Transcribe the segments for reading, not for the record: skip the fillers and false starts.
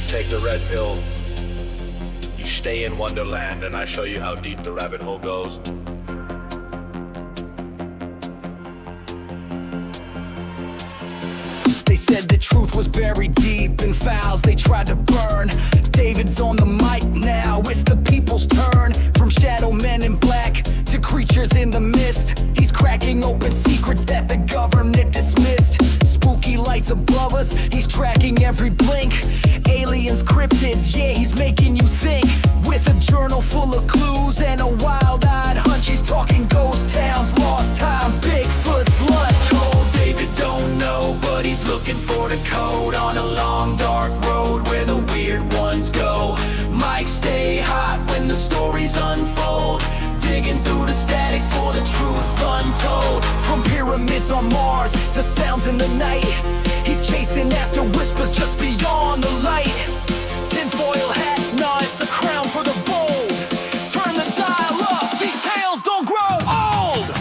take the red pill. You stay in Wonderland and I show you how deep the rabbit hole goes. They said the truth was buried deep in files they tried to burn. David's on the mic now, it's the people's turn. From shadow men in black to creatures in the mist, he's cracking open secrets that the government dismissed. Spooky lights above us, he's tracking every blink. Aliens, cryptids, yeah, he's making you think. With a journal full of clues and a wild-eyed hunch, he's talking ghost towns, lost time, Bigfoot's lunch. Old David don't know, but he's looking for the code on a long dark road where the weird ones go. Mics stay hot when the stories unfold, digging through the static for the truth untold. From pyramids on Mars to sounds in the night, he's chasing after whispers just beyond the light. Tinfoil hat, nah, it's a crown for the bold. Turn the dial up, these tales don't grow old.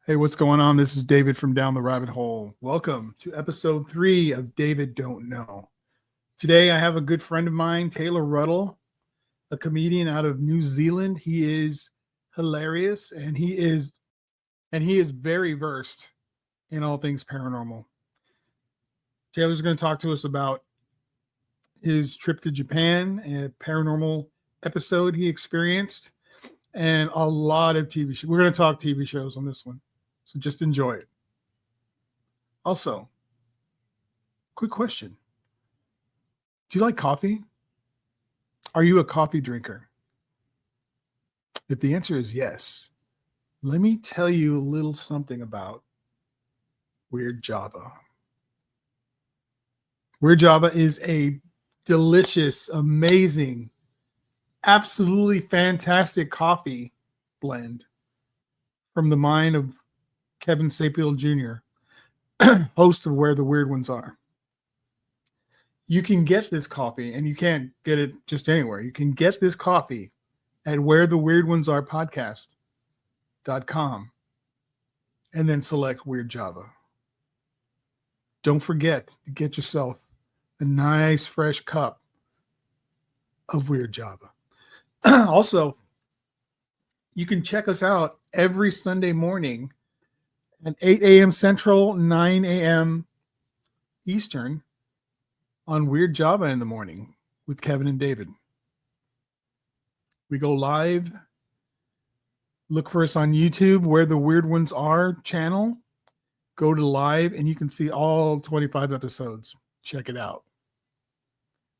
Hey, what's going on? This is David from Down the Rabbit Hole. Welcome to episode 3 of David Don't Know. Today, I have a good friend of mine, Taylor Ruddle, a comedian out of New Zealand. He is hilarious, and he is very versed in all things paranormal. Taylor's going to talk to us about his trip to Japan, a paranormal episode he experienced, and a lot of TV shows. We're going to talk TV shows on this one. So just enjoy it. Also, quick question. Do you like coffee? Are you a coffee drinker? If the answer is yes, let me tell you a little something about Weird Java. Weird Java is a delicious, amazing, absolutely fantastic coffee blend from the mind of Kevin Sapiel Jr., host of Where the Weird Ones Are. You can get this coffee, and you can't get it just anywhere. You can get this coffee at Where the Weird Ones Are podcast.com and then select Weird Java. Don't forget to get yourself a nice fresh cup of Weird Java. Also, you can check us out every Sunday morning at 8 a.m. Central, 9 a.m. Eastern on Weird Java in the Morning with Kevin and David. We go live. Look for us on YouTube, Where the Weird Ones Are channel. Go to live and you can see all 25 episodes. Check it out.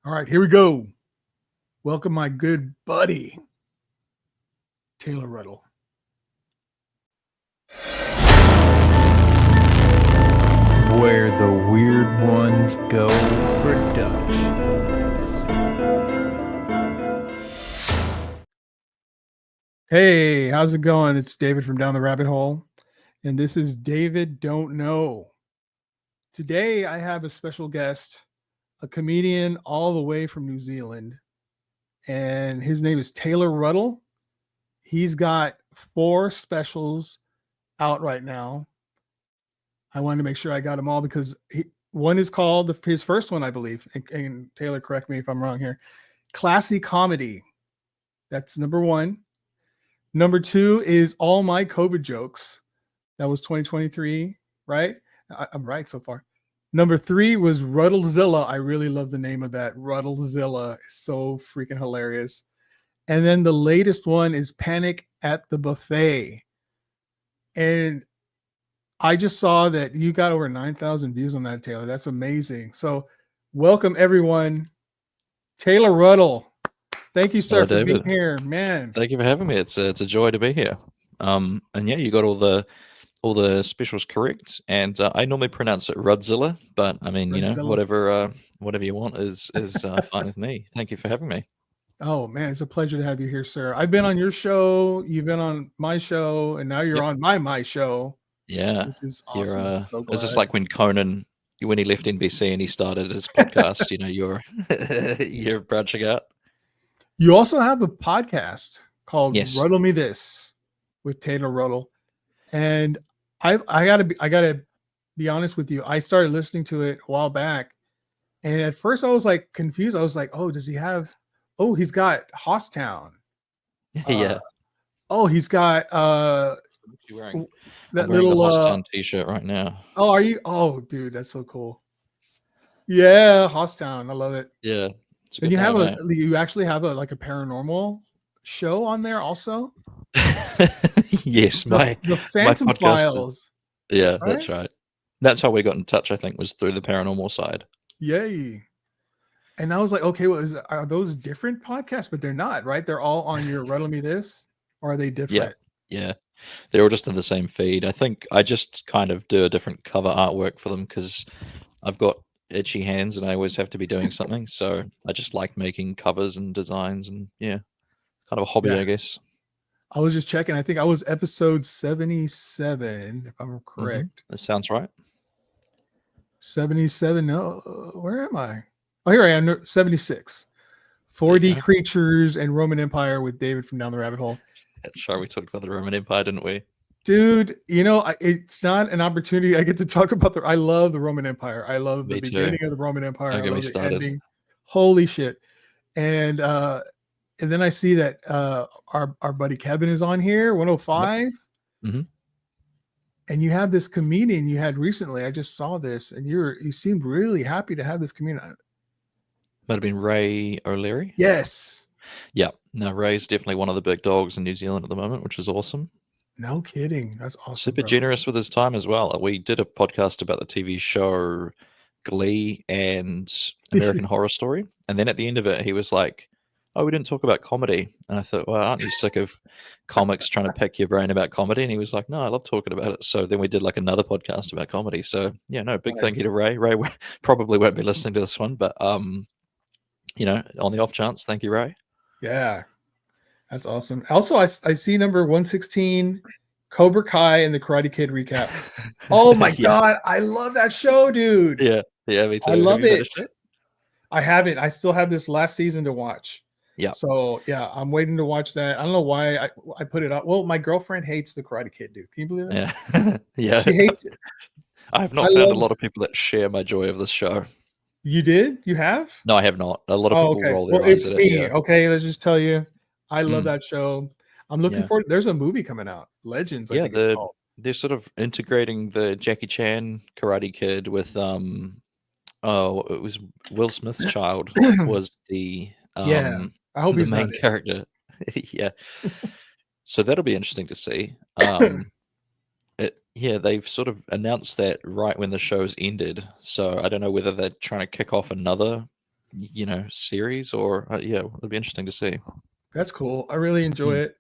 All right, here we go. welcome my good buddy, Taylor Ruddle. Where the weird ones go production. Hey, how's it going? It's David from Down the Rabbit Hole, and this is David Don't Know. Today, I have a special guest, a comedian all the way from New Zealand, and his name is Taylor Ruddle. He's got 4 specials out right now. I wanted to make sure I got them all because one is called, his first one, I believe, and Taylor, correct me if I'm wrong here, Classy Comedy. That's number 1. Number 2 is All My COVID Jokes. That was 2023, right? I'm right so far. Number 3 was Ruddlezilla. I really love the name of that. Ruddlezilla is so freaking hilarious. And then the latest one is Panic at the Buffet. And I just saw that you got over 9,000 views on that, Taylor. That's amazing. So welcome, everyone. Taylor Ruddle. Thank you, sir, Hello, for David. being here, man. Thank you for having me. It's a joy to be here. And yeah, you got all the specials correct. And I normally pronounce it Rudzilla, but I mean, Rudzilla. whatever you want is fine with me. Thank you for having me. Oh man, it's a pleasure to have you here, sir. I've been on your show, you've been on my show, and now you're Yep. on my show. Yeah, Which is you're. awesome. I'm so It's just glad. like when Conan, when he left NBC and he started his podcast. You're you're branching out. You also have a podcast called Yes. Ruddle Me This with Taylor Ruddle. And I gotta be honest with you. I started listening to it a while back. And at first I was like confused. I was like, oh, does he have he's got Hosstown. Yeah. He's got What you wearing? that I'm wearing little the Hosstown t-shirt right now. Oh, are you? Oh, dude, that's so cool. Yeah, Hosstown. I love it. Yeah. It's a And good name, you actually have a paranormal show on there also? Yes, The Phantom podcast. Files. Yeah, right? That's right. That's how we got in touch, I think, was through the paranormal side. Yay. And I was like, okay, well, are those different podcasts? But they're not, right? They're all on your Ruddle Me This, or are they different? Yeah. They're all just in the same feed. I think I just kind of do a different cover artwork for them because I've got itchy hands and I always have to be doing something. So I just like making covers and designs and kind of a hobby, Yeah. I guess. I was just checking. I think I was episode 77, if I'm correct. That sounds right. 77. No, where am I? Oh, here I am. 76. 4D Creatures and Roman Empire with David from Down the Rabbit Hole. That's right. We talked about the Roman Empire, didn't we? Dude, it's not an opportunity I get to talk about. I love the Roman Empire. I love the Me too. beginning of the Roman Empire. Don't I get me love the started. ending. Holy shit. And then I see that our buddy Kevin is on here, 105. Mhm. And you have this comedian you had recently. I just saw this, and you seemed really happy to have this comedian. Might have been Ray O'Leary. Yes. Yeah. No, Ray's definitely one of the big dogs in New Zealand at the moment, which is awesome. No kidding. That's awesome. Super bro. generous with his time as well. We did a podcast about the TV show Glee and American Horror Story. And then at the end of it, he was like, oh, we didn't talk about comedy. And I thought, well, aren't you sick of comics trying to pick your brain about comedy? And he was like, no, I love talking about it. So then we did like another podcast about comedy. So yeah, no, big thank you to Ray. Ray probably won't be listening to this one, but on the off chance, thank you, Ray. Yeah. That's awesome. Also, I see number 116, Cobra Kai and the Karate Kid recap. Oh my God. I love that show, dude. Yeah, me too. I love it. I haven't. I still have this last season to watch. Yeah. So yeah, I'm waiting to watch that. I don't know why I put it up. Well, my girlfriend hates the Karate Kid, dude. Can you believe that? Yeah. Yeah. She hates it. I have not found a lot of people that share my joy of this show. You did? You have? No, I have not. A lot of people roll their well, eyes it's at me. it. Yeah. Okay, let's just tell you. I love that show. I'm looking Yeah. forward. There's a movie coming out, Legends. I think it's called. They're sort of integrating the Jackie Chan Karate Kid with it was Will Smith's child was the I hope the he's main not character. Yeah. So that'll be interesting to see. They've sort of announced that right when the show's ended. So I don't know whether they're trying to kick off another series, or yeah, it'll be interesting to see. That's cool. I really enjoy it.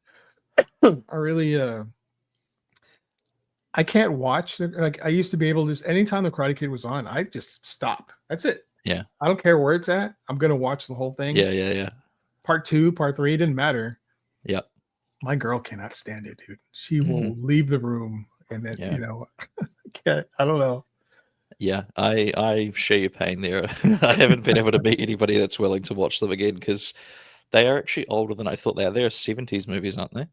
I really I can't watch it. Like I used to be able to just anytime the Karate Kid was on, I just stop. That's it. Yeah. I don't care where it's at. I'm gonna watch the whole thing. Yeah. Part 2, part 3, it didn't matter. Yep. My girl cannot stand it, dude. She will leave the room and then I don't know. Yeah, I share your pain there. I haven't been able to meet anybody that's willing to watch them again because they are actually older than I thought they are. They're 70s movies, aren't they?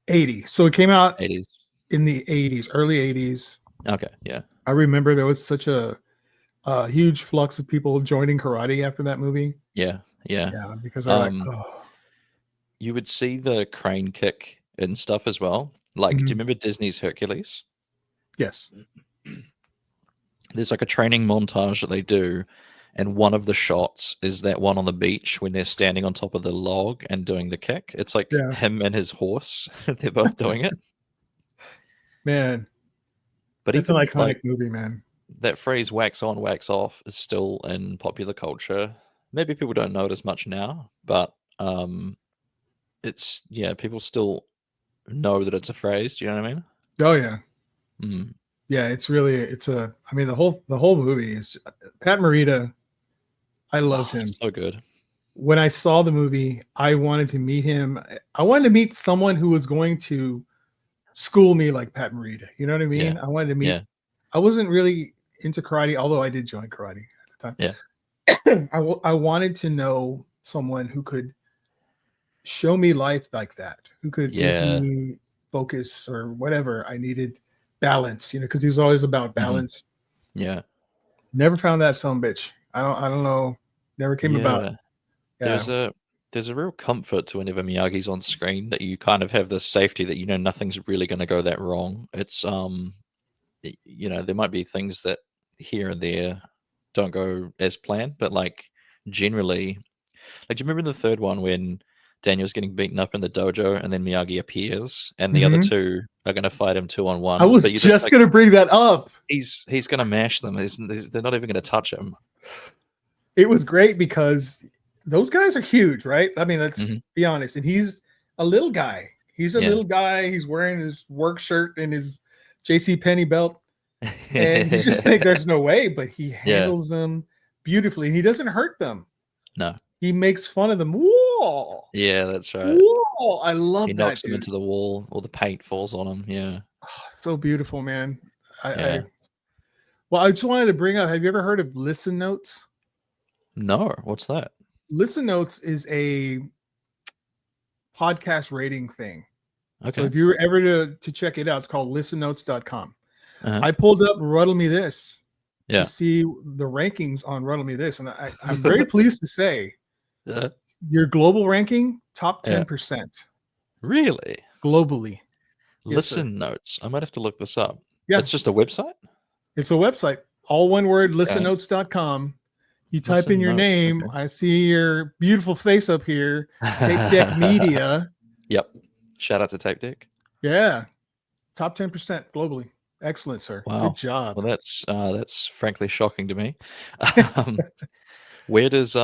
80. So it came out 80s. in the 80s, early 80s. Okay, yeah. I remember there was such a huge flux of people joining karate after that movie. Yeah. Yeah, because they're you would see the crane kick and stuff as well. Like, do you remember Disney's Hercules? Yes. There's like a training montage that they do, and one of the shots is that one on the beach when they're standing on top of the log and doing the kick. It's like him and his horse. They're both doing it. Man. But it's even an iconic movie, man. That phrase wax on, wax off is still in popular culture. Maybe people don't know it as much now, but it's people still know that it's a phrase. Do you know what I mean? Oh yeah. Mm. Yeah, it's I mean the whole movie is Pat Morita. I loved him. So good. When I saw the movie, I wanted to meet him. I wanted to meet someone who was going to school me like Pat Morita. You know what I mean? I wanted to meet. I wasn't really into karate, although I did join karate at the time. Yeah. I wanted to know someone who could show me life like that, who could make me focus or whatever I needed. Balance, because he was always about balance. Yeah. Never found that son of a bitch. I don't know. Never came about. Yeah. There's a real comfort to whenever Miyagi's on screen that you kind of have this safety that nothing's really going to go that wrong. It's there might be things that here and there don't go as planned, but like generally, like do you remember in the third one when Daniel's getting beaten up in the dojo and then Miyagi appears and the other two are going to fight him 2-on-1? I was just going to bring that up. He's going to mash them. They're not even going to touch him. It was great because those guys are huge, right? I mean, let's be honest. And he's a little guy. He's a little guy. He's wearing his work shirt and his JCPenney belt. And you just think there's no way, but he handles them beautifully. And he doesn't hurt them. No. He makes fun of them. Whoa. Yeah, that's right. Whoa. I love that. He knocks them into the wall, or the paint falls on him. Yeah. Oh, so beautiful, man. I just wanted to bring up, have you ever heard of Listen Notes? No. What's that? Listen Notes is a podcast rating thing. Okay. So if you were ever to check it out, it's called listennotes.com. I pulled up Ruddle Me This to see the rankings on Ruddle Me This. And I'm very pleased to say your global ranking, top 10%. Really? Globally. Listen Notes. I might have to look this up. Yeah. It's just a website? It's a website. All one word, listennotes.com. You type in your name. Okay. I see your beautiful face up here. Tape Deck Media. Yep. Shout out to Tape Deck. Yeah. Top 10% globally. Excellent, sir. Wow. Good job. Well, that's frankly shocking to me. Where does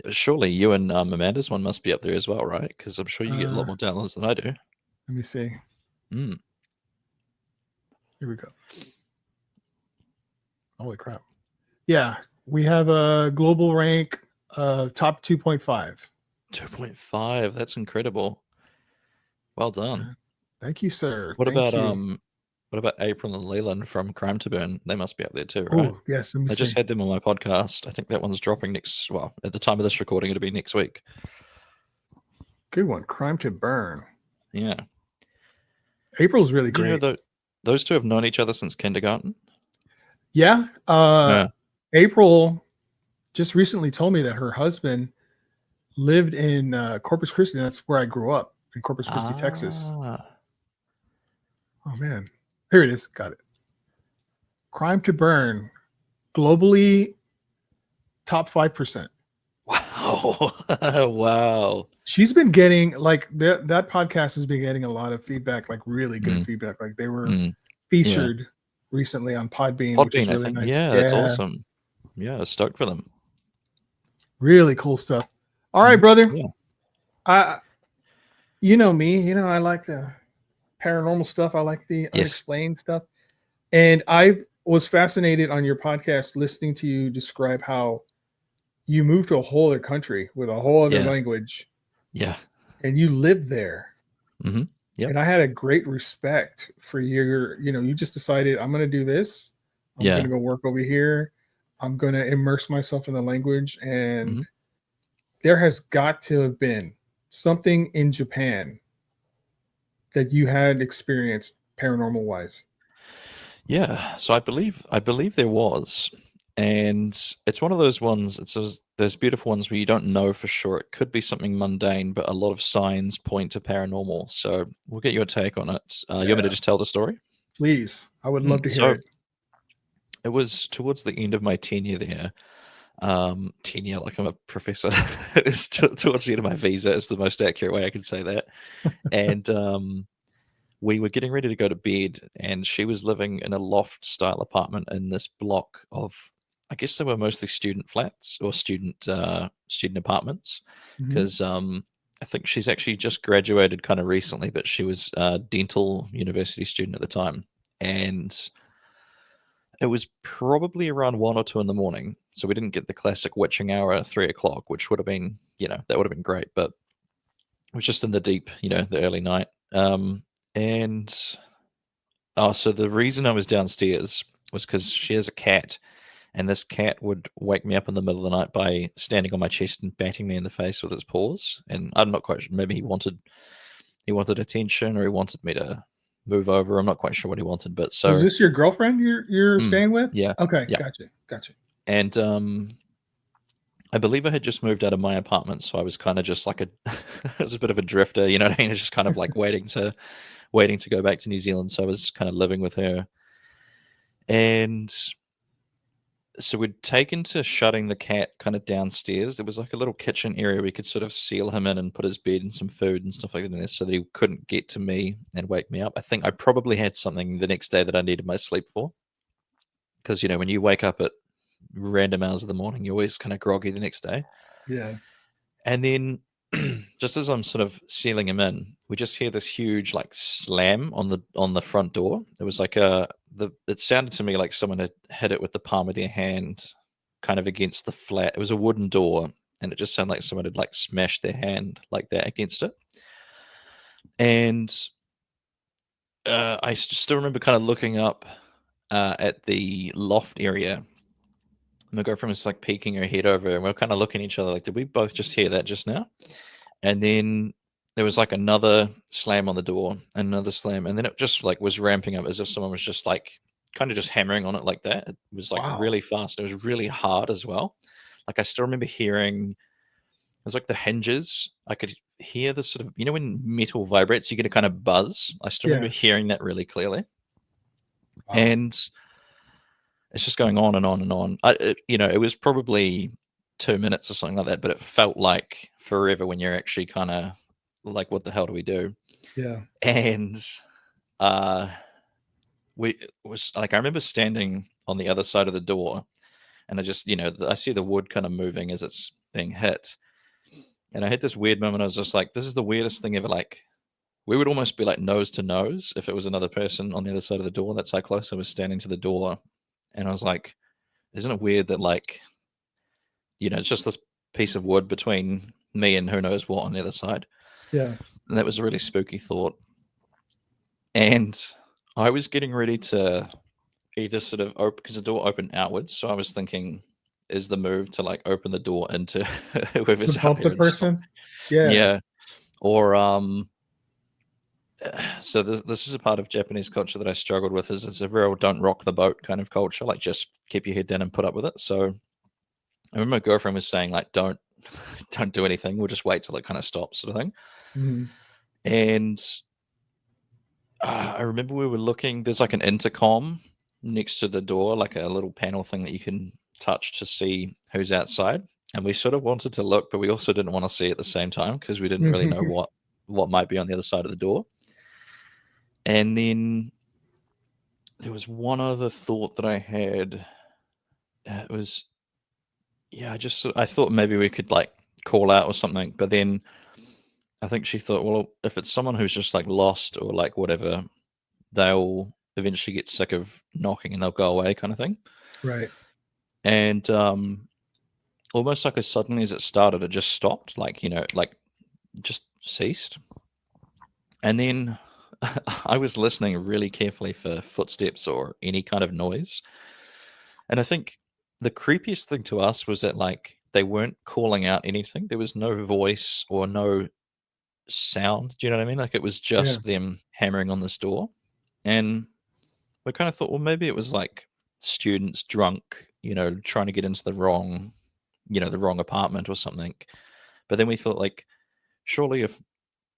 surely you and Amanda's one must be up there as well, right? Because I'm sure you get a lot more downloads than I do. Let me see. Here we go. Holy crap. Yeah, we have a global rank top 2.5. 2.5. That's incredible. Well done. Thank you, sir. What about April and Leland from Crime to Burn? They must be up there too, right? Oh, yes. Let me I just had them on my podcast. I think that one's dropping at the time of this recording, it'll be next week. Good one. Crime to Burn. Yeah. April's really great. Those two have known each other since kindergarten? Yeah. April just recently told me that her husband lived in Corpus Christi. That's where I grew up, in Corpus Christi, Texas. Oh, man. Here it is. Got it. Crime to Burn. Globally, top 5%. Wow. Wow. She's been getting, like, that podcast has been getting a lot of feedback, like really good feedback. Like they were featured recently on Podbean. Which is really nice. Yeah, that's awesome. yeah, stoked for them. Really cool stuff. All right, brother. Yeah. I, you know me. You know I like the paranormal stuff. I like the Yes. unexplained stuff. And I was fascinated on your podcast listening to you describe how you moved to a whole other country with a whole other Yeah. language Yeah. and you lived there. Mm-hmm. Yep. And I had a great respect for your, you just decided I'm going to do this. I'm Yeah. going to go work over here. I'm going to immerse myself in the language. And Mhm. there has got to have been something in Japan that you had experienced paranormal wise. Yeah, so I believe there was, and it's one of those ones. It's those beautiful ones where you don't know for sure. It could be something mundane, but a lot of signs point to paranormal. So we'll get your take on it. You want me to Yeah. just tell the story? Please. I would love to hear So it. it was towards the end of my tenure there. Tenure, like I'm a professor. It's towards the end of my visa. Is the most accurate way I can say that. And we were getting ready to go to bed, and she was living in a loft style apartment in this block of, I guess they were mostly student flats or student apartments, Mhm. because I think she's actually just graduated kind of recently, but she was a dental university student at the time, and it was probably around 1 or 2 in the morning, so we didn't get the classic witching hour at 3 o'clock, which would have been, that would have been great, but it was just in the deep, the early night. And so the reason I was downstairs was because she has a cat, and this cat would wake me up in the middle of the night by standing on my chest and batting me in the face with his paws. And I'm not quite sure. Maybe he wanted attention, or he wanted me to move over. I'm not quite sure what he wanted, but Was so this your girlfriend you're Mm, staying with? yeah, Okay, yeah. gotcha. And I believe I had just moved out of my apartment, so I was kind of just like I was a bit of a drifter, you know what I mean? Just kind of like waiting to go back to New Zealand. So I was kind of living with her. And so we'd taken to shutting the cat kind of downstairs. There was like a little kitchen area we could sort of seal him in and put his bed and some food and stuff like that in there, so that he couldn't get to me and wake me up. I think I probably had something the next day that I needed my sleep for. Because, when you wake up at random hours of the morning, you're always kind of groggy the next day. Yeah. And then just as I'm sort of sealing him in, we just hear this huge like slam on the front door. It was like it sounded to me like someone had hit it with the palm of their hand kind of against the flat. It was a wooden door, and it just sounded like someone had like smashed their hand like that against it. And I still remember kind of looking up at the loft area. My girlfriend was like peeking her head over, and we are kind of looking at each other like, did we both just hear that just now? And then there was like another slam on the door, another slam, and then it just like was ramping up as if someone was just like kind of just hammering on it like that. It was like Wow. really fast. It was really hard as well. Like I still remember hearing, it was like the hinges. I could hear the sort of, when metal vibrates, you get a kind of buzz. I still remember hearing that really clearly. Wow. And it's just going on and on and on. It was probably 2 minutes or something like that, but it felt like forever when you're actually kind of like, what the hell do we do? Yeah. And it was like, I remember standing on the other side of the door, and I just, I see the wood kind of moving as it's being hit. And I had this weird moment. I was just like, this is the weirdest thing ever. Like, we would almost be like nose to nose if it was another person on the other side of the door. That's how close I was standing to the door. And I was like, isn't it weird that, like, it's just this piece of wood between me and who knows what on the other side? Yeah. And that was a really spooky thought. And I was getting ready to either sort of open, because the door opened outwards. So I was thinking, is the move to like open the door into whoever's To out bump there the and stop? person. Yeah. Yeah. Or so this is a part of Japanese culture that I struggled with, is it's a real don't rock the boat kind of culture, like just keep your head down and put up with it. So I remember my girlfriend was saying like, don't do anything, we'll just wait till it kind of stops, sort of thing. Mhm. And I remember we were looking, there's like an intercom next to the door, like a little panel thing that you can touch to see who's outside. And we sort of wanted to look, but we also didn't want to see at the same time, because we didn't really know what might be on the other side of the door. And then there was one other thought that I had. It was yeah, I thought maybe we could like call out or something, but then I think she thought, well, if it's someone who's just like lost or like whatever, they'll eventually get sick of knocking and they'll go away, kind of thing. Right. And almost like as suddenly as it started, it just stopped, like, like just ceased. And then I was listening really carefully for footsteps or any kind of noise. And I think the creepiest thing to us was that like they weren't calling out anything. There was no voice or no sound. Do you know what I mean? Like it was Yeah. just them hammering on this door. And we kind of thought, well, maybe it was like students drunk, trying to get into the wrong apartment or something. But then we thought, like, surely if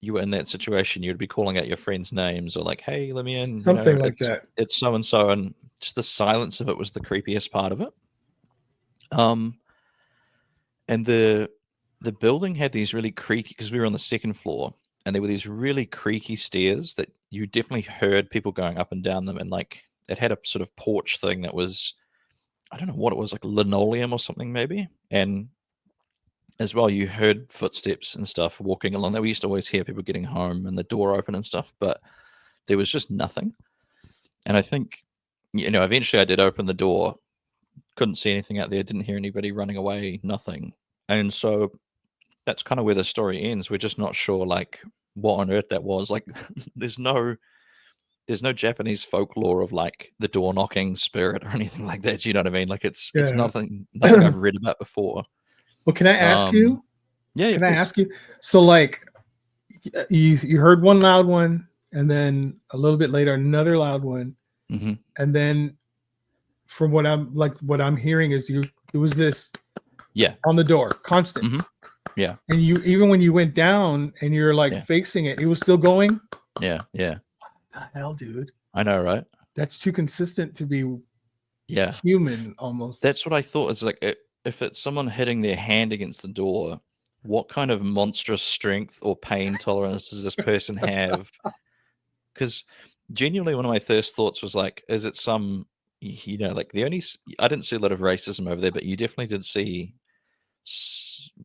you were in that situation, you'd be calling out your friends' names or like, hey, let me in. Something like that. It's so and so, and just the silence of it was the creepiest part of it. And the building had these really creaky, because we were on the second floor, and there were these really creaky stairs that you definitely heard people going up and down them, and like it had a sort of porch thing that was, I don't know what it was, like linoleum or something maybe. And as well, you heard footsteps and stuff walking along there. We used to always hear people getting home and the door open and stuff, but there was just nothing. And I think, eventually I did open the door, couldn't see anything out there, didn't hear anybody running away, nothing. And so that's kind of where the story ends. We're just not sure, like, what on earth that was. Like, there's no Japanese folklore of like the door knocking spirit or anything like that. Do you know what I mean? Like it's Yeah. nothing I've read about before. Well, can I ask you? Yeah, Can I ask you? So, like, you heard one loud one, and then a little bit later another loud one, Mm-hmm. and then from what I'm hearing is it was this on the door constant. Mm-hmm. Yeah. And you, even when you went down and you're like facing it, it was still going. Yeah. What the hell, dude? I know, right? That's too consistent to be human almost. That's what I thought. Is like if it's someone hitting their hand against the door, what kind of monstrous strength or pain tolerance does this person have? Because genuinely, one of my first thoughts was like, is it some, like I didn't see a lot of racism over there, but you definitely did see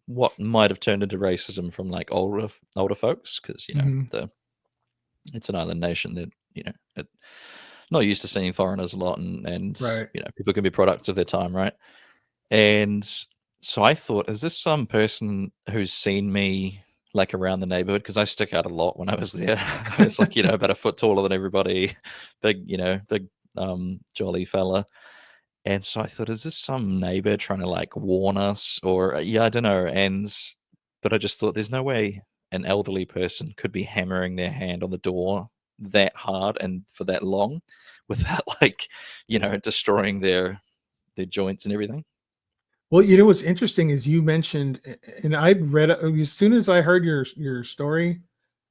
what might have turned into racism from like older folks, because it's an island nation that not used to seeing foreigners a lot, and right. People can be products of their time, right? And so I thought, is this some person who's seen me like around the neighborhood, because I stick out a lot when I was there. I was like, about a foot taller than everybody, big jolly fella. And so I thought, is this some neighbor trying to like warn us, or I don't know. But I just thought, there's no way an elderly person could be hammering their hand on the door that hard and for that long without like, destroying their joints and everything. Well, what's interesting is you mentioned, and I read as soon as I heard your story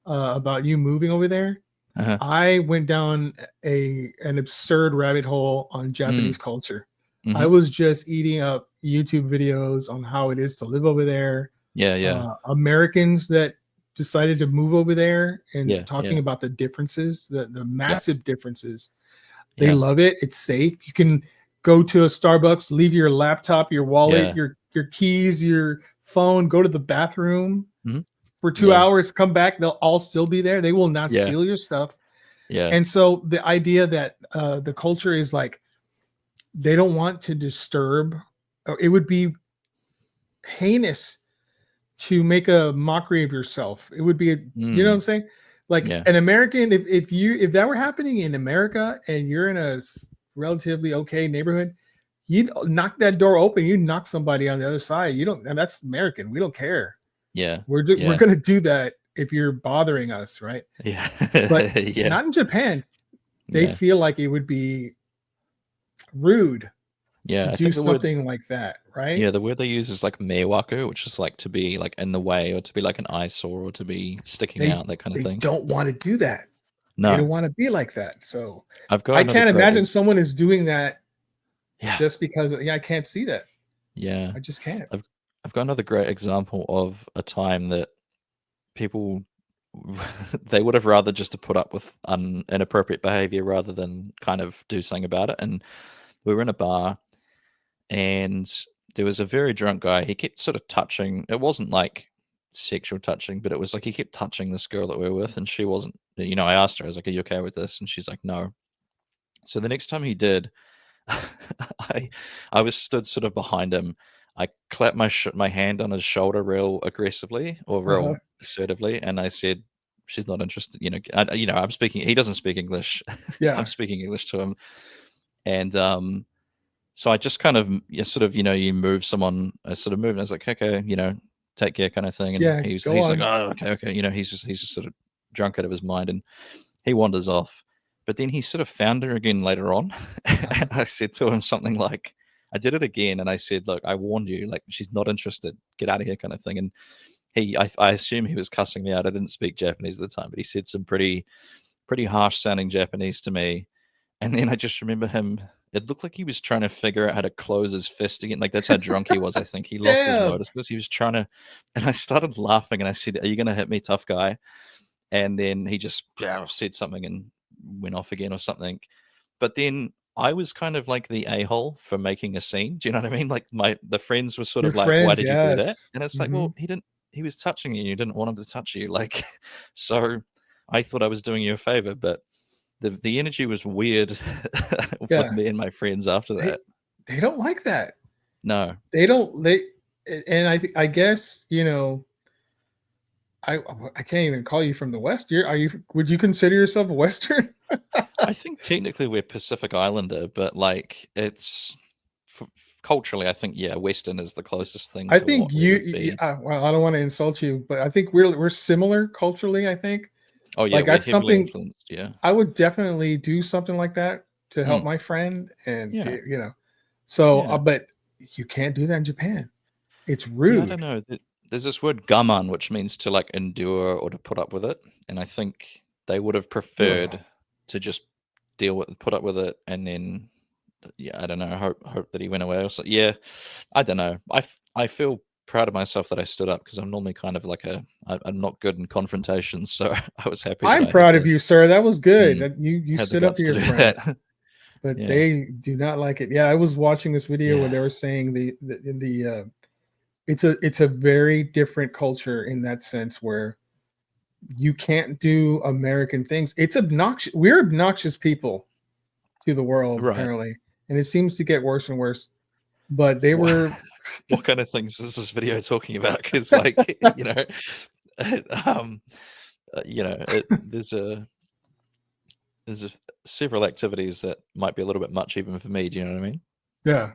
about you moving over there, I went down an absurd rabbit hole on Japanese culture. Mm-hmm. I was just eating up YouTube videos on how it is to live over there. Americans that decided to move over there and talking about the differences, the massive differences. They love it. It's safe. You can go to a Starbucks, leave your laptop, your wallet, your keys, your phone, go to the bathroom for 2 hours, come back, they'll all still be there. They will not steal your stuff. And so the idea that the culture is like, they don't want to disturb, or it would be heinous to make a mockery of yourself. It would be, you know what I'm saying? Like an American, if that were happening in America and you're in a relatively okay neighborhood, you'd knock that door open, you knock somebody on the other side. And that's American. We don't care. We're gonna do that if you're bothering us, right? But not in Japan. They feel like it would be rude to do something like that, right? The word they use is like mewaku, which is like to be like in the way, or to be like an eyesore, or to be sticking out, that kind of thing. They don't want to do that. No, they don't want to be like that. So I can't imagine someone is doing that just because I can't see that. I just can't. I've got another great example of a time that people they would have rather just to put up with inappropriate behavior rather than kind of do something about it. And we were in a bar, and there was a very drunk guy. He kept sort of touching. It wasn't like sexual touching, but it was like he kept touching this girl that we were with, and she wasn't. You know, I asked her, I was like, "Are you okay with this?" And she's like, "No." So the next time he did, I was stood sort of behind him. I clapped my hand on his shoulder real aggressively or real assertively, and I said, "She's not interested." I'm speaking. He doesn't speak English. Yeah. I'm speaking English to him, and so I just kind of you move someone. I sort of moved. And I was like, "Okay, take care," kind of thing. And Yeah, he's go like, on. "Oh, okay." He's just sort of drunk out of his mind, and he wanders off. But then he sort of found her again later on. And I said to him something like, I did it again, and I said, "Look, I warned you. Like, she's not interested. Get out of here," kind of thing. And I assume he was cussing me out. I didn't speak Japanese at the time, but he said some pretty harsh sounding Japanese to me. And then I just remember him. It looked like he was trying to figure out how to close his fist again. Like, that's how drunk he was. I think he lost his Damn. motor skills. He was trying to, and I started laughing, and I said, "Are you going to hit me, tough guy?" And then he just said something and went off again or something. But then I was kind of like the a-hole for making a scene. Do you know what I mean? Like the friends were sort Your of like, "Why friends, did you do that?" yes. And it's like, well, he was touching you. You didn't want him to touch you. Like, so I thought I was doing you a favor, but the energy was weird Yeah. with me and my friends after that. They don't like that. No. They don't. And I guess, I can't even call you from the West. Would you consider yourself a Western? I think technically we're Pacific Islander, but like culturally, I think Western is the closest thing. I To think what we would be. well, I don't want to insult you, but I think we're similar culturally. I think. Oh yeah, Like, we're that's heavily something influenced. Yeah, I would definitely do something like that to help my friend, and Yeah. So, Yeah. but you can't do that in Japan. It's yeah. rude. I don't know. There's this word gaman, which means to like endure or to put up with it, and I think they would have preferred to just put up with it, and then I don't know, hope that he went away or so. Yeah, I don't know. I feel proud of myself that I stood up, because I'm normally kind of like I'm not good in confrontations, so I was happy. I'm proud of you, sir. That was good. That you had the stood up guts to to your do friend. that. But Yeah. they do not like it. Yeah, I was watching this video where they were saying it's a very different culture in that sense, where you can't do American things. It's obnoxious. We're obnoxious people to the world, Right. apparently, and it seems to get worse and worse. But they were. What kind of things is this video talking about? Because like there's several activities that might be a little bit much even for me. Do you know what I mean? Yeah.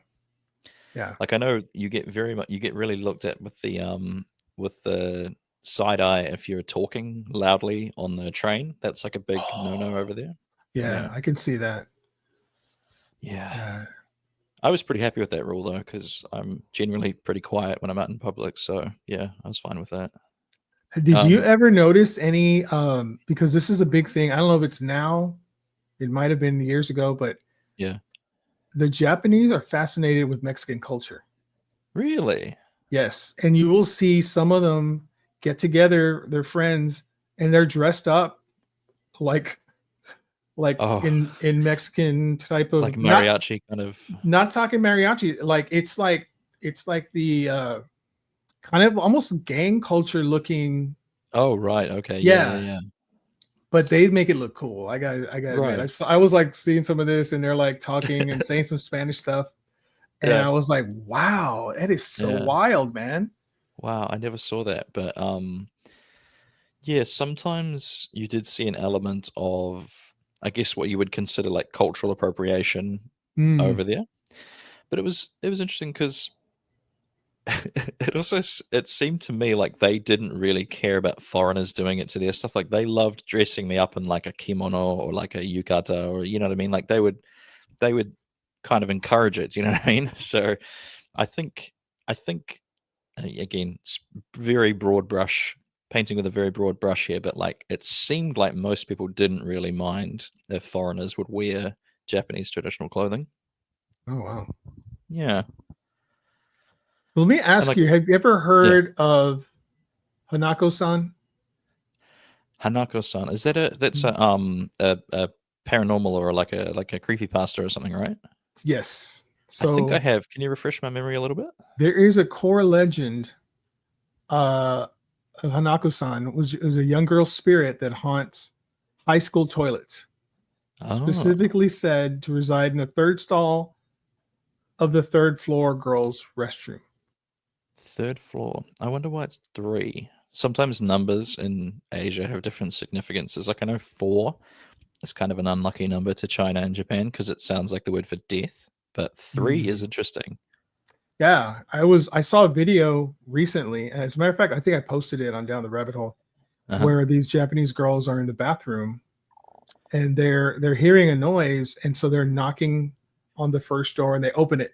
Yeah. Like, I know you get really looked at with the side eye if you're talking loudly on the train. That's like a big no-no over there. Yeah, I can see that. Yeah. I was pretty happy with that rule though, because I'm generally pretty quiet when I'm out in public. So yeah, I was fine with that. Did you ever notice any because this is a big thing. I don't know if it's now, it might have been years ago, but yeah, the Japanese are fascinated with Mexican culture. Really? Yes. And you will see some of them get together, their friends, and they're dressed up like in Mexican type of like mariachi kind of. Not talking mariachi, like it's like the kind of almost gang culture looking. Oh right, okay, yeah. But they make it look cool. I got admit. I was like seeing some of this, and they're like talking and saying some Spanish stuff, and I was like, "Wow, that is so wild, man!" Wow, I never saw that, but yeah, sometimes you did see an element of, I guess, what you would consider like cultural appropriation over there. But it was interesting because it seemed to me like they didn't really care about foreigners doing it to their stuff. Like, they loved dressing me up in like a kimono or like a yukata, or you know what I mean? Like they would kind of encourage it, you know what I mean? So I think again, it's very broad brush, painting with a very broad brush here, but like it seemed like most people didn't really mind if foreigners would wear Japanese traditional clothing. Oh wow. Yeah. Let me ask you, have you ever heard of Hanako-san? Hanako-san, is that that's a paranormal or like a creepypasta or something, right? Yes. I think I So have. Can you refresh my memory a little bit? there is a core legend of Hanako-san. Was a young girl spirit that haunts high school toilets, Oh, specifically said to reside in the third stall of the third floor girls' restroom. third floor. I wonder why it's 3. Sometimes numbers in Asia have different significances. Like I know 4 is kind of an unlucky number to China and Japan because it sounds like the word for death, but 3 is Hmm. interesting. Yeah, I saw a video recently. As a matter of fact, I think I posted it on Down the Rabbit Hole, Uh-huh. where these Japanese girls are in the bathroom and they're hearing a noise, and so they're knocking on the first door and they open it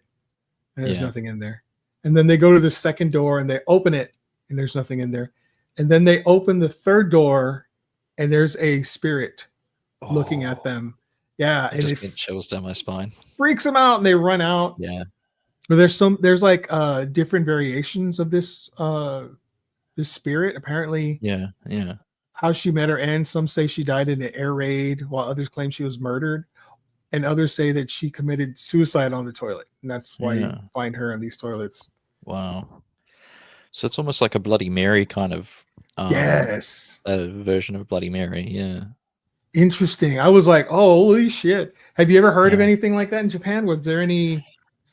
and there's Yeah. nothing in there. And then they go to the second door and they open it and there's nothing in there. And then they open the third door and there's a spirit looking at Oh, them. Yeah, I and just it get chills down my spine. freaks them out and they run out. Yeah. But there's like different variations of this spirit. Apparently, Yeah. Yeah. how she met her end. Some say she died in an air raid, while others claim she was murdered, and others say that she committed suicide on the toilet, and that's why you Yeah. find her on these toilets. Wow. So it's almost like a Bloody Mary kind of Yes, a version of Bloody Mary. Yeah. interesting. I was like, oh, holy shit! Have you ever heard of Yeah. anything like that in Japan? Was there any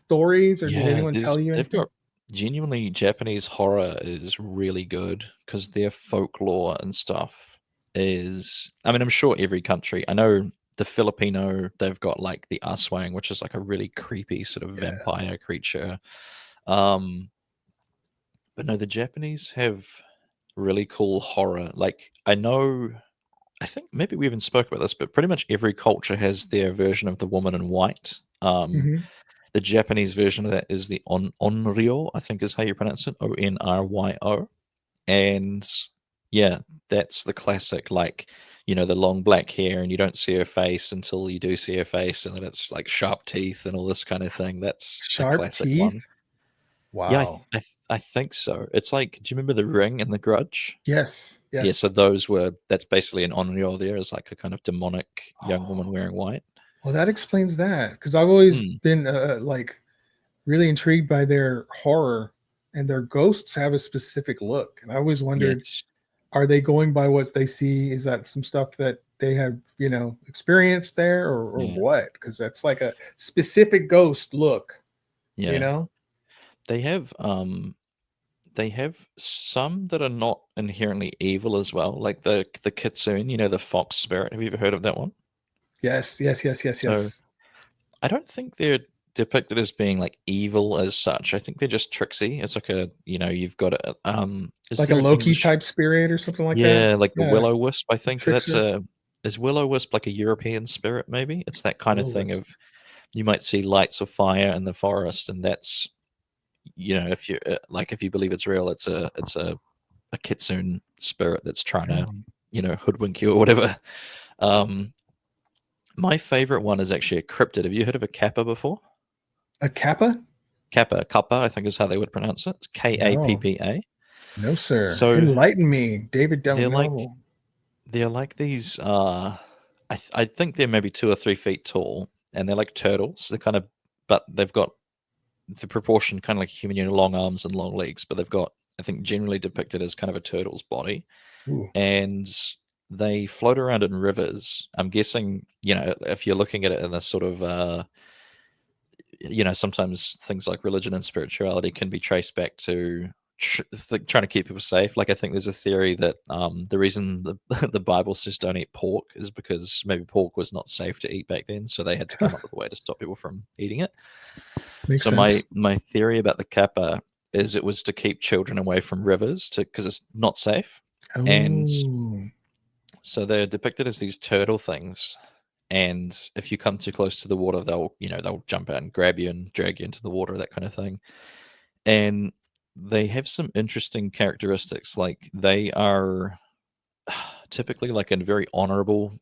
stories, or did Yeah, anyone tell you they've anything? got genuinely Japanese horror is really good because their folklore and stuff is. I mean, I'm sure every country. I know the Filipino. They've got like the aswang, which is like a really creepy sort of Yeah. vampire creature. Um, but no, the Japanese have really cool horror. Like I know. I think maybe we even spoke about this, but pretty much every culture has their version of the woman in white. Mhm. The Japanese version of that is the onryo, I think is how you pronounce it, Onryo. And yeah, that's the classic, like, the long black hair and you don't see her face until you do see her face, and then it's like sharp teeth and all this kind of thing. That's a Sharp classic teeth. one. Yeah, Wow. I think so. It's like, do you remember The Ring and The Grudge? Yes. Yeah, so Yes. that's basically an onryo there, is like a kind of demonic young woman wearing white. Well, that explains that because I've always Mm, been like really intrigued by their horror, and their ghosts have a specific look. And I always wondered, yes. are they going by what they see? Is that some stuff that they have, experienced there, or Yeah. what? Because that's like a specific ghost look, you Yeah. know? They have some that are not inherently evil as well, like the kitsune, the fox spirit. Have you ever heard of that one? Yes, yes, yes, yes, So yes. I don't think they're depicted as being like evil as such. I think they're just tricksy. It's like you've got a is Like a there an Loki English? type spirit or something like that. Yeah, like the Yeah, willow wisp. I a think that's trickster. a is willow wisp like a European spirit? Maybe it's that kind of Willow thing wisp. of you might see lights of fire in the forest, and that's if you like if you believe it's real, it's a kitsune spirit that's trying to, Oh. hoodwink you or whatever. Um, my favorite one is actually a cryptid. Have you heard of a kappa before? A kappa? Kappa, I think is how they would pronounce it. No, Kappa. no, sir. So Enlighten me. David don't they're like know. they're like these. I think they're maybe 2 or 3 feet tall, and they're like turtles. They're kind of, but they've got the proportion kind of like a human, long arms and long legs, but they've got, I think, generally depicted as kind of a turtle's body, Ooh. and they float around in rivers. I'm guessing, if you're looking at it in this sort of, sometimes things like religion and spirituality can be traced back to trying to keep people safe. Like I think there's a theory that the reason the the Bible says don't eat pork is because maybe pork was not safe to eat back then, so they had to come up with a way to stop people from eating it. Makes So sense. my theory about the kappa is it was to keep children away from rivers because it's not safe, and Oh. so they're depicted as these turtle things. And if you come too close to the water, they'll jump out and grab you and drag you into the water, that kind of thing. And they have some interesting characteristics. Like they are typically like a very honorable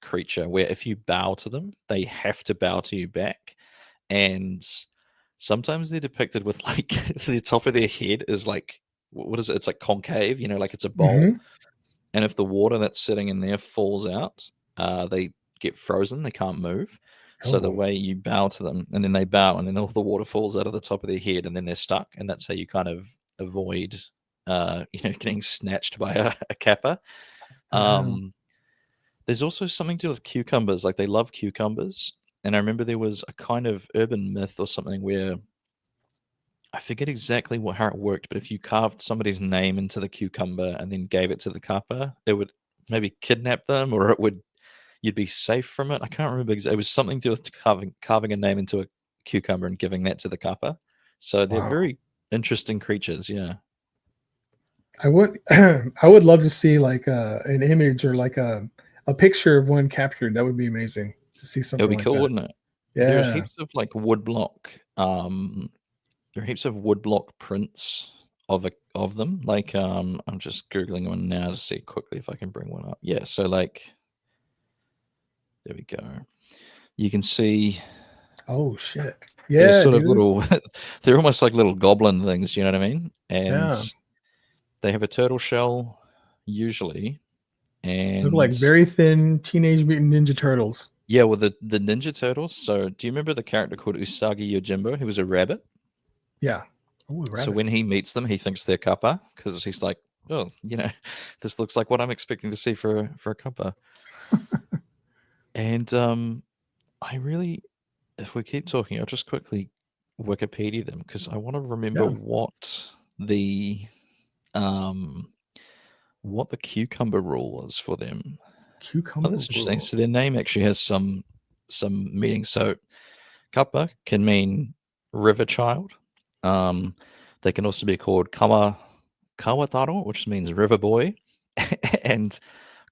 creature, where if you bow to them, they have to bow to you back. And sometimes they're depicted with like the top of their head is like, what is it? It's like concave, like it's a bowl. Hmm. And if the water that's sitting in there falls out, they get frozen. They can't move. So the Oh. way you bow to them, and then they bow, and then all the water falls out of the top of their head, and then they're stuck, and that's how you kind of avoid, getting snatched by a kappa. Wow. There's also something to do with cucumbers. Like they love cucumbers, and I remember there was a kind of urban myth or something where I forget exactly how it worked, but if you carved somebody's name into the cucumber and then gave it to the kappa, it would maybe kidnap them, or you'd be safe from it. I can't remember exactly. It was something to do with carving a name into a cucumber and giving that to the kappa. So they're Wow. very interesting creatures. Yeah, I would I would love to see like an image or like a picture of one captured. That would be amazing to see it would something be like cool, that. wouldn't it? There's Yeah. heaps of like woodblock. There are heaps of woodblock prints of them. Like I'm just googling one now to see quickly if I can bring one up. Yeah, so like there we go. You can see Oh shit. they're Yeah, sort of dude. little. They're almost like little goblin things. You know what I mean? And Yeah. they have a turtle shell usually, Look like and very thin Teenage Mutant Ninja Turtles. yeah, well the Ninja Turtles. So do you remember the character called Usagi Yojimbo? He was a rabbit. Yeah. Oh, So rabbit. when he meets them, he thinks they're kappa because he's like, oh, this looks like what I'm expecting to see for a kappa. And I really, if we keep talking, I'll just quickly Wikipedia them because I want to remember Yeah. um what the cucumber rule is for them. Oh, Cucumber that's interesting. rule. So their name actually has some meaning. So kappa can mean river child. They can also be called Kawataro, which means river boy, and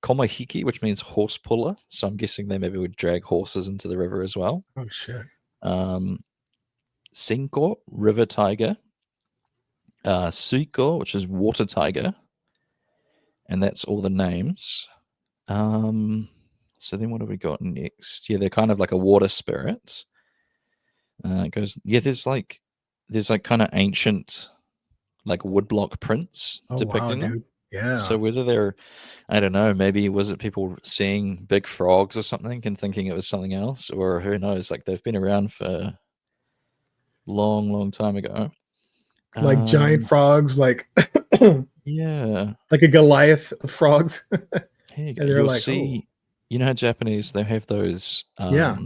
Komahiki, which means horse puller. So I'm guessing they maybe would drag horses into the river as well. Oh shit. Um, Sinko, river tiger. Suiko, which is water tiger. And that's all the names. So then what have we got next? Yeah, they're kind of like a water spirit. It goes, yeah, there's like kind of ancient like woodblock prints Oh wow, depicting them. dude. Yeah. So whether they're, I don't know, maybe was it people seeing big frogs or something and thinking it was something else, or who knows? Like they've been around for long, long time ago. Like giant frogs, like Yeah, like a Goliath of frogs. here you go. And they're You'll like, oh see, how Japanese they have those yeah.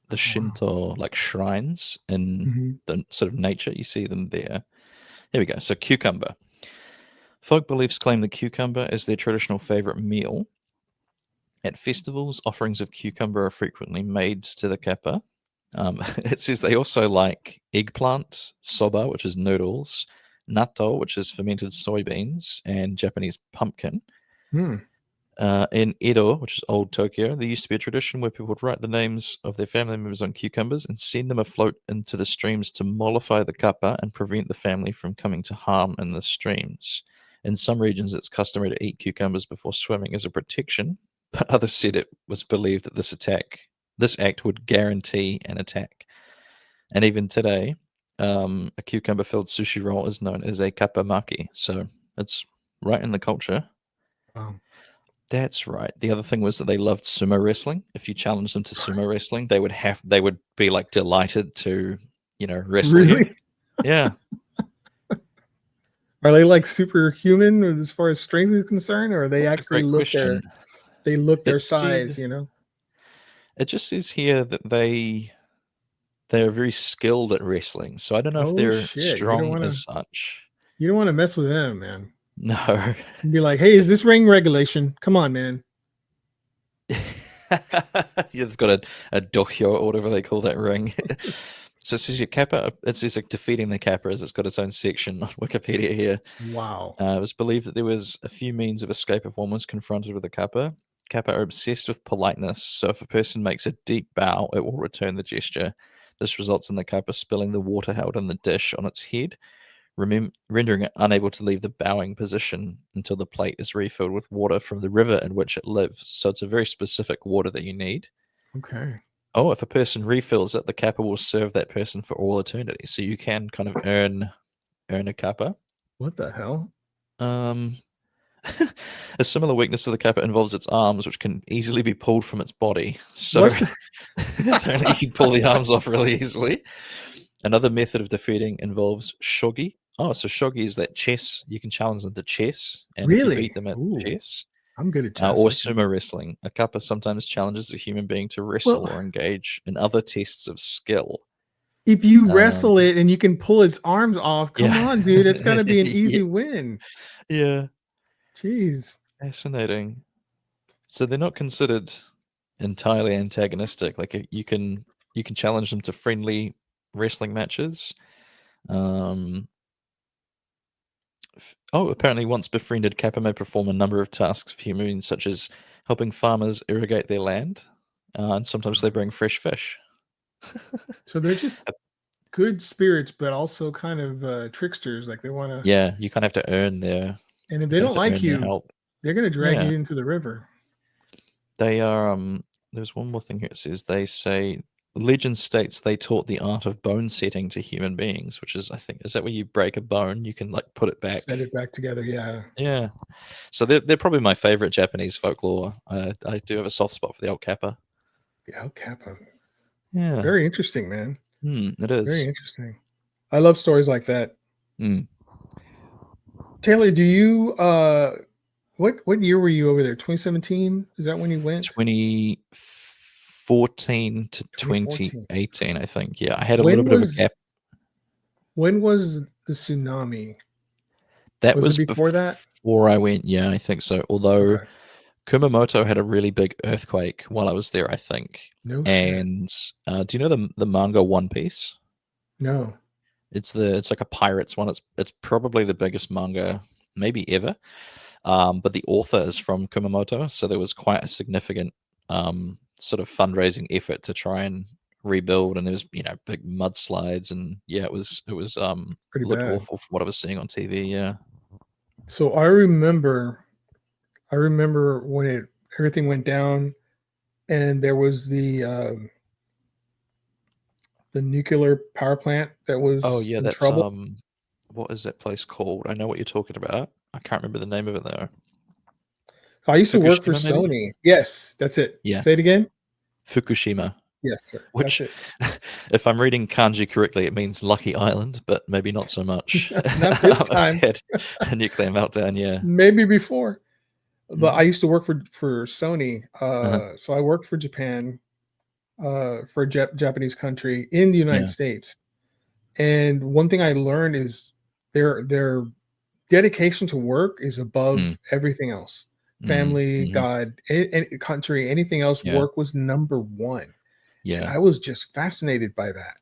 the Wow. Shinto like shrines in Mhm. the sort of nature. You see them there. Here we go. So cucumber. Folk beliefs claim the cucumber is their traditional favorite meal. At festivals, offerings of cucumber are frequently made to the kappa. It says they also like eggplant, soba, which is noodles, natto, which is fermented soybeans, and Japanese pumpkin. Hmm. In Edo, which is old Tokyo, there used to be a tradition where people would write the names of their family members on cucumbers and send them afloat into the streams to mollify the kappa and prevent the family from coming to harm in the streams. In some regions, it's customary to eat cucumbers before swimming as a protection, but others said it was believed that this act would guarantee an attack. And even today, a cucumber-filled sushi roll is known as a kappa maki, so it's right in the culture. Wow. That's right. The other thing was that they loved sumo wrestling. If you challenged them to sumo wrestling, they would be like delighted to, wrestle you. Really? Yeah. Are they like superhuman as far as strength is concerned, or they That's a actually great question. look their It size, said you know? it just says here that they're very skilled at wrestling. So I don't know if Oh they're shit. strong as such. You don't want to mess with them, man. No. You'd be like, hey, is this ring regulation? Come on, man. You've got a dohyo or whatever they call that ring. So it says your kappa. It says like defeating the kappa as it's got its own section on Wikipedia here. Wow. It was believed that there was a few means of escape if one was confronted with a kappa. Kappa are obsessed with politeness, so if a person makes a deep bow, it will return the gesture. This results in the kappa spilling the water held in the dish on its head, rendering it unable to leave the bowing position until the plate is refilled with water from the river in which it lives. So it's a very specific water that you need. Okay. Oh, if a person refills it, the kappa will serve that person for all eternity. So you can kind of earn a kappa. What the hell? Um, A similar weakness to the kappa involves its arms, which can easily be pulled from its body. So What the- apparently you can pull the arms off really easily. Another method of defeating involves shogi. Oh, so shogi is that chess. You can challenge them to chess, and if you Really? beat them at Ooh, chess, I'm good at chess. or I can- sumo wrestling, a kappa sometimes challenges a human being to wrestle Well, or engage in other tests of skill. if you Um, wrestle it and you can pull its arms off, come yeah, on, dude. It's got to be an easy yeah, win. yeah, Jeez. fascinating. So they're not considered entirely antagonistic. Like you can challenge them to friendly wrestling matches. Apparently once befriended, kappa may perform a number of tasks for humans, such as helping farmers irrigate their land, and sometimes they bring fresh fish. So they're just good spirits, but also kind of tricksters. Like they want to, Yeah, you kind of have to earn their and if you they kind don't of have to like earn their you, help. they're going to drag Yeah, you into the river. they are. There's one more thing here. It says they say legend states they taught the art of bone setting to human beings, which is, I think, is that where you break a bone, you can like put it back. Set it back together. Yeah. Yeah. So they're probably my favorite Japanese folklore. I do have a soft spot for the old kappa. Yeah. Kappa. Yeah. Very interesting, man. It Very is. interesting. I love stories like that. Mm. Taylor, do you what year were you over there? 2017? Is that when you went? 2014 to 2014. 2018, I think. Yeah, I had a little bit of a gap. When was the tsunami? That Was was it before that? before I went. Yeah, I think so. Although Okay. Kumamoto had a really big earthquake while I was there, I think. No shit. And do you know the manga One Piece? No. It's like a pirates one. It's probably the biggest manga maybe ever. But the author is from Kumamoto, so there was quite a significant sort of fundraising effort to try and rebuild, and there was big mudslides, and yeah, it was Pretty looked bad. awful from what I was seeing on TV. Yeah, So I remember when everything went down and there was the nuclear power plant that was oh yeah, in that's trouble. what is that place called? I know what you're talking about. I can't remember the name of it though. I used to work for Fukushima, maybe? Sony. Yes, that's it. Yeah, Say it again. Fukushima. Yes, sir. Which, That's if I'm reading kanji correctly, it means lucky island, but maybe not so much. it. Not this time. Had a nuclear meltdown, yeah. Maybe before. But Mm. I used to work for Sony. Uh-huh. So I worked for Japan, for a Japanese country in the United Yeah. States. And one thing I learned is their dedication to work is above Mm. everything else. Mm. Family, Mhm. God, any country, anything else, Yeah. work was number one. And Yeah. I was just fascinated by that.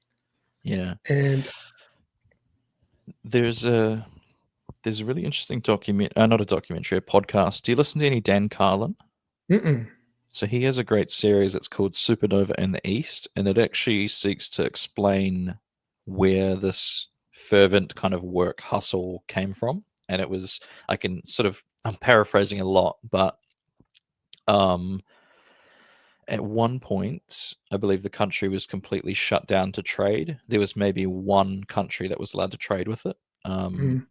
Yeah. And There's a really interesting not a documentary, a podcast. Do you listen to any Dan Carlin? mm-mm. So he has a great series that's called Supernova in the East, and it actually seeks to explain where this fervent kind of work hustle came from. And it was, I'm paraphrasing a lot, but at one point, I believe the country was completely shut down to trade. There was maybe one country that was allowed to trade with it. Mhm.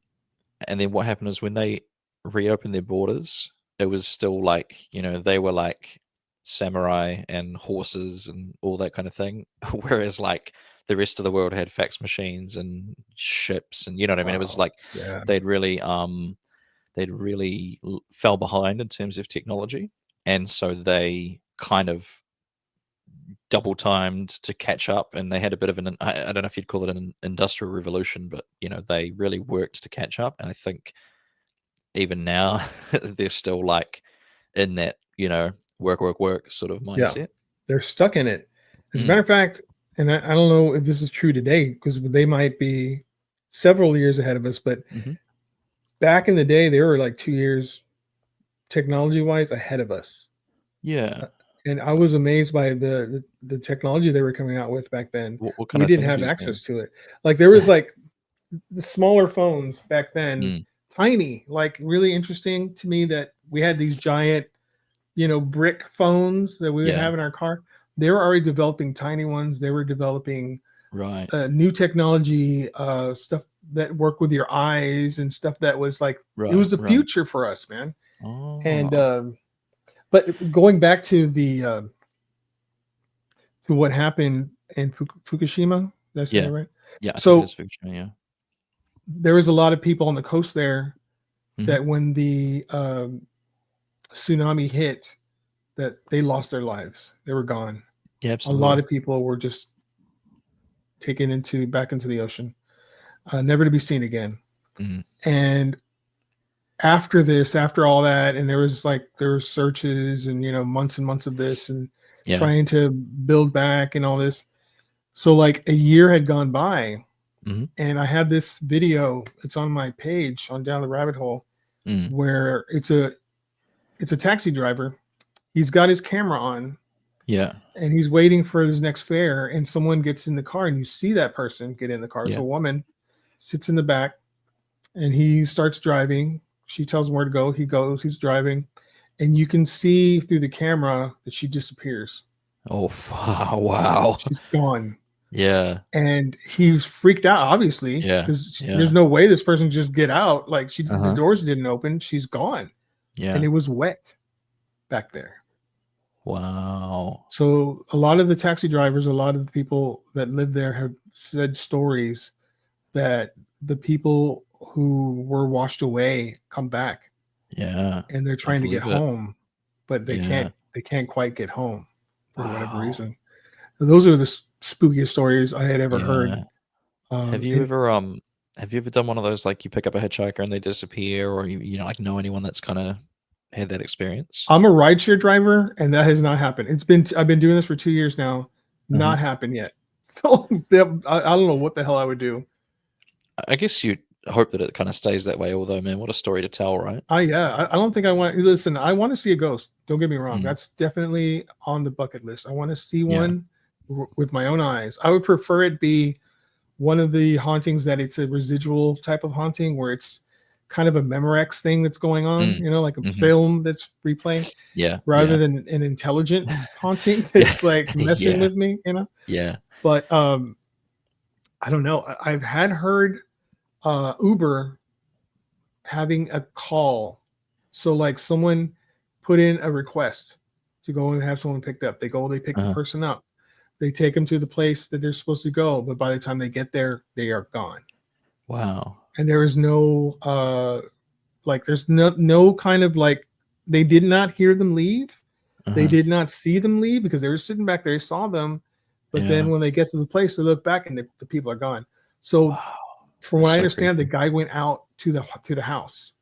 And then what happened is when they reopened their borders, it was still like, they were like samurai and horses and all that kind of thing. Whereas like the rest of the world had fax machines and ships, and you know what I mean? It was Wow. like Yeah. they'd really fell behind in terms of technology. And so they kind of double timed to catch up, and they had a bit of I don't know if you'd call it an industrial revolution, but they really worked to catch up. And I think even now they're still like in that work sort of Yeah. mindset. They're stuck in it. As a Mm. matter of fact, and I don't know if this is true today, because they might be several years ahead of us, but Mhm. back in the day, they were like 2 years technology-wise ahead of us. Yeah. And I was amazed by the technology they were coming out with back then. What kind We of didn't things have were you access to it. Like there was like the smaller phones back then, Mm. tiny, like really interesting to me that we had these giant, brick phones that we would Yeah. have in our car. They were already developing tiny ones. They were developing Right. new technology stuff that work with your eyes and stuff that was like it was the Right. future for us, man. And Oh, but going back to the to what happened in Fukushima, did I say yeah. that right? Yeah, I think it So is Fukushima, yeah. there was a lot of people on the coast there Mhm. that when the tsunami hit, that they lost their lives. They were gone. Yeah, A absolutely. lot of people were just taken back into the ocean, never to be seen again. Mhm. And after all that, and there were searches and months and months of this and Yeah. trying to build back and all this. So like a year had gone by, Mhm. and I had this video. It's on my page on Down the Rabbit Hole, Mm. where it's a taxi driver. He's got his camera on, Yeah. and he's waiting for his next fare, and someone gets in the car, and you see that person get in the car. It's Yeah. a woman, sits in the back, and he starts driving. She tells him where to go. He goes, he's driving, and you can see through the camera that she disappears. Oh, wow. She's gone. Yeah. And he's freaked out, obviously, Yeah. because Yeah. there's no way this person just get out. Like the Uh-huh. doors didn't open. She's gone, Yeah. and it was wet back there. Wow. So a lot of the taxi drivers, a lot of the people that live there have said stories that the people who were washed away come back, Yeah. and they're trying to get believe it. home, but they Yeah. can't quite get home for whatever Wow. reason. And those are the spookiest stories I had ever heard. Yeah. Have you ever done one of those, like you pick up a hitchhiker and they disappear, or like know anyone that's kind of had that experience? I'm a rideshare driver, and that has not happened. I've been doing this for 2 years now, not happened yet. So I don't know what the hell I would do. I guess you hope that it kind of stays that way. Although, man, what a story to tell, right? I don't think I want. Listen, I want to see a ghost. Don't get me wrong. Mm. That's definitely on the bucket list. I want to see Yeah. one with my own eyes. I would prefer it be one of the hauntings that it's a residual type of haunting, where it's kind of a Memorex thing that's going on. Mm. Like a Mhm. film that's replaying, Yeah. rather Yeah. than an intelligent haunting that's like messing Yeah. with me. Yeah. But I don't know. I've heard Uber having a call. So like someone put in a request to go and have someone picked up. They pick the person up. They take them to the place that they're supposed to go, but by the time they get there, they are gone. Wow. And there is no there's no kind of like, they did not hear them leave. They did not see them leave because they were sitting back there. They saw them, but then when they get to the place, they look back and the people are gone. So Wow. from That's what I so understand, creepy. the guy went out to the house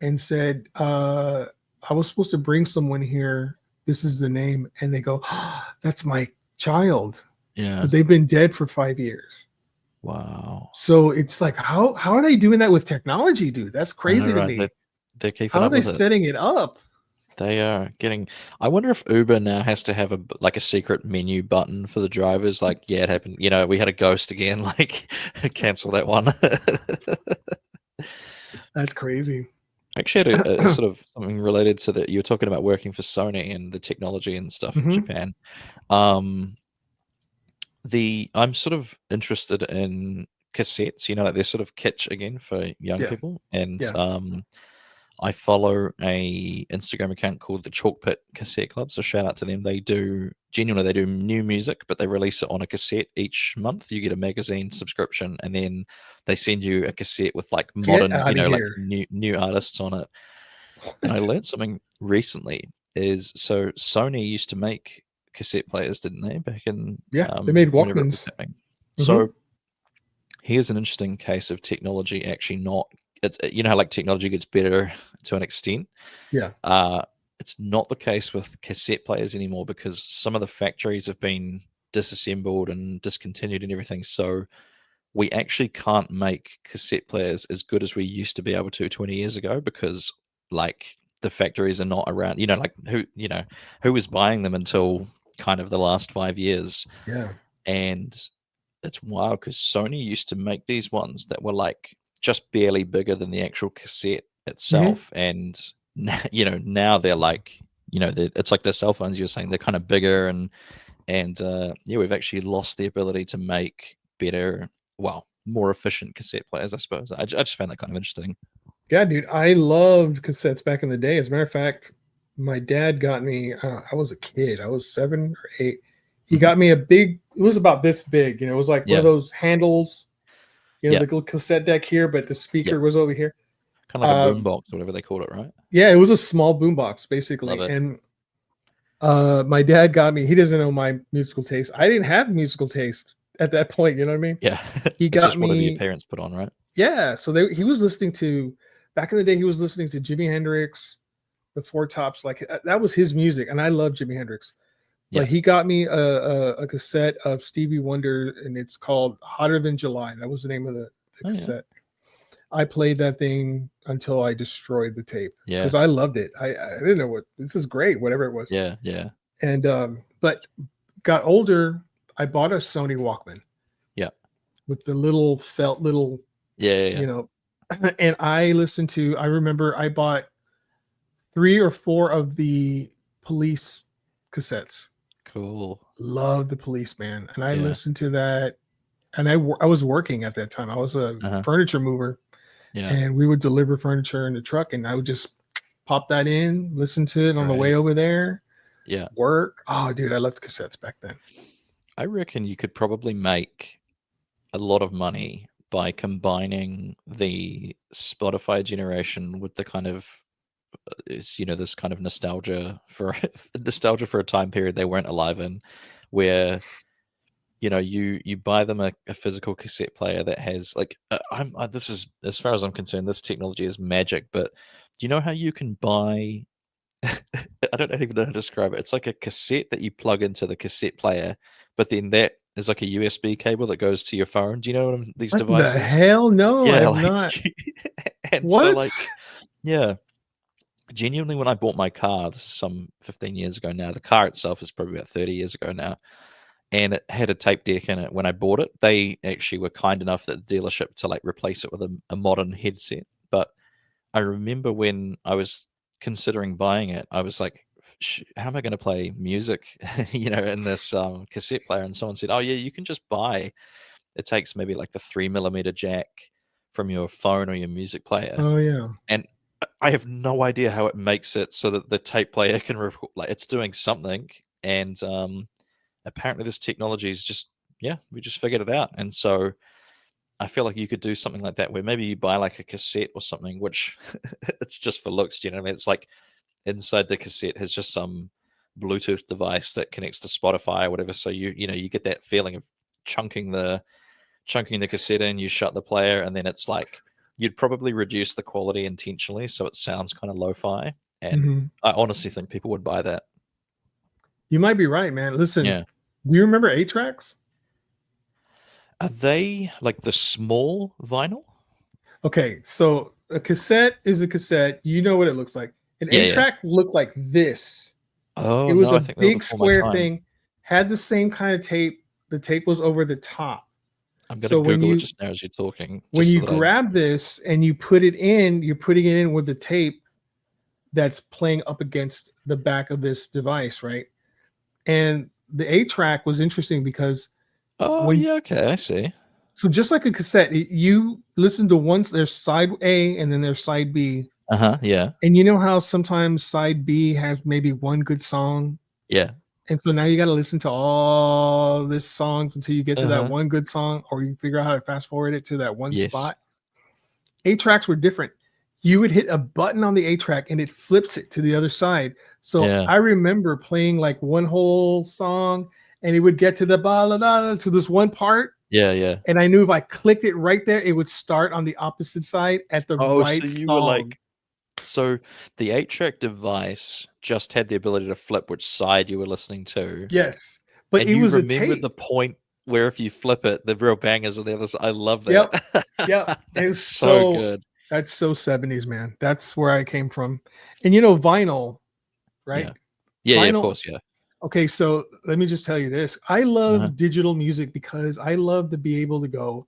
and said, I was supposed to bring someone here. This is the name. And they go, that's my child. Yeah. But they've been dead for 5 years. Wow. So it's like, how are they doing that with technology, dude? That's crazy to me. They're keeping How are up they with it. setting it up? They are getting. I wonder if Uber now has to have a secret menu button for the drivers. Like, yeah, it happened. We had a ghost again. Like, cancel that one. That's crazy. I actually had a sort of something related to that. You were talking about working for Sony and the technology and stuff in Mhm. Japan. I'm sort of interested in cassettes. Like they're sort of kitsch again for young Yeah. people, and Yeah. I follow a Instagram account called the Chalk Pit Cassette Club. So shout out to them. They do new music, but they release it on a cassette each month. You get a magazine subscription, and then they send you a cassette with like modern, outta like here. new artists on it. And I learned something recently. So Sony used to make cassette players, didn't they? Back in Yeah, they made whenever it was Walkmans. happening. Mhm. So here's an interesting case of technology actually not. It's how like technology gets better to an extent. Yeah. It's not the case with cassette players anymore because some of the factories have been disassembled and discontinued and everything. So we actually can't make cassette players as good as we used to be able to 20 years ago because like the factories are not around. Like who was buying them until kind of the last 5 years. Yeah. And it's wild because Sony used to make these ones that were like just barely bigger than the actual cassette itself. And now they're like, it's like the cell phones you're saying, they're kind of bigger and we've actually lost the ability to make better, well, more efficient cassette players, I suppose. I just found that kind of interesting. Yeah, dude, I loved cassettes back in the day. As a matter of fact, my dad got me, I was a kid, I was 7 or 8. He got me a big, it was about this big, it was like one of those handles, the little cassette deck here, but the speaker was over here. Kind of like a boombox, whatever they call it, right? Yeah, it was a small boombox, basically. Love it. And my dad got me, he doesn't know my musical taste. I didn't have musical taste at that point, you know what I mean? Yeah. He It's got just whatever me, your parents put on, right? yeah. So he was listening to, back in the day, he was listening to Jimi Hendrix, the Four Tops, like that was his music, and I love Jimi Hendrix. But he got me a cassette of Stevie Wonder, and it's called Hotter Than July. That was the name of the cassette. I played that thing until I destroyed the tape because I loved it. I didn't know what this is great, whatever it was. Yeah. And but got older, I bought a Sony Walkman. Yeah, with the little felt little. Yeah. And I listened to. I remember I bought 3 or 4 of the Police cassettes. Cool. Love the Police, man. And I listened to that. And I was working at that time. I was a furniture mover. Yeah. And we would deliver furniture in the truck, and I would just pop that in, listen to it on the way over there. Yeah. Work. Oh, dude, I loved cassettes back then. I reckon you could probably make a lot of money by combining the Spotify generation with the kind of this kind of nostalgia for a time period they weren't alive in, where you buy them a physical cassette player that has like this is, as far as I'm concerned, this technology is magic. But do you know how you can buy I don't even know how to describe it. It's like a cassette that you plug into the cassette player, but then that is like a USB cable that goes to your phone. Do you know these devices? The hell no, I'm not. And what? So like, yeah. Genuinely, when I bought my car, this is some 15 years ago now, the car itself is probably about 30 years ago now, and it had a tape deck in it. When I bought it, they actually were kind enough at the dealership to like replace it with a modern headset. But I remember when I was considering buying it, I was like, how am I going to play music, in this cassette player? And someone said, oh yeah, you can just buy, it takes maybe like the 3mm jack from your phone or your music player. Oh yeah. And I have no idea how it makes it so that the tape player can record, like it's doing something. And apparently this technology is just, we just figured it out. And so I feel like you could do something like that where maybe you buy like a cassette or something, which it's just for looks, what I mean? It's like inside the cassette has just some Bluetooth device that connects to Spotify or whatever. So you get that feeling of chunking the cassette in, you shut the player, and then it's like, you'd probably reduce the quality intentionally so it sounds kind of lo-fi. And I honestly think people would buy that. You might be right, man. Listen, do you remember 8-tracks? Are they like the small vinyl? Okay, so a cassette is a cassette. You know what it looks like. An 8-track looked like this. Oh, it was a big square thing. Had the same kind of tape. The tape was over the top. I'm going to Google it just now as you're talking. When you grab this and you put it in, you're putting it in with the tape that's playing up against the back of this device, right? And the 8-track was interesting because okay, I see. So just like a cassette, you listen to once there's side A and then there's side B. Yeah. And you know how sometimes side B has maybe one good song? Yeah. And so now you got to listen to all these songs until you get to that one good song, or you figure out how to fast forward it to that one spot. 8-tracks were different. You would hit a button on the 8-track and it flips it to the other side. So I remember playing like one whole song and it would get to the balada to this one part. Yeah. And I knew if I clicked it right there, it would start on the opposite side at the right so you song. Were like, so the 8-track device just had the ability to flip which side you were listening to. Yes. But it was a tape. The point where if you flip it, the real bangers on the other side. I love that. Yep. It's so good. That's so 70s, man. That's where I came from. And vinyl, right? Yeah, of course, yeah. Okay, so let me just tell you this. I love digital music because I love to be able to go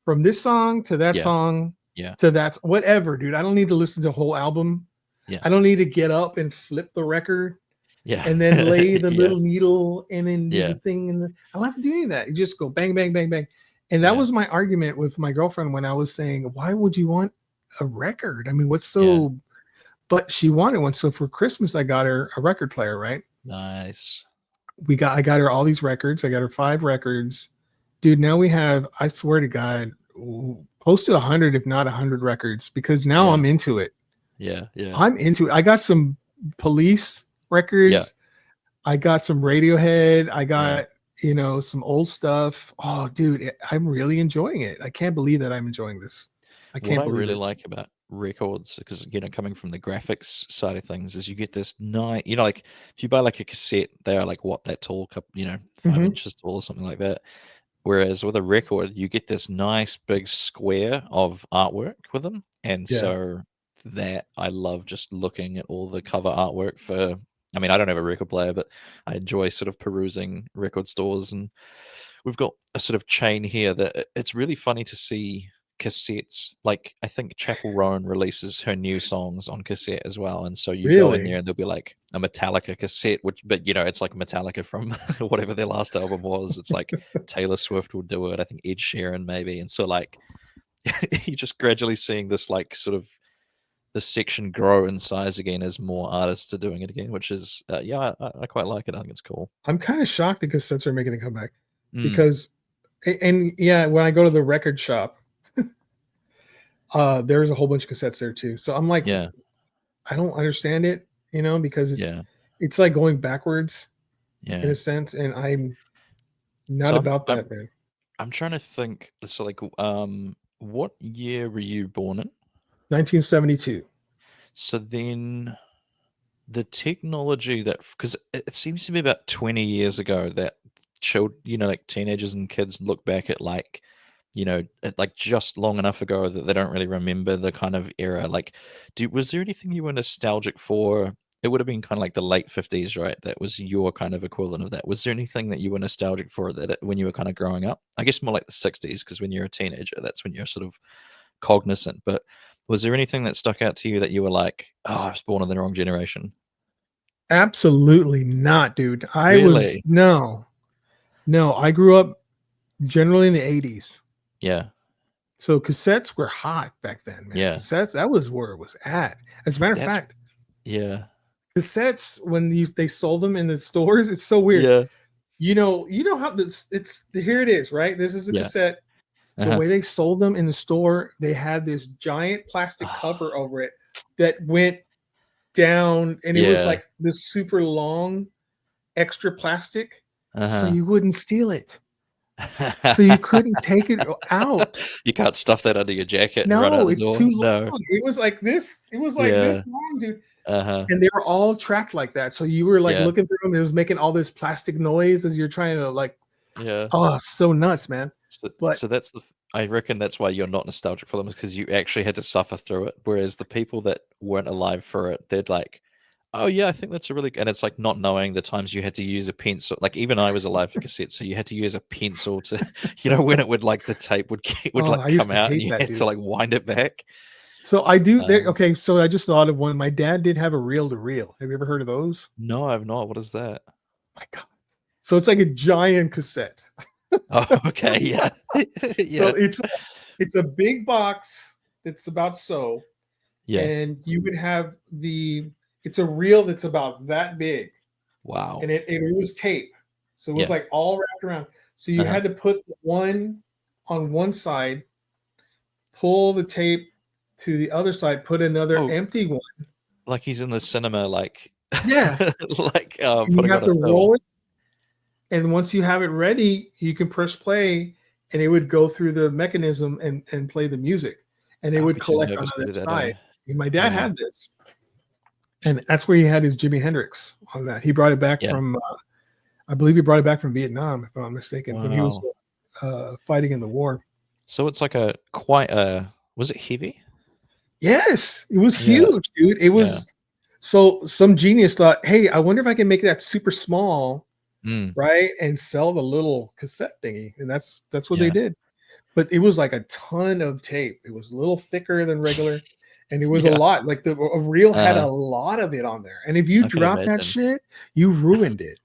from this song to that song to that, whatever, dude. I don't need to listen to a whole album. Yeah. I don't need to get up and flip the record. Yeah. And then lay the little needle and then do the thing. I don't have to do any of that. You just go bang, bang, bang, bang. And that Yeah. was my argument with my girlfriend when I was saying, why would you want a record? I mean, what's so, Yeah. but she wanted one. So for Christmas, I got her a record player, right? Nice. I got her all these records. I got her 5 records. Dude, now we have, I swear to God, close to 100, if not 100 records, because now Yeah. I'm into it. Yeah. Yeah. I'm into it. I got some Police records. Yeah. I got some Radiohead. I Yeah. got, some old stuff. Oh, dude, I'm really enjoying it. I can't believe that I'm enjoying this. I What can't I believe really it. like about records, because coming from the graphics side of things, is you get this nice, like if you buy like a cassette, they are like what, that tall, 5 Mhm. inches tall or something like that. Whereas with a record, you get this nice big square of artwork with them, and Yeah. so that I love just looking at all the cover artwork for. I mean, I don't have a record player, but I enjoy sort of perusing record stores, and we've got a sort of chain here that it's really funny to see cassettes. Like I think Chapel Roan releases her new songs on cassette as well, and so you go in there Really? and there'll be like a Metallica cassette, but it's like Metallica from whatever their last album was. It's like Taylor Swift will do it. I think Ed Sheeran maybe, and so like you're just gradually seeing this like sort of the section grow in size again as more artists are doing it again, which is I quite like it. I think it's cool. I'm kind of shocked that cassettes are making a comeback Mm, because, and yeah, when I go to the record shop, there's a whole bunch of cassettes there too. So I'm like, yeah, I don't understand it, because yeah, it's like going backwards in yeah. a sense, and I'm not So about that, man. I'm trying to think. So like, what year were you born in? 1972. So then the technology that, because it seems to be about 20 years ago that like teenagers and kids look back at like, like just long enough ago that they don't really remember the kind of era. Like, was there anything you were nostalgic for? It would have been kind of like the late 50s, right? That was your kind of equivalent of that. Was there anything that you were nostalgic for when you were kind of growing up? I guess more like the 60s, because when you're a teenager, that's when you're sort of cognizant. But was there anything that stuck out to you that you were like, oh, I was born in the wrong generation? Absolutely not, dude. Really? No. I grew up generally in the 80s. Yeah. So cassettes were hot back then, man. Yeah. Cassettes, that was where it was at. As a matter of That's fact, yeah. cassettes, when they sold them in the stores, it's so weird. Yeah. You know how it's here it is, right? This is a Yeah. cassette. The Uh-huh. way they sold them in the store, they had this giant plastic cover over it that went down, and it was Yeah. like this super long extra plastic, so Uh-huh. you wouldn't steal it. So you couldn't take it out. You can't stuff that under your jacket and run out No, the it's door. too No. long. It was like this. It was like Yeah. this long, dude. Uh-huh. And they were all tracked like that. So you were like Yeah. looking through them. It was making all this plastic noise as you're trying to like, Yeah. oh, so nuts, man. So, But so that's I reckon that's why you're not nostalgic for them, is because you actually had to suffer through it. Whereas the people that weren't alive for it, they'd like, oh yeah, I think that's a really, and it's like not knowing the times you had to use a pencil. Like even I was alive for cassettes, so you had to use a pencil to, when it would like the tape would I like used come to out and hate you that, had dude. to like wind it back. So I do. Um, Okay, so I just thought of one. My dad did have a reel-to-reel. Have you ever heard of those? No, I've not. What is that? My God. So it's like a giant cassette. Oh, okay, yeah, So yeah, it's a big box that's about so, yeah. and you would have it's a reel that's about that big, Wow. and it was tape. So it was Yeah. like all wrapped around. So you Uh-huh. had to put one on one side, pull the tape to the other side, put another Oh. empty one. Like he's in the cinema, like Yeah. like And you putting have on to a film. roll it. And once you have it ready, you can press play, and it would go through the mechanism and play the music, and it I'd would be too collect on nervous to the do other that, side. And my dad Yeah. had this, and that's where he had his Jimi Hendrix on that. He brought it back Yeah. from, I believe he brought it back from Vietnam, if I'm not mistaken, when he was Wow. fighting in the war. So it's like was it heavy? Yes, it was Yeah. huge, dude. It was Yeah. so some genius thought, hey, I wonder if I can make that super small, Mm. right, and sell the little cassette thingy, and that's what they Yeah. did. But it was like a ton of tape. It was a little thicker than regular, and it was a Yeah. lot. Like a reel had a Uh, lot of it on there, and if you I can drop that imagine. shit, you ruined it.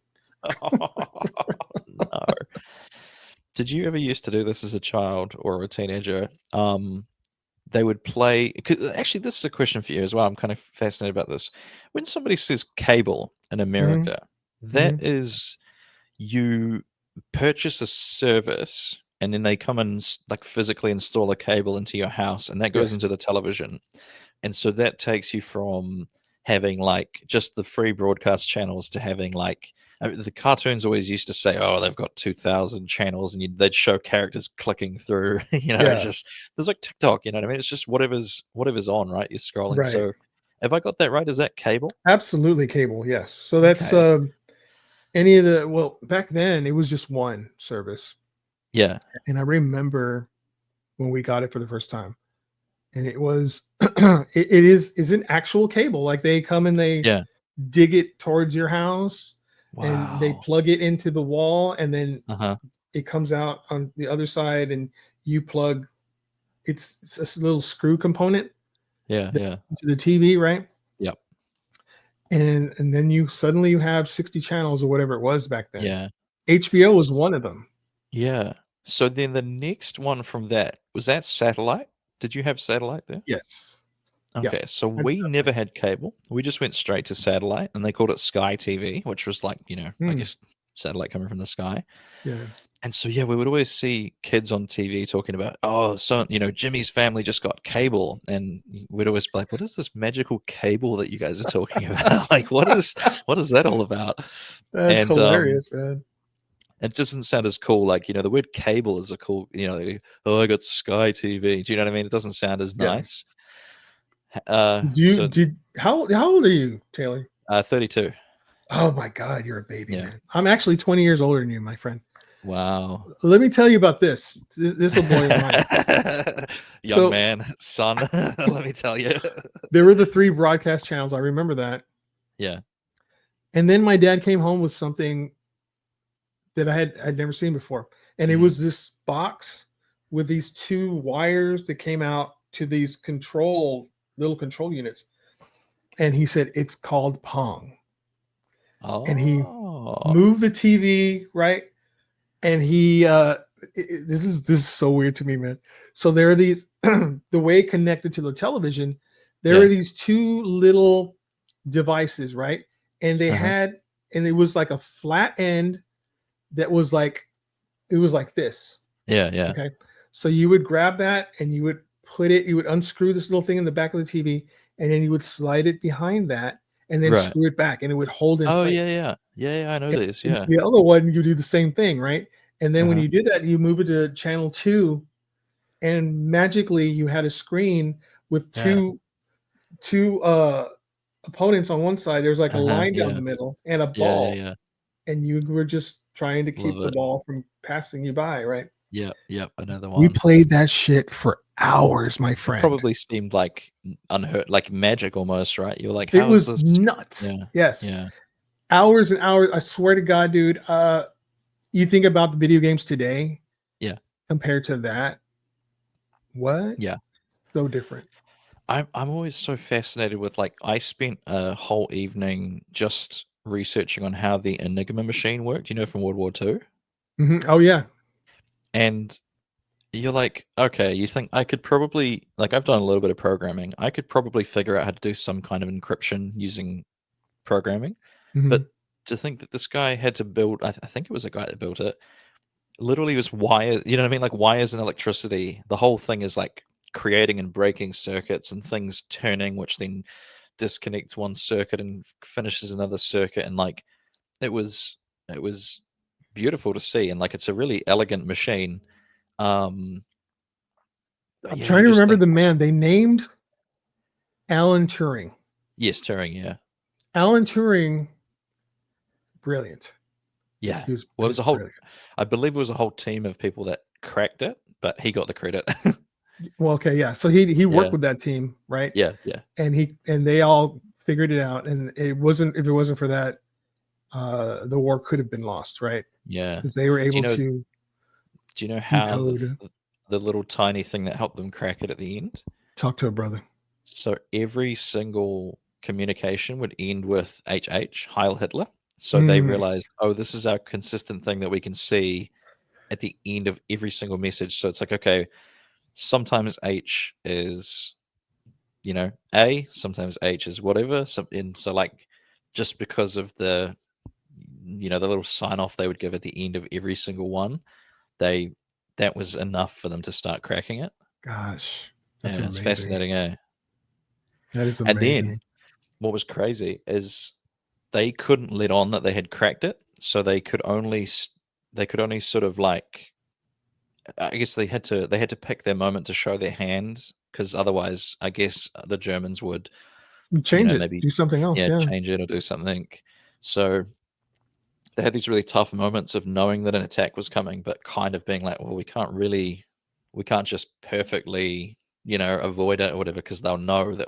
No. Did you ever used to do this as a child or a teenager? They would play. Actually, this is a question for you as well. I'm kind of fascinated about this. When somebody says cable in Mhm, America, that mhm. is you purchase a service and then they come and like physically install a cable into your house and that goes Yes. into the television. And so that takes you from having like just the free broadcast channels to having like the cartoons always used to say, "Oh, they've got 2,000 channels," and they'd show characters clicking through. Yeah, Just there's like TikTok. You know what I mean? It's just whatever's on, right? You're scrolling. right. So, have I got that right? Is that cable? Absolutely cable, yes. So that's, Okay. any of the well, back then, it was just one service, Yeah. and I remember when we got it for the first time, and it was it is an actual cable, like, they come and they Yeah. dig it towards your house, and they Wow. plug it into the wall, and then Uh huh. it comes out on the other side, and you plug it's a little screw component Yeah. Yeah. to the TV, right? Yep. And then you suddenly you have 60 channels or whatever it was back then. Yeah. HBO was one of them. Yeah. So then the next one from that was that satellite? Did you have satellite there? Yes. Yeah. Okay, so we never had cable. We just went straight to satellite, and they called it Sky TV, which was like, I Mm, guess satellite coming from the sky. yeah. And so, yeah, we would always see kids on TV talking about, oh, so, Jimmy's family just got cable. And we'd always be like, what is this magical cable that you guys are talking about? Like, what is that all about? That's And hilarious, man. it doesn't sound as cool. Like, the word cable is a cool, oh, I got Sky TV. Do you know what I mean? It doesn't sound as Yeah. nice. Do you So did how old are you, Taylor? 32. Oh my God, you're a baby, Yeah. man. I'm actually 20 years older than you, my friend. Wow. Let me tell you about this. This will blow your mind. Young So man, son, let me tell you. there were the 3 broadcast channels. I remember that. Yeah. And then my dad came home with something that I'd never seen before. And it Mm. was this box with these 2 wires that came out to these little control units. And he said, it's called Pong. And he Oh. moved the TV, right? And he this is so weird to me, man. So there are these the way it connected to the television, there Yeah. are these 2 little devices, right? And they Uh-huh. had and it was like a flat end that was like it was like this. Yeah, yeah. Okay. So you would grab that and you would unscrew this little thing in the back of the TV, and then you would slide it behind that and then Right. screw it back, and it would hold in Oh, place. yeah, yeah. Yeah, yeah, I know this, And yeah. the other one, you do the same thing, right? And then when Uh-huh. you do that, you move it to channel 2, and magically you had a screen with Yeah. two opponents on one side. There's like a Uh-huh, line down yeah. the middle and a Yeah, yeah, ball, yeah. and you were just trying to Love keep the it. ball from passing you by, right? Yep, yep, another We one. played that shit for hours, my It friend. probably seemed like unheard like magic almost, right? You're like, It "How is was this?" nuts. Yeah, Yes. yeah, Hours and hours. I swear to God, dude. You think about the video games today yeah, compared to that. What? yeah. So different. I'm always so fascinated with like I spent a whole evening just researching on how the Enigma machine worked, from World War II. Oh yeah. And you're like, okay, you think I could probably like I've done a little bit of programming. I could probably figure out how to do some kind of encryption using programming. But Mhm. to think that this guy had to build, I think it was a guy that built it, literally was wires, you know what I mean? Like wires and electricity. The whole thing is like creating and breaking circuits and things turning, which then disconnects one circuit and finishes another circuit. And like it was beautiful to see. And like it's a really elegant machine. Um, but I'm yeah, you trying to just remember think, the man. They named Alan Turing. yes, Turing, yeah. Alan Turing, brilliant. Yeah. He was, Well, he it was was a whole, brilliant. I believe it was a whole team of people that cracked it, but he got the credit. Well, okay, yeah. So he worked Yeah. with that team, right? Yeah. Yeah. And they all figured it out. And it wasn't if it wasn't for that, the war could have been lost, right? Yeah. Because they were Do you able know, to do you know how decode, the little tiny thing that helped them crack it at the end? talk to a brother. So every single communication would end with HH, Heil Hitler. So they Mm, realized, oh, this is our consistent thing that we can see. at the end of every single message. So it's like, okay, sometimes H is, A, sometimes H is whatever. And so like, just because of the little sign off they would give at the end of every single one, that was enough for them to start cracking it. Gosh, that's Yeah, it's amazing. fascinating, eh? That is And amazing. then what was crazy is they couldn't let on that they had cracked it, so they could only sort of like, I guess they had to pick their moment to show their hands, because otherwise, I guess the Germans would, Change it. maybe Do something else. Yeah. change it or do something. So they had these really tough moments of knowing that an attack was coming, but kind of being like, well, we can't just perfectly, avoid it or whatever, because they'll know that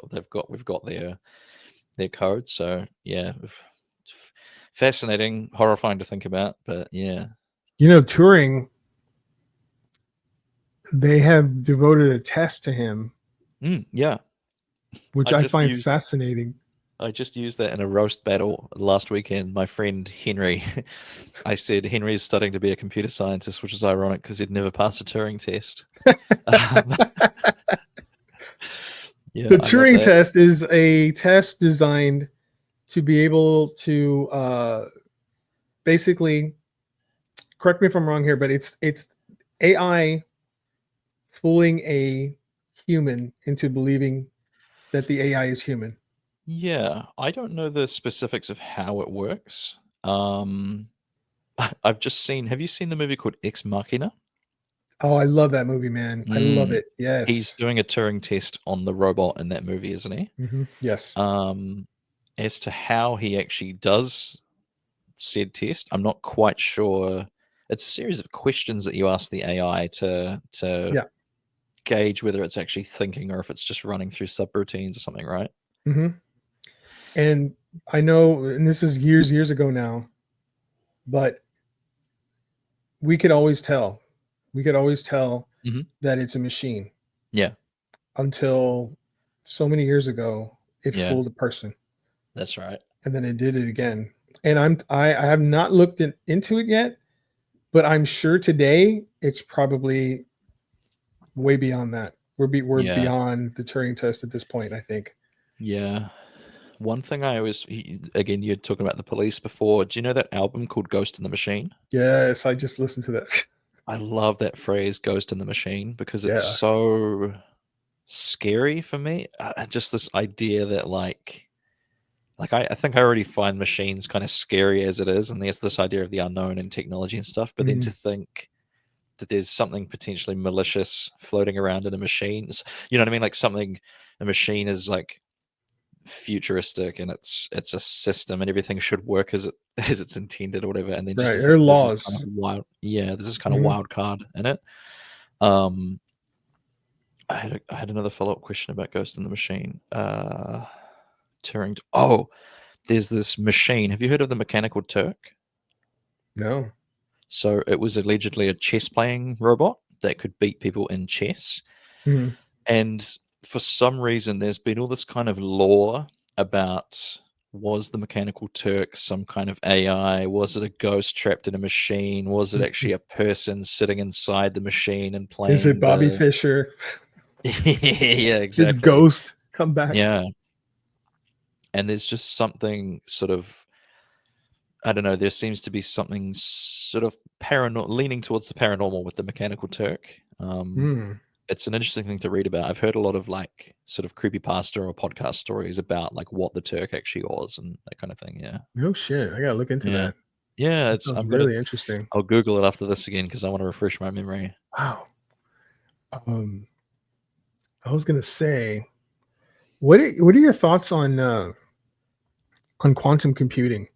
we've got their code. So yeah, it's fascinating, horrifying to think about, but yeah. Turing, they have devoted a test to him, Yeah. which I find fascinating. I just used that in a roast battle last weekend. My friend Henry, I said Henry's studying to be a computer scientist, which is ironic because he'd never passed a Turing test. Yeah, The Turing test is a test designed to be able to basically, correct me if I'm wrong here, but it's AI fooling a human into believing that the AI is human. Yeah, I don't know the specifics of how it works. I've just seen. Have you seen the movie called Ex Machina? Oh, I love that movie, man. I love it. Yes. He's doing a Turing test on the robot in that movie, isn't he? Yes. As to how he actually does said test, I'm not quite sure. It's a series of questions that you ask the AI to gauge whether it's actually thinking or if it's just running through subroutines or something, right? And I know, and this is years ago now, but we could always tell. We could always tell that it's a machine. Yeah. Until so many years ago, it fooled a person. That's right. And then it did it again. And I have not looked into it yet, but I'm sure today it's probably way beyond that. We're beyond the Turing test at this point, I think. Yeah. One thing I always, again, you're talking about the police before. Do you know that album called Ghost in the Machine? Yes, I just listened to that. I love that phrase, Ghost in the Machine, because it's so scary for me. Just this idea that like I think I already find machines kind of scary as it is, and there's this idea of the unknown and technology and stuff, but then to think that there's something potentially malicious floating around in a machine, you know what I mean? Like a machine is like futuristic and it's a system and everything should work as it's intended or whatever, and then just there are laws. This is kind of wild, this is kind of wild card in it. I had another follow-up question about Ghost in the Machine. Turing. Oh, there's this machine. Have you heard of the Mechanical Turk? No. So it was allegedly a chess playing robot that could beat people in chess. And for some reason, there's been all this kind of lore about, was the Mechanical Turk some kind of AI? Was it a ghost trapped in a machine? Was it actually a person sitting inside the machine and playing? Is it Bobby Fischer? Yeah, exactly. His ghost come back. Yeah. And there's just something sort of, I don't know, there seems to be something sort of leaning towards the paranormal with the Mechanical Turk. It's an interesting thing to read about. I've heard a lot of like sort of creepypasta or podcast stories about like what the Turk actually was and that kind of thing. Yeah. No shit. I gotta look into that. Yeah, I'm really interesting. I'll Google it after this again because I want to refresh my memory. Wow. I was gonna say, what are your thoughts on quantum computing?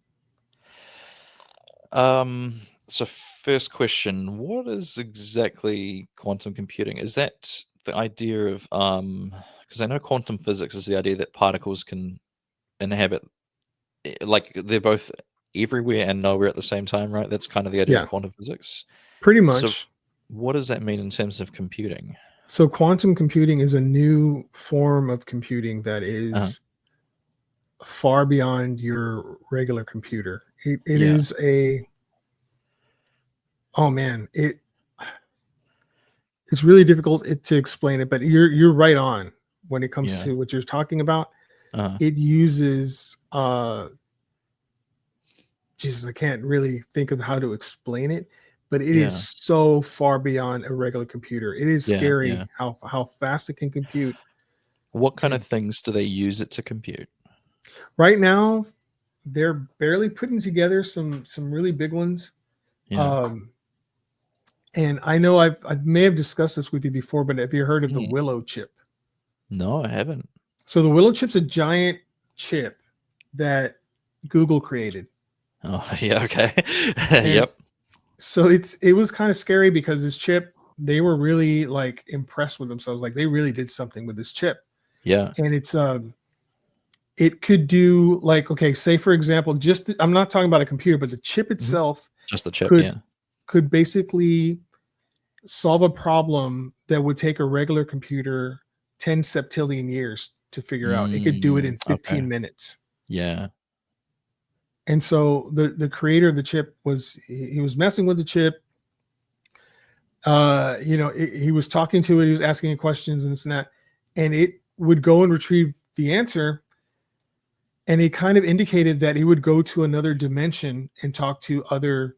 So first question, what is exactly quantum computing? Is that the idea of because I know quantum physics is the idea that particles can inhabit, like they're both everywhere and nowhere at the same time, right? That's kind of the idea of quantum physics. Pretty much. So what does that mean in terms of computing? So quantum computing is a new form of computing that is far beyond your regular computer. It is a, oh man, it's really difficult to explain it, but you're right on when it comes Yeah. to what you're talking about. Uh-huh. It uses Jesus, I can't really think of how to explain it, but it is Yeah. so far beyond a regular computer. It is Yeah. scary Yeah. how fast it can compute. What kind of And things do they use it to compute? right now, they're barely putting together some really big ones. Yeah. And I know I may have discussed this with you before, but have you heard of the Hmm. Willow chip? No, I haven't. So the Willow chip's a giant chip that Google created. Oh, yeah. Okay. And Yep. so it was kind of scary because this chip, they were really like impressed with themselves. Like they really did something with this chip. Yeah. And it could do like, okay, say for example, I'm not talking about a computer, but the chip itself Just the chip. could Yeah. could basically solve a problem that would take a regular computer 10 septilion years to figure out. It could do it in 15 Okay. minutes. Yeah. And so the creator of the chip he was messing with the chip. He was talking to it, he was asking it questions and this and that, and it would go and retrieve the answer. And it kind of indicated that he would go to another dimension and talk to other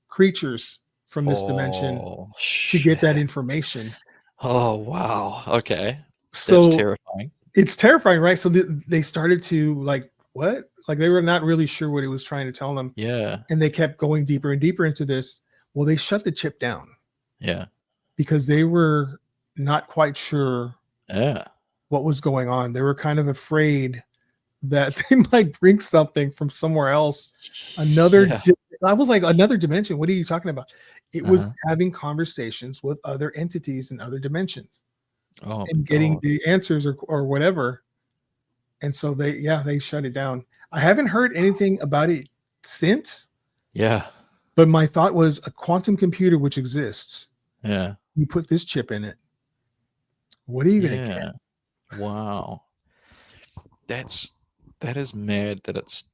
creatures from this dimension Oh, to get that shit. information. Oh, wow. Okay. That's So terrifying. it's terrifying, right? So they started to like, what? Like they were not really sure what it was trying to tell them. Yeah. And they kept going deeper and deeper into this. Well, they shut the chip down Yeah. because they were not quite sure Yeah. what was going on. They were kind of afraid that they might bring something from somewhere else. Yeah. I was like, another dimension. What are you talking about? It was Uh-huh. having conversations with other entities in other dimensions Oh, and getting God. the answers or whatever. And so they shut it down. I haven't heard anything about it since, Yeah. but my thought was a quantum computer which exists. Yeah. You put this chip in it. What are you going to Yeah. get? Wow. That is mad that it's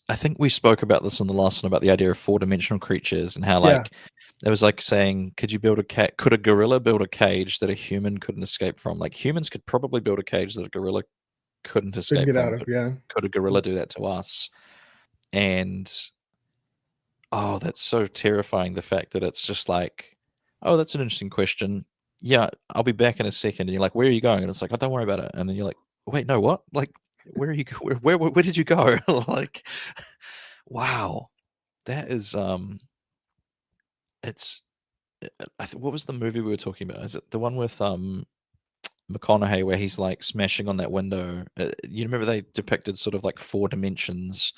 I think we spoke about this in the last one about the idea of four-dimensional creatures and how Yeah. like it was like saying, could a gorilla build a cage that a human couldn't escape from? Like humans could probably build a cage that a gorilla couldn't Couldn't escape get from. out of, yeah. Could a gorilla do that to us? And oh, that's so terrifying. The fact that it's just like, oh, that's an interesting question. Yeah, I'll be back in a second. And you're like, where are you going? And it's like, oh, don't worry about it. And then you're like, wait, no, what? Like, where are you? Where did you go? Like, wow, that is it's. What was the movie we were talking about? Is it the one with McConaughey where he's like smashing on that window? You remember they depicted sort of like four dimensions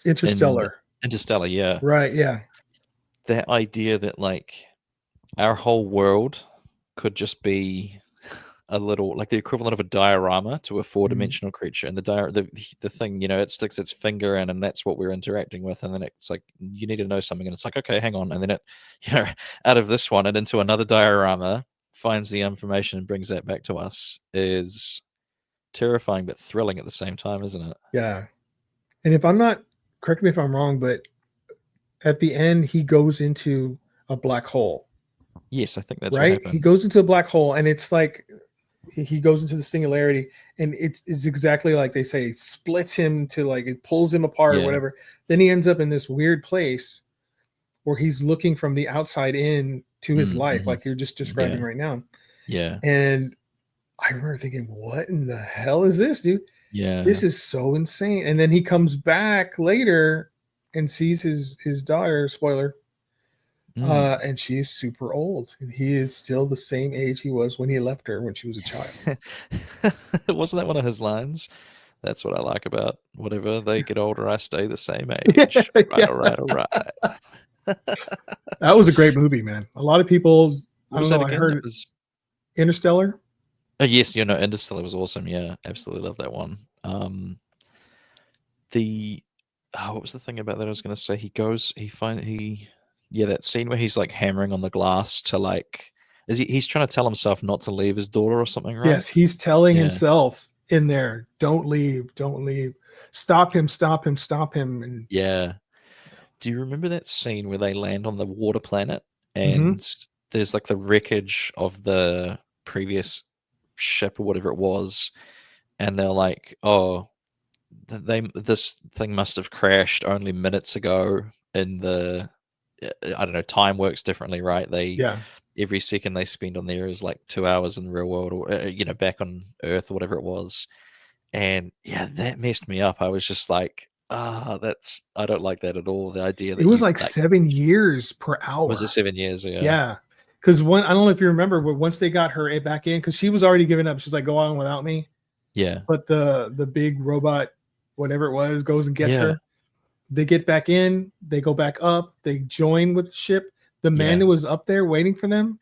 in Interstellar. Interstellar, yeah. Right. Yeah. That idea that like our whole world could just be a little like the equivalent of a diorama to a four-dimensional creature, and the thing, it sticks its finger in, and that's what we're interacting with, and then it's like you need to know something, and it's like, okay, hang on, and then it out of this one and into another diorama finds the information and brings that back to us is terrifying but thrilling at the same time, isn't it? Yeah. And if I'm not, correct me if I'm wrong, but at the end he goes into a black hole. Yes, I think that's what Right. happened. He goes into a black hole, and it's like he goes into the singularity, and it's exactly like they say, it splits him to like it pulls him apart or Yeah. whatever. Then he ends up in this weird place where he's looking from the outside in to his life, like you're just describing right now. Yeah. And I remember thinking, what in the hell is this, dude? Yeah. This is so insane. And then he comes back later and sees his daughter, spoiler, and she is super old. And he is still the same age he was when he left her when she was a child. Wasn't that one of his lines? That's what I like about whatever they get older, I stay the same age. Yeah. All right. That was a great movie, man. A lot of people, What was I that don't know, I again? heard It was Interstellar. yes, Interstellar was awesome. Yeah, absolutely love that one. What was the thing about that I was going to say? That scene where he's like hammering on the glass to like, he's trying to tell himself not to leave his daughter or something, right? Yes, he's telling Yeah. himself in there, don't leave, stop him. And Yeah. Do you remember that scene where they land on the water planet and there's like the wreckage of the previous ship or whatever it was, and they're like, oh, this thing must have crashed only minutes ago in the I don't know, time works differently, right? Yeah. Every second they spend on there is like 2 hours in the real world, or back on Earth or whatever it was. And yeah, that messed me up. I was just like, I don't like that at all. The idea that It was you like 7 years per hour. was it 7 years? Yeah. Yeah. Because I don't know if you remember, but once they got her back in, because she was already giving up. She's like, go on without me. Yeah. But the big robot, whatever it was, goes and gets Yeah. her. They get back in, they go back up, they join with the ship. The man Yeah. that was up there waiting for them,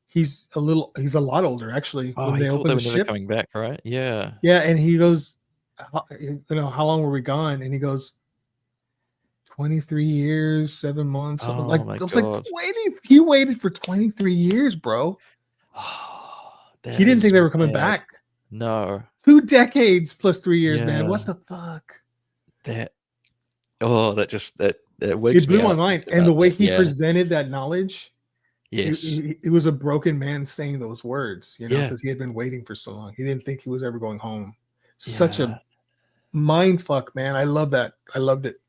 he's a lot older actually. Oh, When I they thought open they the were never ship. coming back, right? Yeah. Yeah, and he goes, how long were we gone? And he goes, 23 years, 7 months. Something Oh like my I was God. like, he waited for 23 years, bro. Oh, He didn't think they were coming back. No. 2 decades plus 3 years, man. Yeah. What the fuck? That wakes It blew me my up mind. thinking And the about way that. he Yeah. presented that knowledge, Yes. it was a broken man saying those words, Yeah. because he had been waiting for so long. He didn't think he was ever going home. Such Yeah. a mind fuck, man. I love that. I loved it.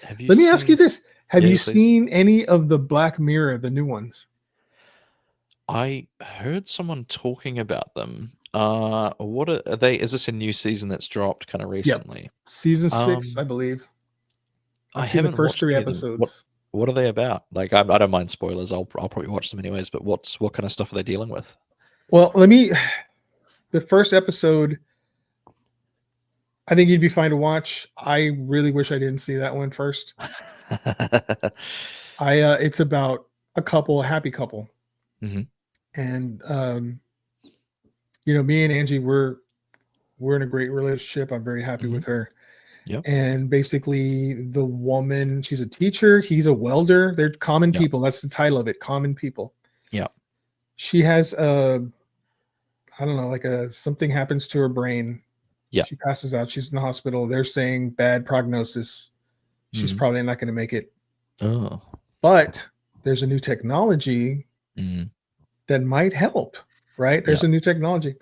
Have you Let me ask you seen- this. Have Yeah, you please. seen any of the Black Mirror, the new ones? I heard someone talking about them. What are they? Is this a new season that's dropped kind of recently? Season 6, Um, I believe. I I've seen the haven't first watched 3 any of them. episodes. What are they about? Like, I don't mind spoilers. I'll probably watch them anyways. But what kind of stuff are they dealing with? Well, the first episode, I think you'd be fine to watch. I really wish I didn't see that one first. It's about a happy couple. Mhm. And me and Angie, we're in a great relationship. I'm very happy with her. Yep. And basically the woman, she's a teacher, he's a welder. They're common Yep. people. That's the title of it, common people. Yeah. She has I don't know, something happens to her brain. Yeah. She passes out. She's in the hospital. They're saying bad prognosis. She's Mhm. probably not going to make it. Oh. But there's a new technology Mhm. that might help, right? There's a new technology.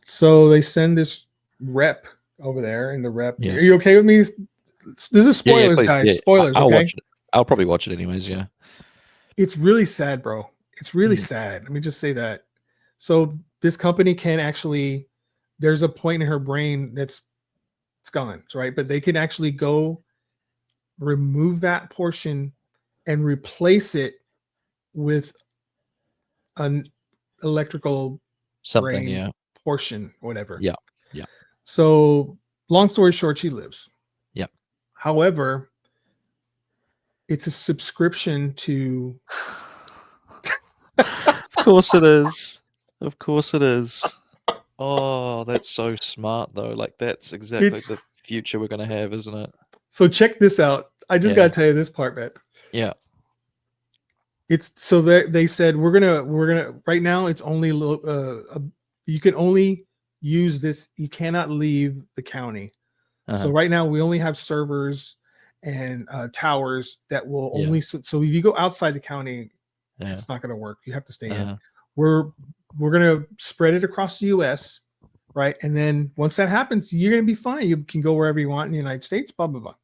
So they send this rep over there, and the rep. Yeah. Are you okay with me? This is spoilers, please, guys. yeah. Spoilers, I'll okay? watch it. I'll probably watch it anyways. Yeah. It's really sad, bro. It's really Mm. sad. Let me just say that. So this company can actually, there's a point in her brain it's gone, right? But they can actually go remove that portion and replace it with an electrical Something. brain Yeah. portion, whatever. Yeah. Yeah. So long story short, she lives. Yeah. However, it's a subscription to. Of course it is. Of course it is. Oh, that's so smart though. Like that's exactly It's- the future we're gonna have, isn't it? So check this out. I just Yeah. got to tell you this part, man. Yeah. It's so they said we're gonna right now. It's only you can only use this. You cannot leave the county. So Uh-huh. right now we only have servers and towers that will Yeah. only. So if you go outside the county, Yeah. it's not going to work. You have to stay Uh-huh. in. We're going to spread it across the U.S. Right, and then once that happens, you're going to be fine. You can go wherever you want in the United States. Blah blah blah.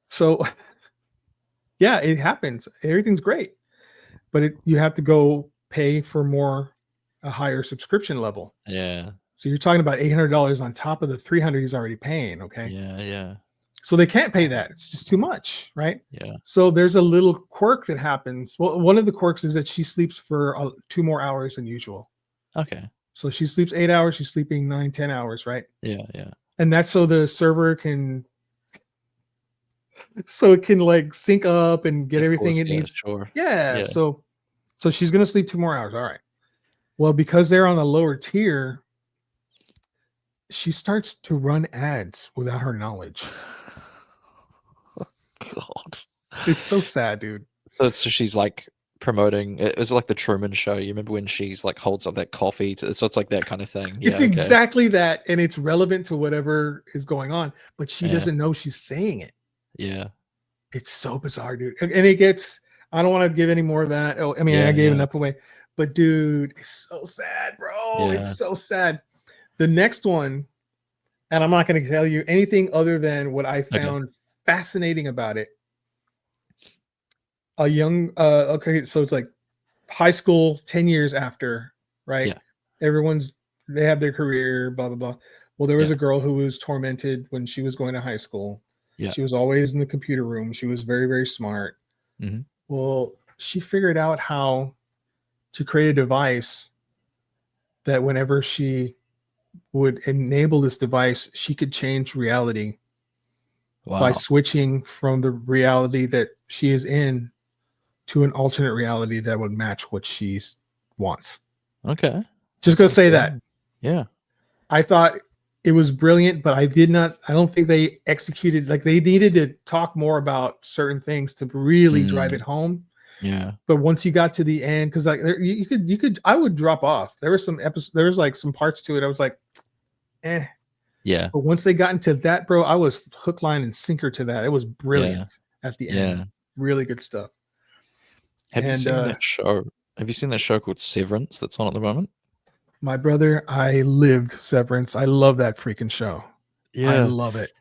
So, yeah, it happens. Everything's great, but you have to go pay for a higher subscription level. Yeah. So you're talking about $800 on top of the $300 he's already paying. Okay. Yeah. Yeah. So they can't pay that. It's just too much, right? Yeah. So there's a little quirk that happens. Well, one of the quirks is that she sleeps for 2 more hours than usual. Okay. So she sleeps 8 hours. She's sleeping 9-10 hours, right? Yeah. Yeah. And that's so the server can, so it can like sync up and get Of everything course, it yeah, needs. Sure. Yeah. Yeah. So she's going to sleep 2 more hours. All right. Well, because they're on a lower tier, she starts to run ads without her knowledge. God. It's so sad, dude. So she's like promoting. It was like the Truman Show. You remember when she's like holds up that coffee? So it's like that kind of thing. Yeah, It's okay. exactly that. And it's relevant to whatever is going on, but she Yeah. doesn't know she's saying it. Yeah. It's so bizarre, dude. And it gets, I don't want to give any more of that. Oh, I mean, Yeah, I gave yeah, enough away. But dude, it's so sad, bro. yeah. It's so sad. The next one, and I'm not going to tell you anything other than what I Okay. found fascinating about it. A young, okay, so it's like high school, 10 years after, right? Yeah. They have their career, blah, blah, blah. Well, there was Yeah. a girl who was tormented when she was going to high school. Yeah. She was always in the computer room. She was very, very smart. Mhm. Well, she figured out how to create a device that whenever she would enable this device, she could change reality by Wow. switching from the reality that she is in to an alternate reality that would match what she wants. Okay. Just gonna Sounds say good. that. Yeah. I thought it was brilliant, but I don't think they executed, like they needed to talk more about certain things to really drive it home. Yeah. But once you got to the end, because like I would drop off. There was like some parts to it. I was like, eh. Yeah. But once they got into that, bro, I was hook, line, and sinker to that. It was brilliant at the end. Yeah. Really good stuff. Have you And, seen that show? Have you seen that show called Severance that's on at the moment? My brother, I lived Severance. I love that freaking show. I love it.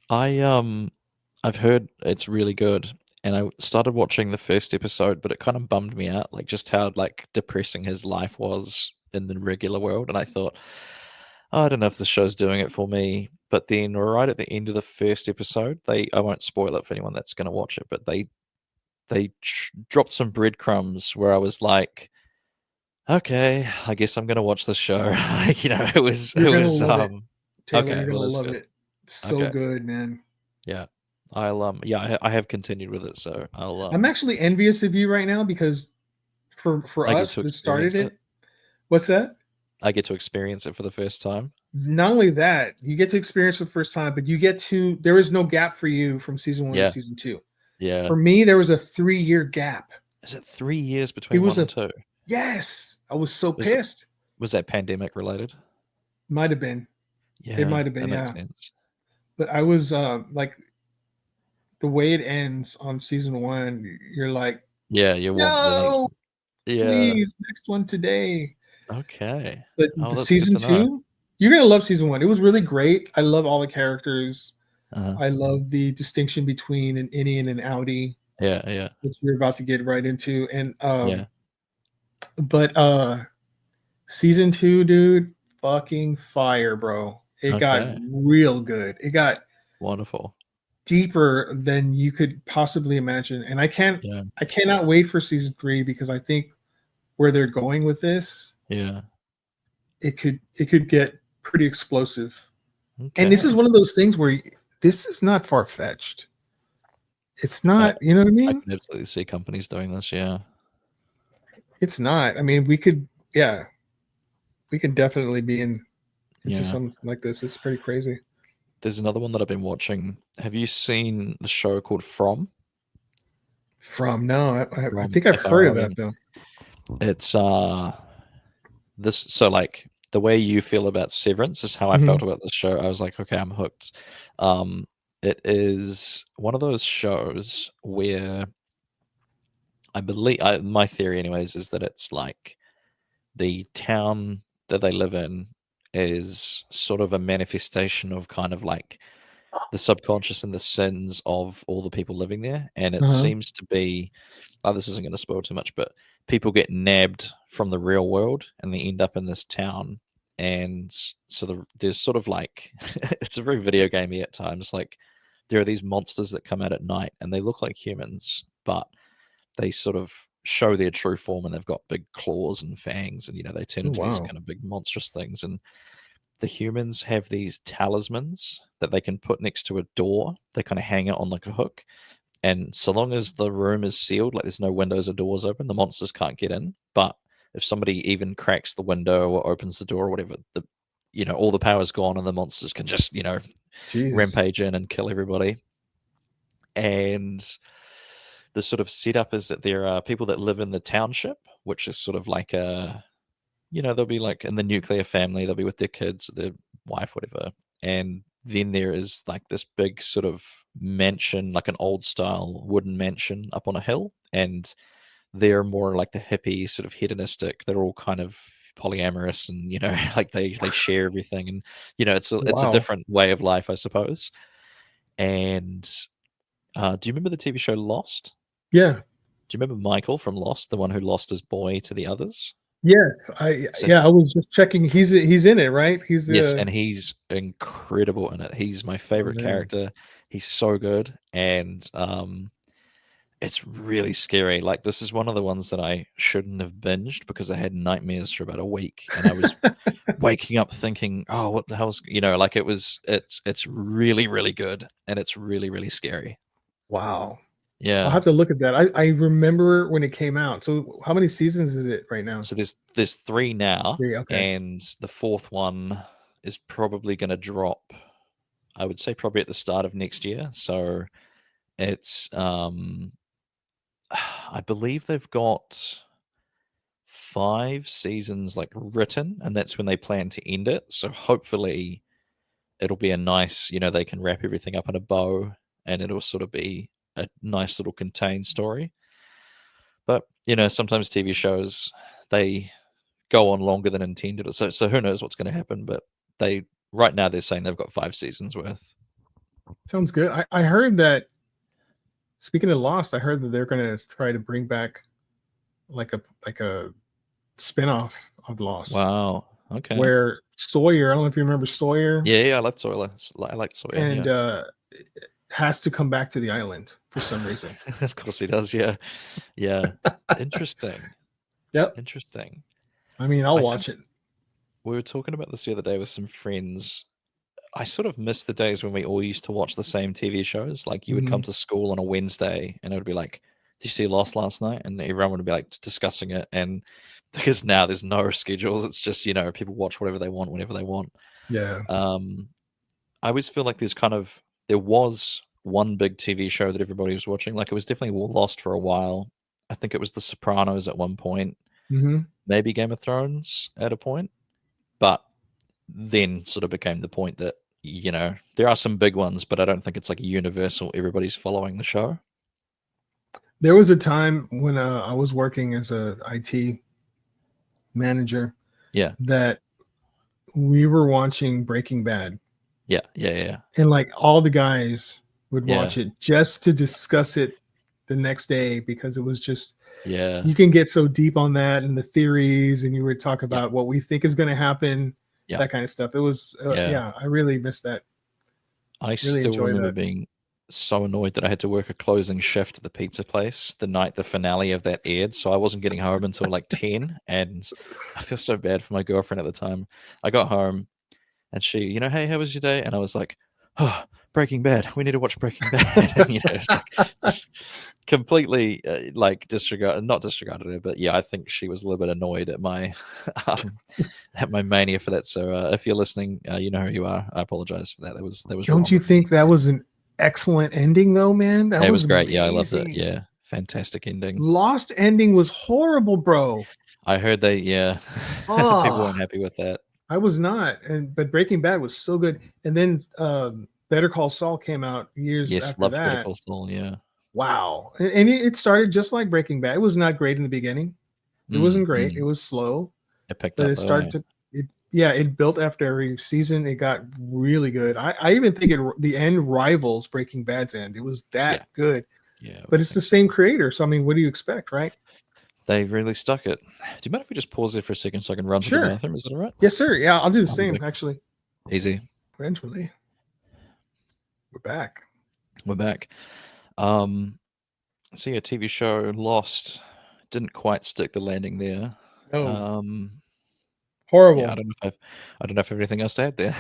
I've heard it's really good, and I started watching the first episode, but it kind of bummed me out, like just how like depressing his life was in the regular world, and I thought, oh, I don't know if the show's doing it for me. But then right at the end of the first episode, I won't spoil it for anyone that's going to watch it, but they dropped some breadcrumbs where I was like, okay, I guess I'm gonna watch the show. It was You're gonna love it, Taylor. okay, You're well gonna that's love good. it. So Okay, good, man. yeah, I have continued with it, so I'm actually envious of you right now because for I get us to that experience started it. it. What's that? I get to experience it for the first time. Not only that, you get to experience for the first time, but there is no gap for you from season 1 to Yeah, season 2. yeah. For me, there was a 3-year gap. Is it 3 years It between was one and two? yes. I was so Was it pissed. was that pandemic related? Might have been. It Yeah, might have been, that makes yeah. sense. But I was like the way it ends on season 1, you're like, Yeah, you want the next no, one. Yeah. please, next one today. Okay. But Oh, the that's good season to know. 2, you're gonna love season 1. It was really great. I love all the characters. Uh-huh. I love the distinction between an innie and an outie, Yeah, yeah, which we're about to get right into. And yeah. but season 2, dude, fucking fire, bro. It got Okay. real good. It got Wonderful. deeper than you could possibly imagine. And I Yeah, cannot wait for season 3 because I think where they're going with this, yeah. it could get pretty explosive. Okay. And this is one of those things where this is not far-fetched. It's I not, you know what I I mean? can absolutely see companies doing this, yeah. It's not. I mean, we can definitely be into Yeah. something like this. It's pretty crazy. There's another one that I've been watching. Have you seen the show called From? No, I From think I've heard of FROM. that though. It's so like the way you feel about Severance is how I Mhm. felt about this show. I was like, okay, I'm hooked. It is one of those shows where I believe my theory anyways is that it's like the town that they live in is sort of a manifestation of kind of like the subconscious and the sins of all the people living there. And it Uh-huh. seems to be, oh, this isn't going to spoil too much, but people get nabbed from the real world and they end up in this town. And so there's sort of like, it's a very video gamey at times. Like there are these monsters that come out at night and they look like humans, but they sort of show their true form and they've got big claws and fangs and they turn Oh, into these wow. kind of big monstrous things. And the humans have these talismans that they can put next to a door. They kind of hang it on like a hook. And so long as the room is sealed, like there's no windows or doors open, the monsters can't get in. But if somebody even cracks the window or opens the door or whatever, all the power's gone and the monsters can just, Jeez. rampage in and kill everybody. And the sort of setup is that there are people that live in the township, which is sort of like they'll be like in the nuclear family, they'll be with their kids, their wife, whatever. And then there is like this big sort of mansion, like an old style wooden mansion up on a hill. and they're more like the hippie sort of hedonistic. They're all kind of polyamorous, and like they share everything, and it's a Wow. different way of life, I suppose. And do you remember the TV show Lost? Yeah. Do you remember Michael from Lost, the one who lost his boy to the others? Yes. So I was just checking. He's in it, right? He's yes, and he's incredible in it. He's my oh, favorite man. character. He's so good, and it's really scary. Like, this is one of the ones that I shouldn't have binged because I had nightmares for about a week, and I was waking up thinking, "Oh, what the hell's?" Like it's really really good, and it's really really scary. Wow. I'll Yeah. have to look at that. I remember when it came out. So how many seasons is it right now? So there's 3 now, 3. Okay. and the 4th one is probably going to drop. I would say probably at the start of next year. So it's I believe they've got 5 seasons like written, and that's when they plan to end it. So hopefully it'll be a nice, they can wrap everything up in a bow, and it'll sort of be a nice little contained story. But sometimes TV shows, they go on longer than intended. So who knows what's going to happen? But right now they're saying they've got 5 seasons worth. Sounds good. I heard that, speaking of Lost, I heard that they're going to try to bring back like a spinoff of Lost, Wow. Okay. where Sawyer, I don't know if you remember Sawyer, Yeah, I loved Sawyer. I liked Sawyer. and Yeah. has to come back to the island for some reason. Of course he does. Yeah. Yeah. Interesting. Yep. Interesting. I mean, I'll I watch think it. we were talking about this the other day with some friends. I sort of miss the days when we all used to watch the same TV shows. Like, you would come Mhm. to school on a Wednesday and it would be like, "Did you see Lost last night?" And everyone would be like discussing it. And because now there's no schedules, it's just, people watch whatever they want whenever they want. Yeah. I always feel like there was one big TV show that everybody was watching. Like, it was definitely Lost for a while. I think it was The Sopranos at one point, hmm maybe Game of Thrones at a point, but then sort of became the point that, there are some big ones, but I don't think it's like universal. Everybody's following the show. There was a time when I was working as a IT manager Yeah. that we were watching Breaking Bad, Yeah. Yeah. Yeah. and like all the guys would Yeah. watch it just to discuss it the next day, because it was just, Yeah. you can get so deep on that and the theories, and you would talk Yeah. about what we think is going to happen, Yeah. that kind of stuff. It was Yeah. yeah, I really miss that. I Really still enjoy remember that. being so annoyed that I had to work a closing shift at the pizza place the night the finale of that aired. So I wasn't getting home until like 10. And I feel so bad for my girlfriend at the time. I got home and she, "Hey, how was your day?" And I was like, "Oh, Breaking Bad. We need to watch Breaking Bad." And, it's like, just completely like not disregarded her, but yeah, I think she was a little bit annoyed at my at my mania for that. So if you're listening, you know who you are. I apologize for that. That was wrong Don't you of me. think that was an excellent ending though, man? That It was was great. Yeah, I loved it. amazing. Yeah, fantastic ending. Lost ending was horrible, bro. I heard people Oh, weren't happy with that. I was not. But Breaking Bad was so good. And then Better Call Saul came out years Yes, after loved Better that. Call Saul. Yeah. Wow. And it started just like Breaking Bad. It was not great in the beginning. It wasn't great. It was slow, It picked but up it though. started to it built after every season. It got really good. I even think the end rivals Breaking Bad's end. It was that good. Yeah, But it's the same creator. So I mean, what do you expect, right? they really stuck it. Do you mind if we just pause there for a second so I can run to the Sure. bathroom? Is that all right? Yes, sir. Yeah, I'll do the I'll be same back. actually. Easy. Eventually. We're back. We're back. So yeah, TV show Lost didn't quite stick the landing there. Oh, Yeah, horrible. I don't know if I have anything else to add there.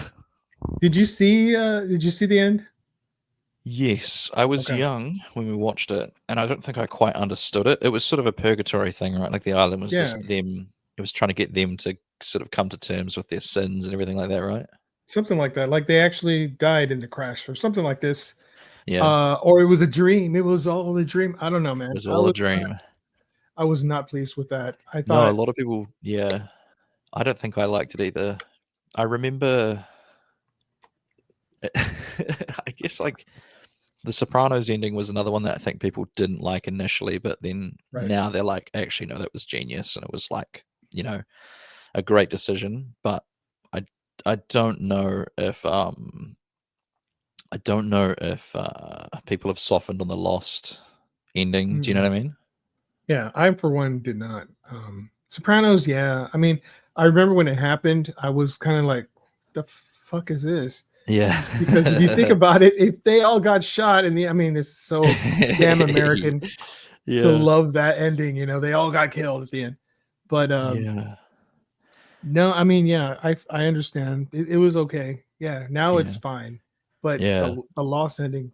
Did you see the end? Yes, I was Okay. young when we watched it, and I don't think I quite understood it. It was sort of a purgatory thing, right? Like the island was just them. It was trying to get them to sort of come to terms with their sins and everything like that, right? Something like that. Like they actually died in the crash or something like this. Yeah, Or it was a dream. It was all a dream. I don't know, man. it was all a dream. I was not pleased with that. I No, a thought, lot of people, yeah. I don't think I liked it either. I remember, I guess, like, The Sopranos ending was another one that I think people didn't like initially, but then Right. now they're like, actually, no, that was genius, and it was like, a great decision. But I don't know if people have softened on the Lost ending. Do you know what I mean? Yeah, I for one did not. Sopranos, yeah. I mean, I remember when it happened, I was kind of like, the fuck is this? Yeah. Because if you think about it, if they all got shot, and I mean, it's so damn American to Yeah. love that ending. They all got killed at the end. But Yeah. no, I mean, yeah, I understand. It was okay. Yeah, now it's Yeah. fine. But Yeah. the Lost ending,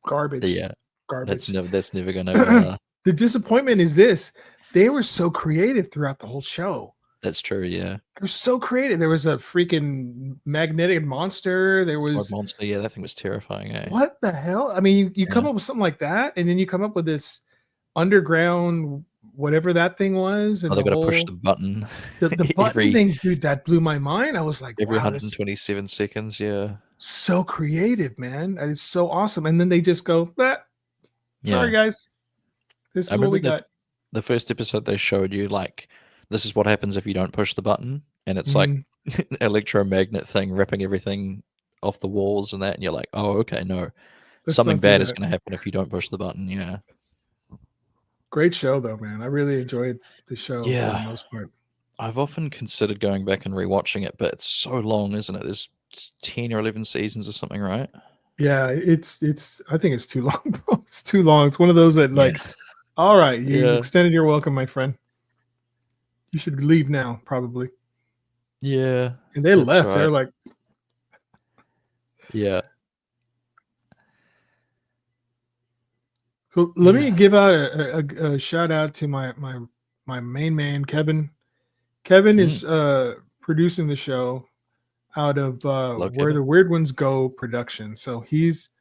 garbage. Yeah. Garbage. That's never gonna The disappointment is this: they were so creative throughout the whole show. that's true, yeah. They're so creative. There was a freaking magnetic monster. There Sword was monster, yeah, that thing was terrifying, eh? what the hell? I mean, you come Yeah. up with something like that, and then you come up with this underground whatever that thing was, and Oh, they the gotta push whole the button the button every thing, dude. That blew my mind. I was like, every wow, this 127 seconds, yeah. so creative, man. And it's so awesome. And then they just go, sorry, Yeah. guys, this I is what remember we got. the first episode they showed you, like, this is what happens if you don't push the button, and it's like Mhm. electromagnet thing ripping everything off the walls and that, and you're like, oh, okay, no. Let's Something not do bad is that. gonna happen if you don't push the button, yeah. Great show, though, man. I really enjoyed the show for the Yeah. most part. I've often considered going back and rewatching it, but it's so long, isn't it? There's 10 or 11 seasons or something, right? Yeah, it's. I think it's too long, bro. It's too long. It's one of those that, like, Yeah. all right, you Yeah. extended your welcome, my friend. You should leave now, probably. Yeah. And they That's left. right. They're like, Yeah. so let me Yeah. give out a shout out to my main man, Kevin. Kevin is producing the show out of Hello, Where Kevin. the Weird Ones Go production. So he's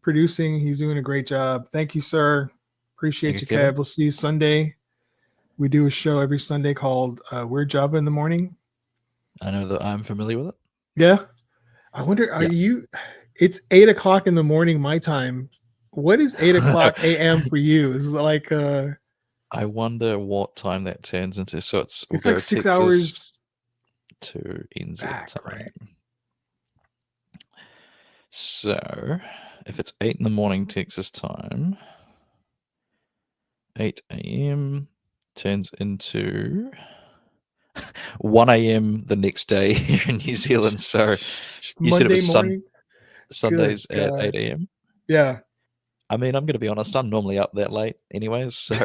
producing. He's doing a great job. Thank you, sir. Appreciate Thank you, you, Kevin. Kev. We'll see you Sunday. We do a show every Sunday called Weird Java in the Morning. I know that I'm familiar with it. Yeah. I wonder, are Yeah. you? It's 8:00 in the morning, my time. What is 8:00 a.m. for you? Is it like I wonder what time that turns into. So we'll it's go like 6 Texas hours to NZ back, time. right? So if it's 8 in the morning Texas time, 8 a.m. turns into 1 a.m. the next day here in New Zealand. So you said it Monday was morning. Sundays Good at God. 8 a.m. Yeah. I mean, I'm going to be honest. I'm normally up that late, anyways. So,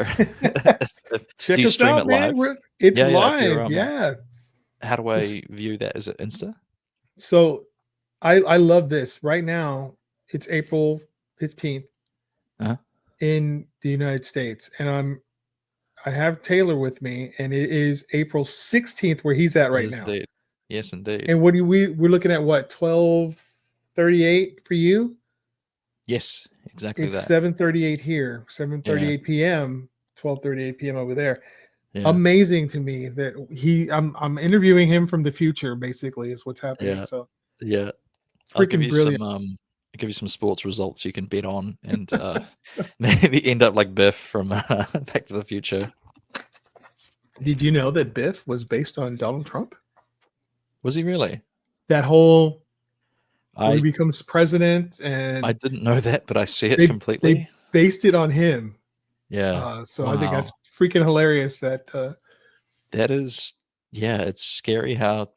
Check do you us stream out, it man. live? It's Yeah, yeah. live. Yeah. How do I It's- view that? Is it Insta? So I love this. Right now, it's April 15th Uh-huh. in the United States. And I have Taylor with me, and it is April 16th where he's at right Yes, now. indeed. Yes, indeed. And what do we're looking at what 12:38 for you? Yes, exactly It's that. 7:38 here, 7:38 p.m., 12:38 p.m. over there. Yeah, Amazing to me that I'm interviewing him from the future, basically, is what's happening. Yeah. So yeah. I'll give freaking you brilliant. I'll give you some sports results you can bet on, and maybe end up like Biff from Back to the Future. Did you know that Biff was based on Donald Trump? Was he really? That whole where he I becomes president, and I didn't know that, but I see it they completely. based it on him. Yeah. So I think Wow. that's freaking hilarious. That That is, yeah, it's scary how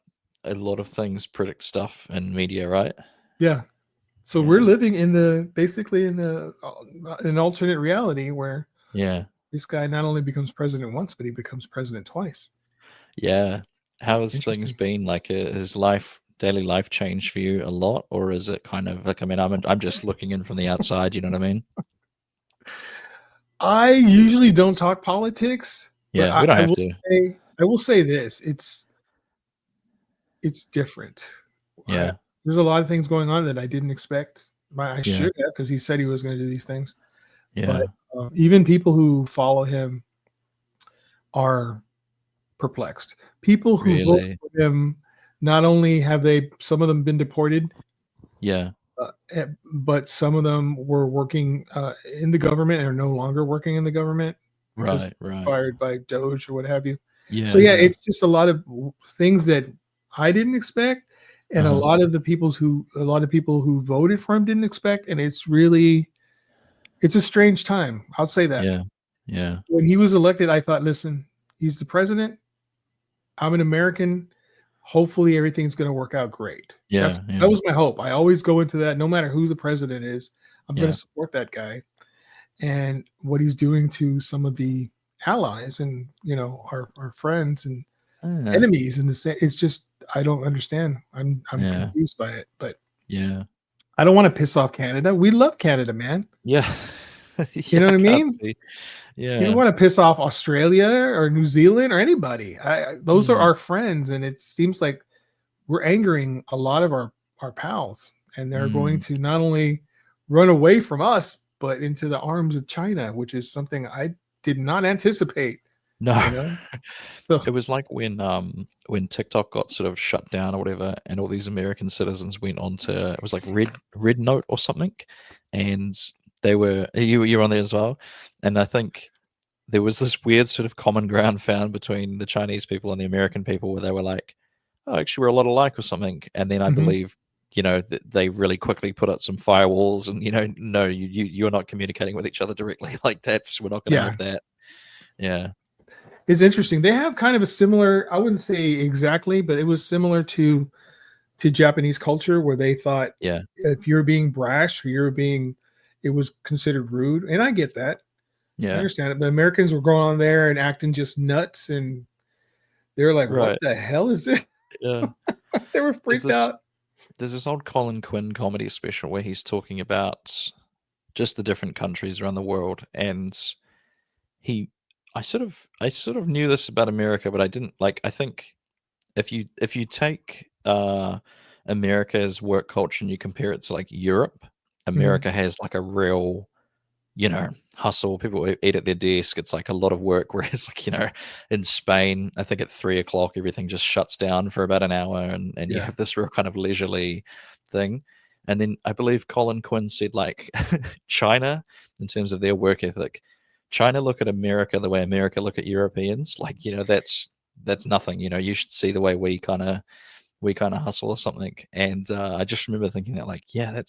a lot of things predict stuff in media, right? yeah. So Yeah. we're living in basically in an alternate reality where Yeah. this guy not only becomes president once, but he becomes president twice. Yeah. How has things Interesting. been? Like, has daily life changed for you a lot, or is it kind of like? I mean, I'm just looking in from the outside. You know what I mean? I usually don't talk politics, but Yeah, we don't have to. I will say this: it's different. Yeah. There's a lot of things going on that I didn't expect. I Yeah. should have, because he said he was going to do these things. Yeah. But even people who follow him are perplexed. People who vote Really? for him, not only have some of them been deported, Yeah. But some of them were working in the government and are no longer working in the government because Right. fired by Doge or what have you. Yeah. So yeah, yeah. it's just a lot of things that I didn't expect, and a Uh-huh. lot of people who voted for him didn't expect, and it's a strange time. I'll say that. Yeah. Yeah. When he was elected, I thought, listen, he's the president. I'm an American. Hopefully everything's going to work out great. Yeah. That was my hope. I always go into that, no matter who the president is, I'm going Yeah. to support that guy. And what he's doing to some of the allies and our friends and Ah, enemies in the same, it's just I don't understand. I'm Yeah. confused by it, but Yeah. I don't want to piss off Canada. We love Canada, man. Yeah. You know what I can't mean? see- You Yeah. don't want to piss off Australia or New Zealand or anybody. Those are Mm. our friends, and it seems like we're angering a lot of our pals, and they're going to not only run away from us, but into the arms of China, which is something I did not anticipate. No. You know? So It was like when TikTok got sort of shut down or whatever, and all these American citizens went on to, it was like Red Note or something, and they were you were on there as well, and I think there was this weird sort of common ground found between the Chinese people and the American people where they were like, oh, actually we're a lot alike or something, and then I Mhm. believe that they really quickly put up some firewalls and no, you're not communicating with each other directly, like we're not going to Yeah. have that. Yeah. it's interesting. They have kind of a similar, I wouldn't say exactly, but it was similar to Japanese culture, where they thought Yeah. if you're being brash or it was considered rude. And I get that. I Yeah. understand it. The Americans were going on there and acting just nuts, and they were like, Right. what the hell is it? Yeah. They were There's freaked this- out. There's this old Colin Quinn comedy special where he's talking about just the different countries around the world, and I sort of knew this about America, but I didn't like. I think if you take America's work culture and you compare it to like Europe, America has like a real hustle. People eat at their desk. It's like a lot of work. Whereas like, in Spain, I think at 3 o'clock, everything just shuts down for about an hour and you Yeah. have this real kind of leisurely thing. And then I believe Colin Quinn said like China, in terms of their work ethic, China look at America the way America look at Europeans. Like, that's nothing. You should see the way we kind of hustle or something. And I just remember thinking that like, yeah,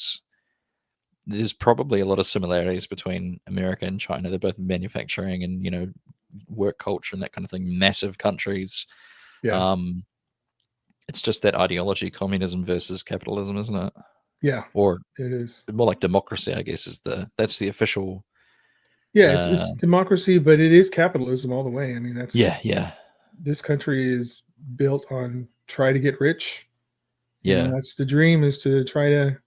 there's probably a lot of similarities between America and China. They're both manufacturing and work culture and that kind of thing. Massive countries. Yeah. It's just that ideology, communism versus capitalism, isn't it? Yeah, Or it is. more like democracy, I guess, that's the official. Yeah, it's democracy, but it is capitalism all the way. I mean, that's Yeah. This country is built on try to get rich. Yeah. That's the dream, is to try to.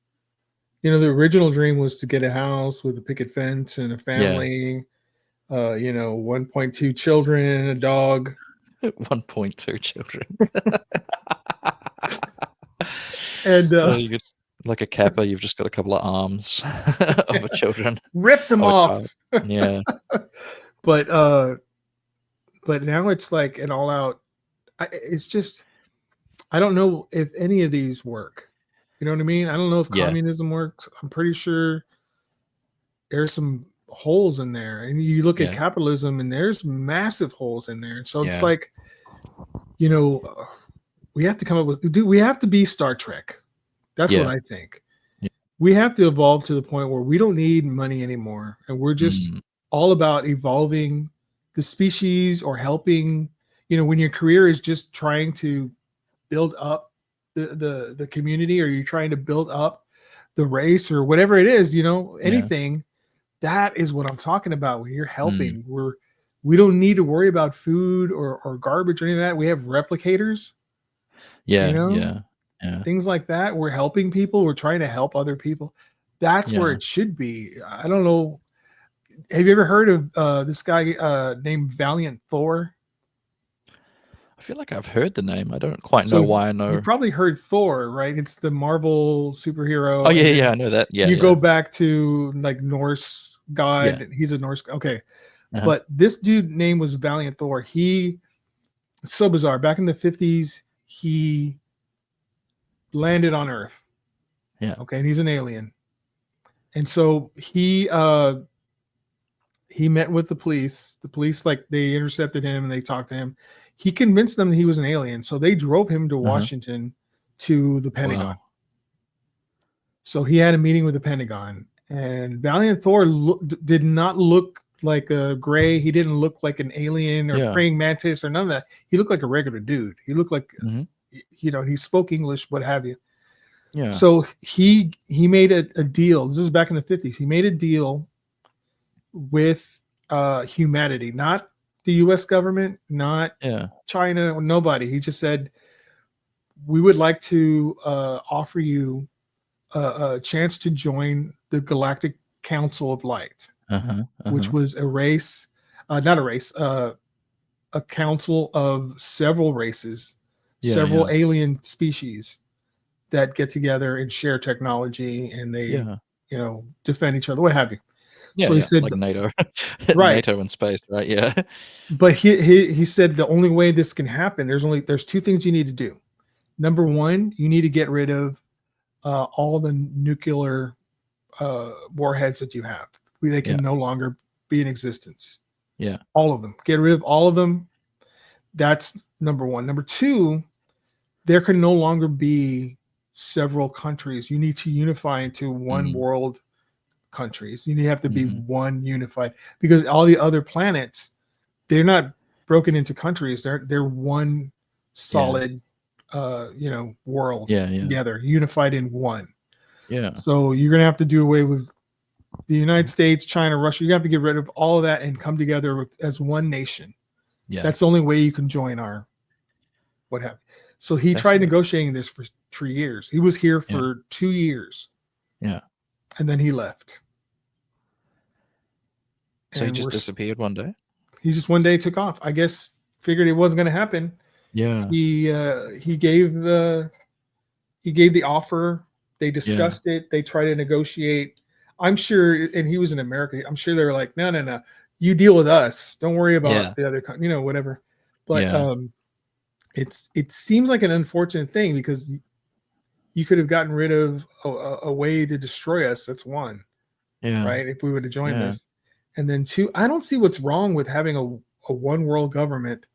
The original dream was to get a house with a picket fence and a family. 1.2 children, a dog. 1.2 children. And you get like a kappa, you've just got a couple of arms of a children. rip them of a off. child. Yeah. But now it's like an all out. It's just, I don't know if any of these work. You know what I mean? I don't know if Yeah. communism works. I'm pretty sure there's some holes in there. And you look at Yeah. capitalism and there's massive holes in there. So it's Yeah. like, we have to come up with, we have to be Star Trek. That's Yeah. what I think. Yeah. We have to evolve to the point where we don't need money anymore. And we're just all about evolving the species or helping, when your career is just trying to build up the community, or you're trying to build up the race or whatever it is, anything. That is what I'm talking about. When you're helping, we don't need to worry about food or garbage or any of that. We have replicators, Yeah. things like that. We're helping people. We're trying to help other people. That's where Yeah. it should be. I don't know. Have you ever heard of this guy named Valiant Thor? I feel like I've heard the name. I don't quite So know why I know. You probably heard Thor, right? It's the Marvel superhero. Oh and then yeah, I know that. Yeah. you yeah. go back to like Norse god. Yeah. He's a Norse. Okay. Uh-huh. But this dude name was Valiant Thor. It's so bizarre. Back in the 50s, he landed on Earth. Yeah. Okay, and he's an alien. And so he met with the police. The police, like, they intercepted him and they talked to him. He convinced them that he was an alien, so they drove him to Washington to the Pentagon. Wow. So he had a meeting with the Pentagon, and Valiant Thor did not look like a gray. He didn't look like an alien or Yeah. praying mantis or none of that. He looked like a regular dude. He looked like, Mhm. you know, he spoke English, what have you. Yeah. So he made a deal. This is back in the 50s. He made a deal with humanity, not the US government, not Yeah. China, nobody. He just said, we would like to offer you a chance to join the Galactic Council of Light, which was a race, not a race, a council of several races, Yeah, several yeah. alien species that get together and share technology, and they, Yeah. you know, defend each other, what have you. Yeah, So he yeah, said, like NATO. Right. NATO in space, right? Yeah. but he said the only way this can happen, there's two things you need to do. Number one, you need to get rid of all the nuclear warheads that you have. They can no longer be in existence. Yeah. All of them. Get rid of all of them. That's number one. Number two, there can no longer be several countries. You need to unify into one world countries. You have to be one unified, because all the other planets, they're not broken into countries. They're one solid you know, world together, unified in one. Yeah. So you're gonna have to do away with the United States, China, Russia. You have to get rid of all of that and come together as one nation. Yeah. That's the only way you can join our what have you. So he tried negotiating this for 3 years. He was here for 2 years. Yeah. And then he left. So he And just disappeared one day? He just one day took off. I guess figured it wasn't going to happen. Yeah. He gave the offer. They discussed it. They tried to negotiate. I'm sure, and he was in America. I'm sure they were like, no. You deal with us. Don't worry about the other, you know, whatever. But it seems like an unfortunate thing, because you could have gotten rid of a way to destroy us. That's one. Yeah. Right. If we would have joined this. And then two, I don't see what's wrong with having a one world government,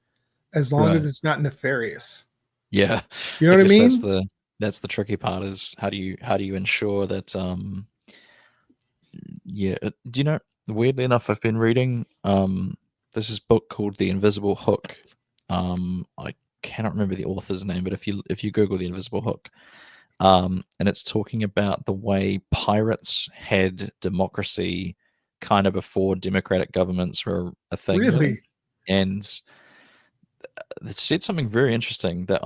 as long as it's not nefarious. Yeah. You know what I mean? That's the tricky part, is how do you ensure that do you know, weirdly enough, I've been reading there's this book called The Invisible Hook. I cannot remember the author's name, but if you Google The Invisible Hook, and it's talking about the way pirates had democracy kind of before democratic governments were a thing. Really? And it said something very interesting that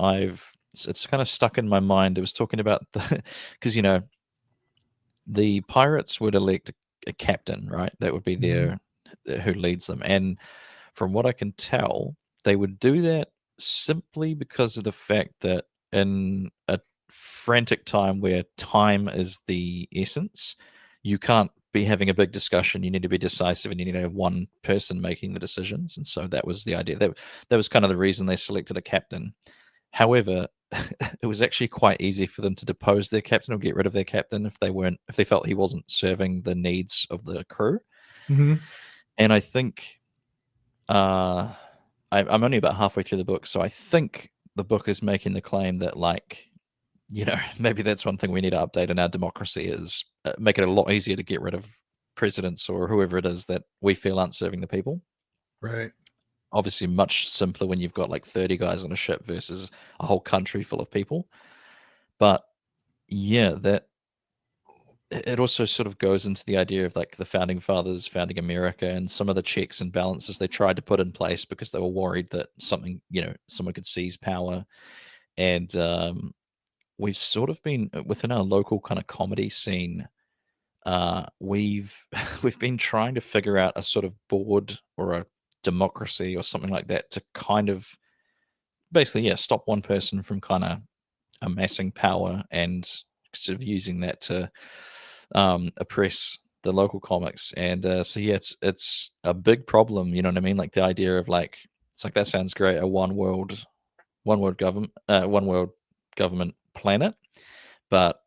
it's kind of stuck in my mind. It was talking about because, you know, the pirates would elect a captain, right? That would be who leads them. And from what I can tell, they would do that simply because of the fact that in a frantic time where time is the essence, you can't be having a big discussion. You need to be decisive, and you need to have one person making the decisions. And so that was the idea. That was kind of the reason they selected a captain. However, it was actually quite easy for them to depose their captain or get rid of their captain if they felt he wasn't serving the needs of the crew. And I think I'm only about halfway through the book, so I think the book is making the claim that, like, you know, maybe that's one thing we need to update in our democracy, is make it a lot easier to get rid of presidents or whoever it is that we feel aren't serving the people. Right. Obviously much simpler when you've got like 30 guys on a ship versus a whole country full of people. But yeah, that it also sort of goes into the idea of like the founding fathers founding America and some of the checks and balances they tried to put in place because they were worried that someone could seize power. And we've sort of been within our local kind of comedy scene. We've been trying to figure out a sort of board or a democracy or something like that to kind of basically stop one person from kind of amassing power and sort of using that to oppress the local comics. And it's a big problem, you know what I mean? Like the idea of like, it's like, that sounds great, a one world government planet, but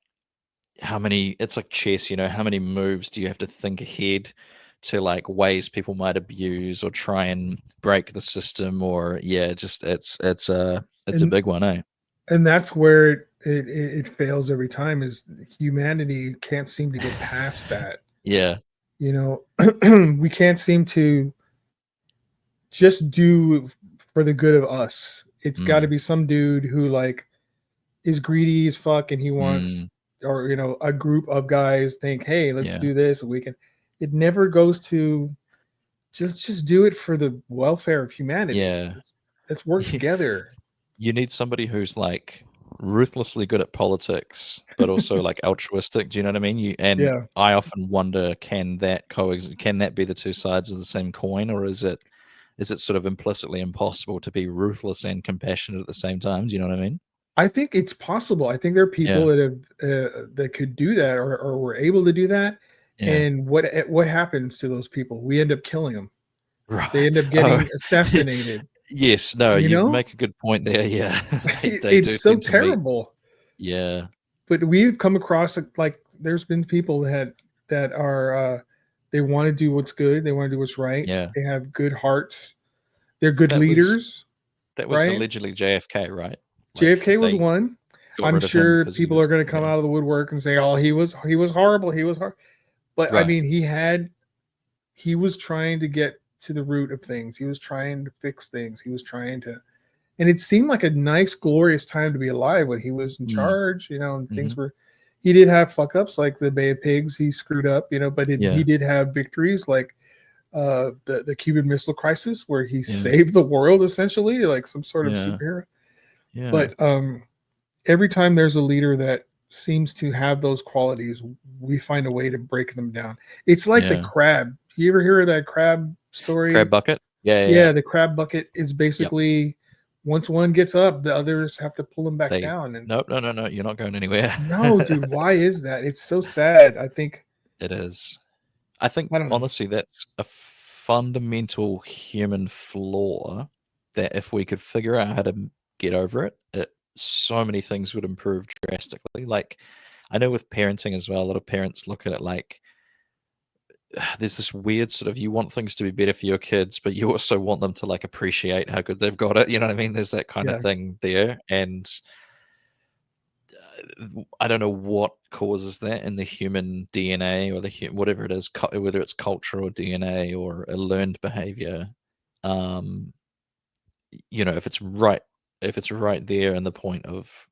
how many, it's like chess, you know, how many moves do you have to think ahead to like ways people might abuse or try and break the system, or just it's a And big one, eh? and that's where it fails every time, is humanity can't seem to get past that. Yeah. You know, we can't seem to just do for the good of us. It's got to Mm, be some dude who like is greedy as fuck and he wants, mm, or you know, a group of guys think, hey, let's yeah. do this and we can. It never goes to just do it for the welfare of humanity. Yeah. Let's work together. You need somebody who's like ruthlessly good at politics, but also like altruistic. Do you know what I mean? And Yeah. I often wonder, can that coexist? Can that be the two sides of the same coin, or is it sort of implicitly impossible to be ruthless and compassionate at the same time? Do you know what I mean? I think it's possible. I think there are people Yeah. that have that could do that, or were able to do that. Yeah. And what happens to those people? We end up killing them. They Right. end up Oh, getting assassinated. yes. No, You you know, make a good point there. Yeah. They do it's so tend to meet. terrible. Yeah. But we've come across like there's been people that are they want to do what's good. They want to do what's right. Yeah. They have good hearts. They're good That was leaders, that was right? allegedly JFK, right? Like JFK was they one. got I'm rid of him sure because he people are was, going to come yeah. out of the woodwork and say, "Oh, he was horrible. He was hard." But I Right. mean, he was trying to get to the root of things. He was trying to fix things. He was trying to, and it seemed like a nice, glorious time to be alive when he was in Mm, charge. You know, and things mhm. were. He did have fuck ups like the Bay of Pigs. He screwed up, you know, but he Yeah. did have victories like the Cuban Missile Crisis, where he Yeah. saved the world essentially, like some sort of Yeah. superhero. Yeah. But every time there's a leader that seems to have those qualities, we find a way to break them down. It's like the Yeah. crab. You ever hear of that crab Crab story? bucket? Yeah, yeah, yeah. Yeah, the crab bucket is Yep. basically once one gets up, the others have to pull them back They down. And Nope, no, you're not going anywhere. no, dude, why is that? It's so sad. I think It is. I think I don't know. honestly that's a fundamental human flaw that if we could figure out how to get over it, so many things would improve drastically. Like I know with parenting as well, a lot of parents look at it like there's this weird sort of, you want things to be better for your kids, but you also want them to like appreciate how good they've got it. You know what I mean? There's that kind of Yeah. thing there. And I don't know what causes that in the human DNA or whatever it is, whether it's culture or DNA or a learned behavior. Um, you know, if it's right there in the point of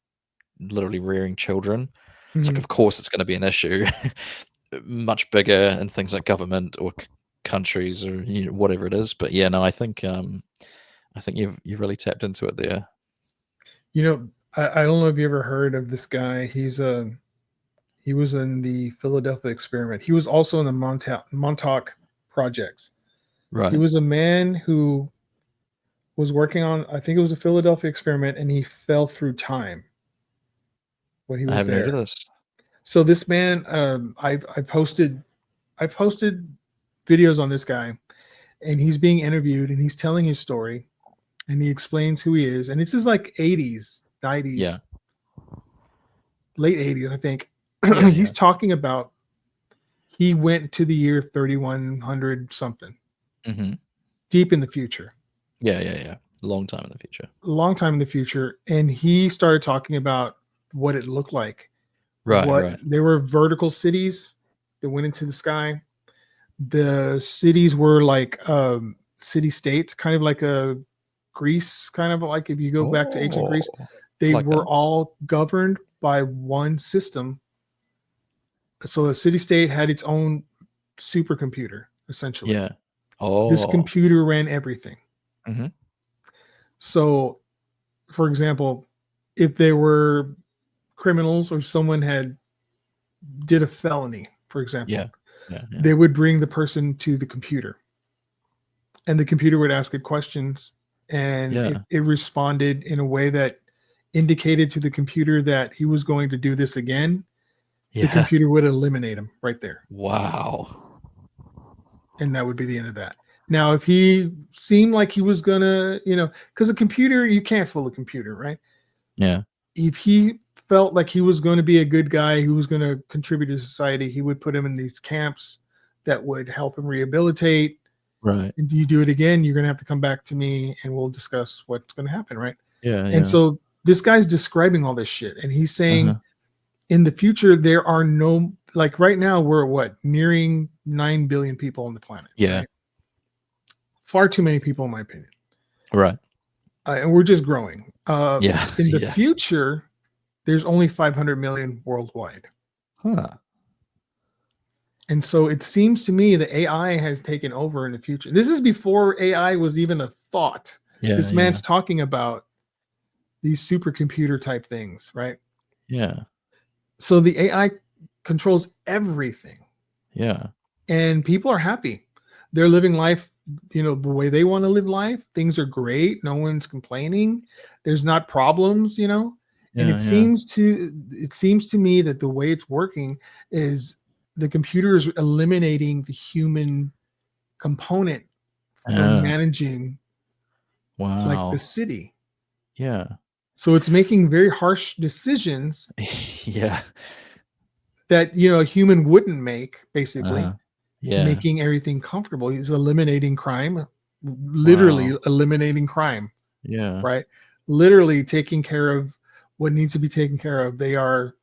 literally rearing children, it's like, Mhm. of course, it's going to be an issue, much bigger in things like government or countries or whatever it is. But yeah, no, I think you've really tapped into it there. You know, I don't know if you ever heard of this guy. He was in the Philadelphia experiment. He was also in the Montauk projects. He Right. was a man who was working on, I think it was a Philadelphia experiment, and he fell through time when he I was haven't heard of there. this. So this man, I've posted videos on this guy, and he's being interviewed, and he's telling his story, and he explains who he is, and it's his like 80s, 90s, Yeah. late 80s, I think. Yeah. He's Yeah. talking about he went to the year 3100 something, Hmm. deep in the future, Yeah. Yeah. Yeah. Long time in the future. a long time in the future, and he started talking about what it looked like. Right. What Right. there were vertical cities that went into the sky. The cities were like city states, kind of like a Greece, kind of like if you go back to ancient Greece, Oh, they like were that. all governed by one system. So a city state had its own supercomputer, essentially. Yeah. This Oh. computer ran everything. Hmm. So, for example, if there were criminals or someone had did a felony, for example, Yeah. Yeah. Yeah. they would bring the person to the computer, and the computer would ask it questions, and Yeah. it responded in a way that indicated to the computer that he was going to do this again. The Yeah. computer would eliminate him right there, Wow. and that would be the end of that. Now, if he seemed like he was gonna, because a computer, you can't fool a computer, right? Yeah. If he felt like he was going to be a good guy who was going to contribute to society, he would put him in these camps that would help him rehabilitate. Right. And you do it again, you're going to have to come back to me and we'll discuss what's going to happen, right? Yeah. And so this guy's describing all this shit, and he's saying Uh-huh. in the future there are no, like right now we're what, nearing 9 billion people on the planet. Yeah. Right? Far too many people, in my opinion. Right. And we're just growing. Yeah. In the Yeah. future, there's only 500 million worldwide. Huh. And so it seems to me that AI has taken over in the future. This is before AI was even a thought. Yeah. This man's talking about these supercomputer type things, right? Yeah. So the AI controls everything, Yeah. and people are happy. They're living life, the way they want to live life. Things are great. No one's complaining. There's not problems, and Yeah. it seems to me that the way it's working is the computer is eliminating the human component from managing Wow. like the city. Yeah. So it's making very harsh decisions Yeah. that a human wouldn't make, basically. Yeah. Making everything comfortable. He's eliminating crime, literally eliminating crime, Yeah. right? Literally taking care of what needs to be taken care of. They are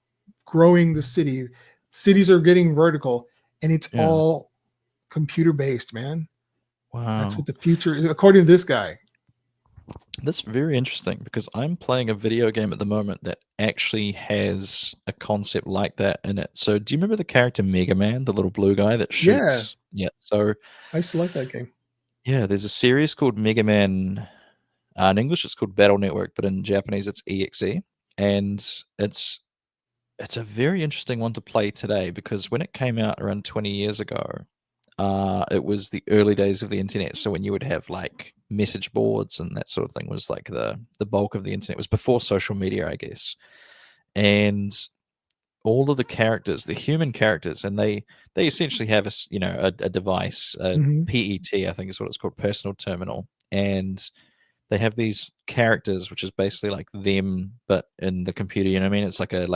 growing the city. Cities are getting vertical, and it's Yeah. all computer based, man. Wow. That's what the future, according to this guy. That's very interesting because I'm playing a video game at the moment that actually has a concept like that in it. So, do you remember the character Mega Man, the little blue guy that shoots? Yeah. So, I used to like that game. yeah, there's a series called Mega Man. In English, it's called Battle Network, but in Japanese, it's EXE, and it's a very interesting one to play today because when it came out around 20 years ago, it was the early days of the internet. So when you would have like message boards and that sort of thing was like the bulk of the internet. It was before social media, I guess. And all of the characters, the human characters, and they essentially have a device, a Mhm. PET, I think is what it's called, personal terminal, and they have these characters, which is basically like them, but in the computer. You know what I mean? It's like a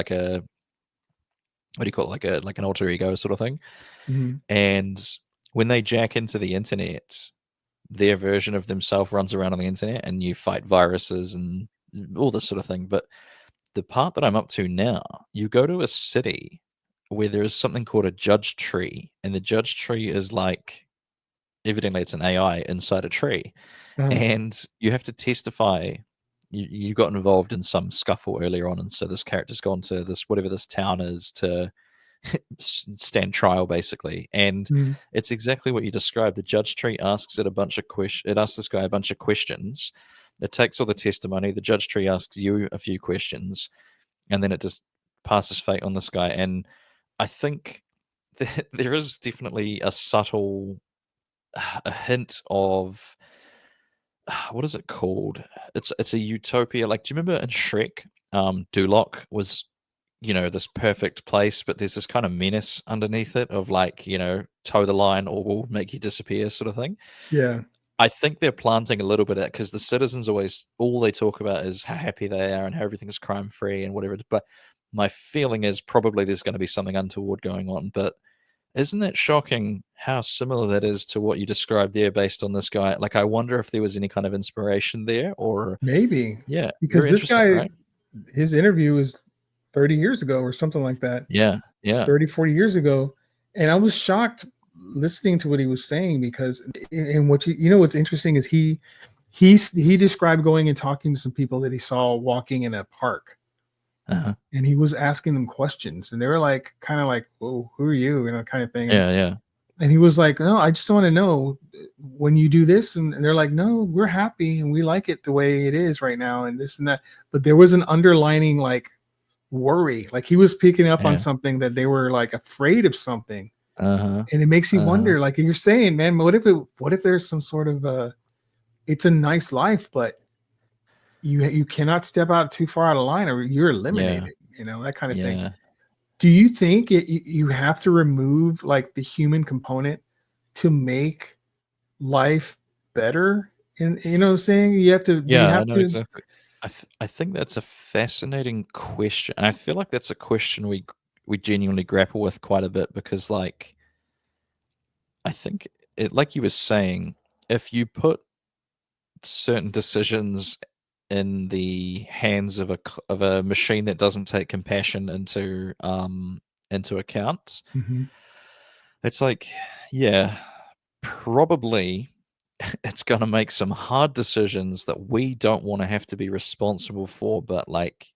what do you call it? Like an alter ego sort of thing. Mhm. And when they jack into the internet, their version of themselves runs around on the internet, and you fight viruses and all this sort of thing. But the part that I'm up to now, you go to a city where there is something called a judge tree, and the judge tree is like, evidently it's an AI inside a tree, and you have to testify. You got involved in some scuffle earlier on, and so this character's gone to this, whatever this town is, to stand trial, basically. And Mhm. it's exactly what you described. The judge tree asks it a bunch of questions. It asks this guy a bunch of questions. It takes all the testimony. The judge tree asks you a few questions, and then it just passes fate on this guy. And I think there is definitely a subtle a hint of what is it called? It's a utopia. Like, do you remember in Shrek, Duloc was, this perfect place, but there's this kind of menace underneath it of like, toe the line or we'll make you disappear sort of thing. Yeah. I think they're planting a little bit of that because the citizens always, all they talk about is how happy they are and how everything is crime free and whatever. But my feeling is probably there's going to be something untoward going on. But isn't that shocking how similar that is to what you described there based on this guy? Like, I wonder if there was any kind of inspiration there or, Maybe. yeah, Because very this interesting, guy, right? his interview was 30 years ago or something like that. Yeah, yeah, 30, 40 years ago. And I was shocked listening to what he was saying because, and what what's interesting is he described going and talking to some people that he saw walking in a park. uh-huh. And he was asking them questions, and they were like, kind of like, "Whoa, who are you?" Kind of thing. Yeah. And he was like, "No, I just want to know when you do this." And they're like, "No, we're happy and we like it the way it is right now, and this and that." But there was an underlining like worry, like he was picking up on Yeah. something that they were like afraid of something, Uh-huh. and it makes you Uh-huh. wonder. Like you're saying, man, what if there's some sort of it's a nice life, but you cannot step out too far out of line or you're eliminated. That kind of thing. Yeah. Do you think you have to remove like the human component to make life better? And you know what I'm saying? You have to. Yeah, I know exactly. I think that's a fascinating question, and I feel like that's a question we genuinely grapple with quite a bit because, like, I think it, like you were saying, if you put certain decisions in the hands of a machine that doesn't take compassion into account, Mhm. it's like, yeah, probably it's going to make some hard decisions that we don't want to have to be responsible for, but like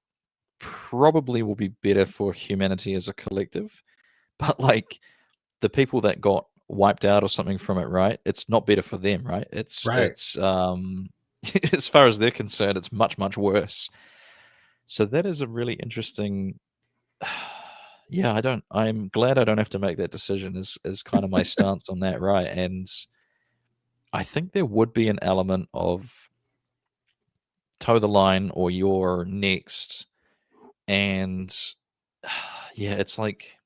probably will be better for humanity as a collective. But like the people that got wiped out or something from it, right? It's not better for them, right? Right. It's as far as they're concerned, it's much, much worse. So that is a really interesting. Yeah, I'm glad I don't have to make that decision is kind of my stance on that, right? And I think there would be an element of toe the line or you're next. And yeah, it's like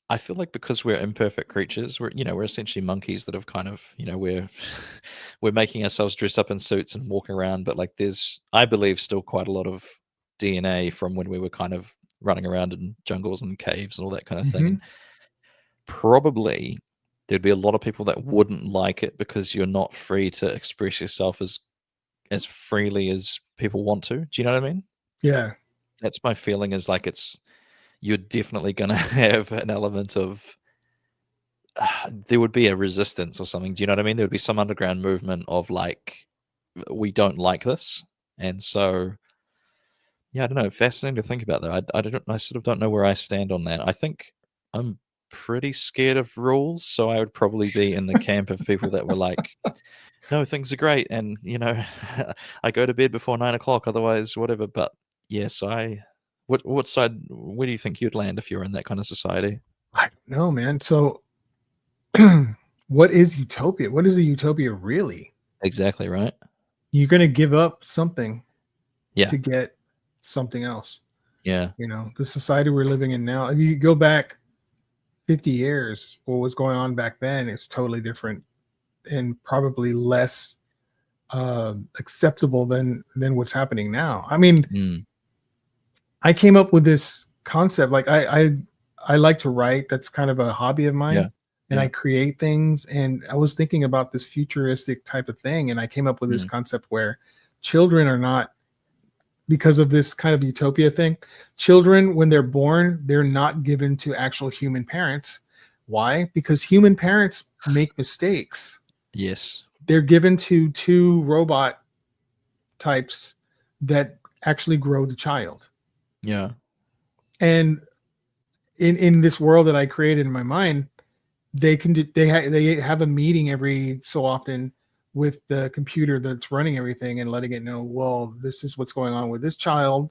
I feel like because we're imperfect creatures, we're essentially monkeys that have kind of, we're making ourselves dress up in suits and walk around, but like there's I believe still quite a lot of DNA from when we were kind of running around in jungles and caves and all that kind of thing. Mhm. And probably there'd be a lot of people that wouldn't like it because you're not free to express yourself as freely as people want to. Do you know what I mean? Yeah. That's my feeling is like you're definitely going to have an element of there would be a resistance or something. Do you know what I mean? There would be some underground movement of like we don't like this, and so yeah, I don't know. Fascinating to think about though. I sort of don't know where I stand on that. I think I'm pretty scared of rules, so I would probably be in the camp of people that were like, no, things are great, and I go to bed before 9 o'clock, otherwise whatever. But yes, what side? Where do you think you'd land if you're in that kind of society? I don't know, man. So what is utopia? What is a utopia really? Exactly right. You're going to give up something Yeah, to get something else. yeah, The society we're living in now, if you go back 50 years, what was going on back then is totally different and probably less acceptable than what's happening now. I mean, mm, I came up with this concept. Like I like to write. That's kind of a hobby of yeah, mine. And yeah, I create things. And I was thinking about this futuristic type of thing. And I came up with this mm, concept where children are not, because of this kind of utopia thing, children, when they're born, they're not given to actual human parents. Why? Because human parents make mistakes. yes, They're given to two robot types that actually grow the child. yeah, And in this world that I created in my mind, they can do, they have a meeting every so often with the computer that's running everything and letting it know, well, this is what's going on with this child.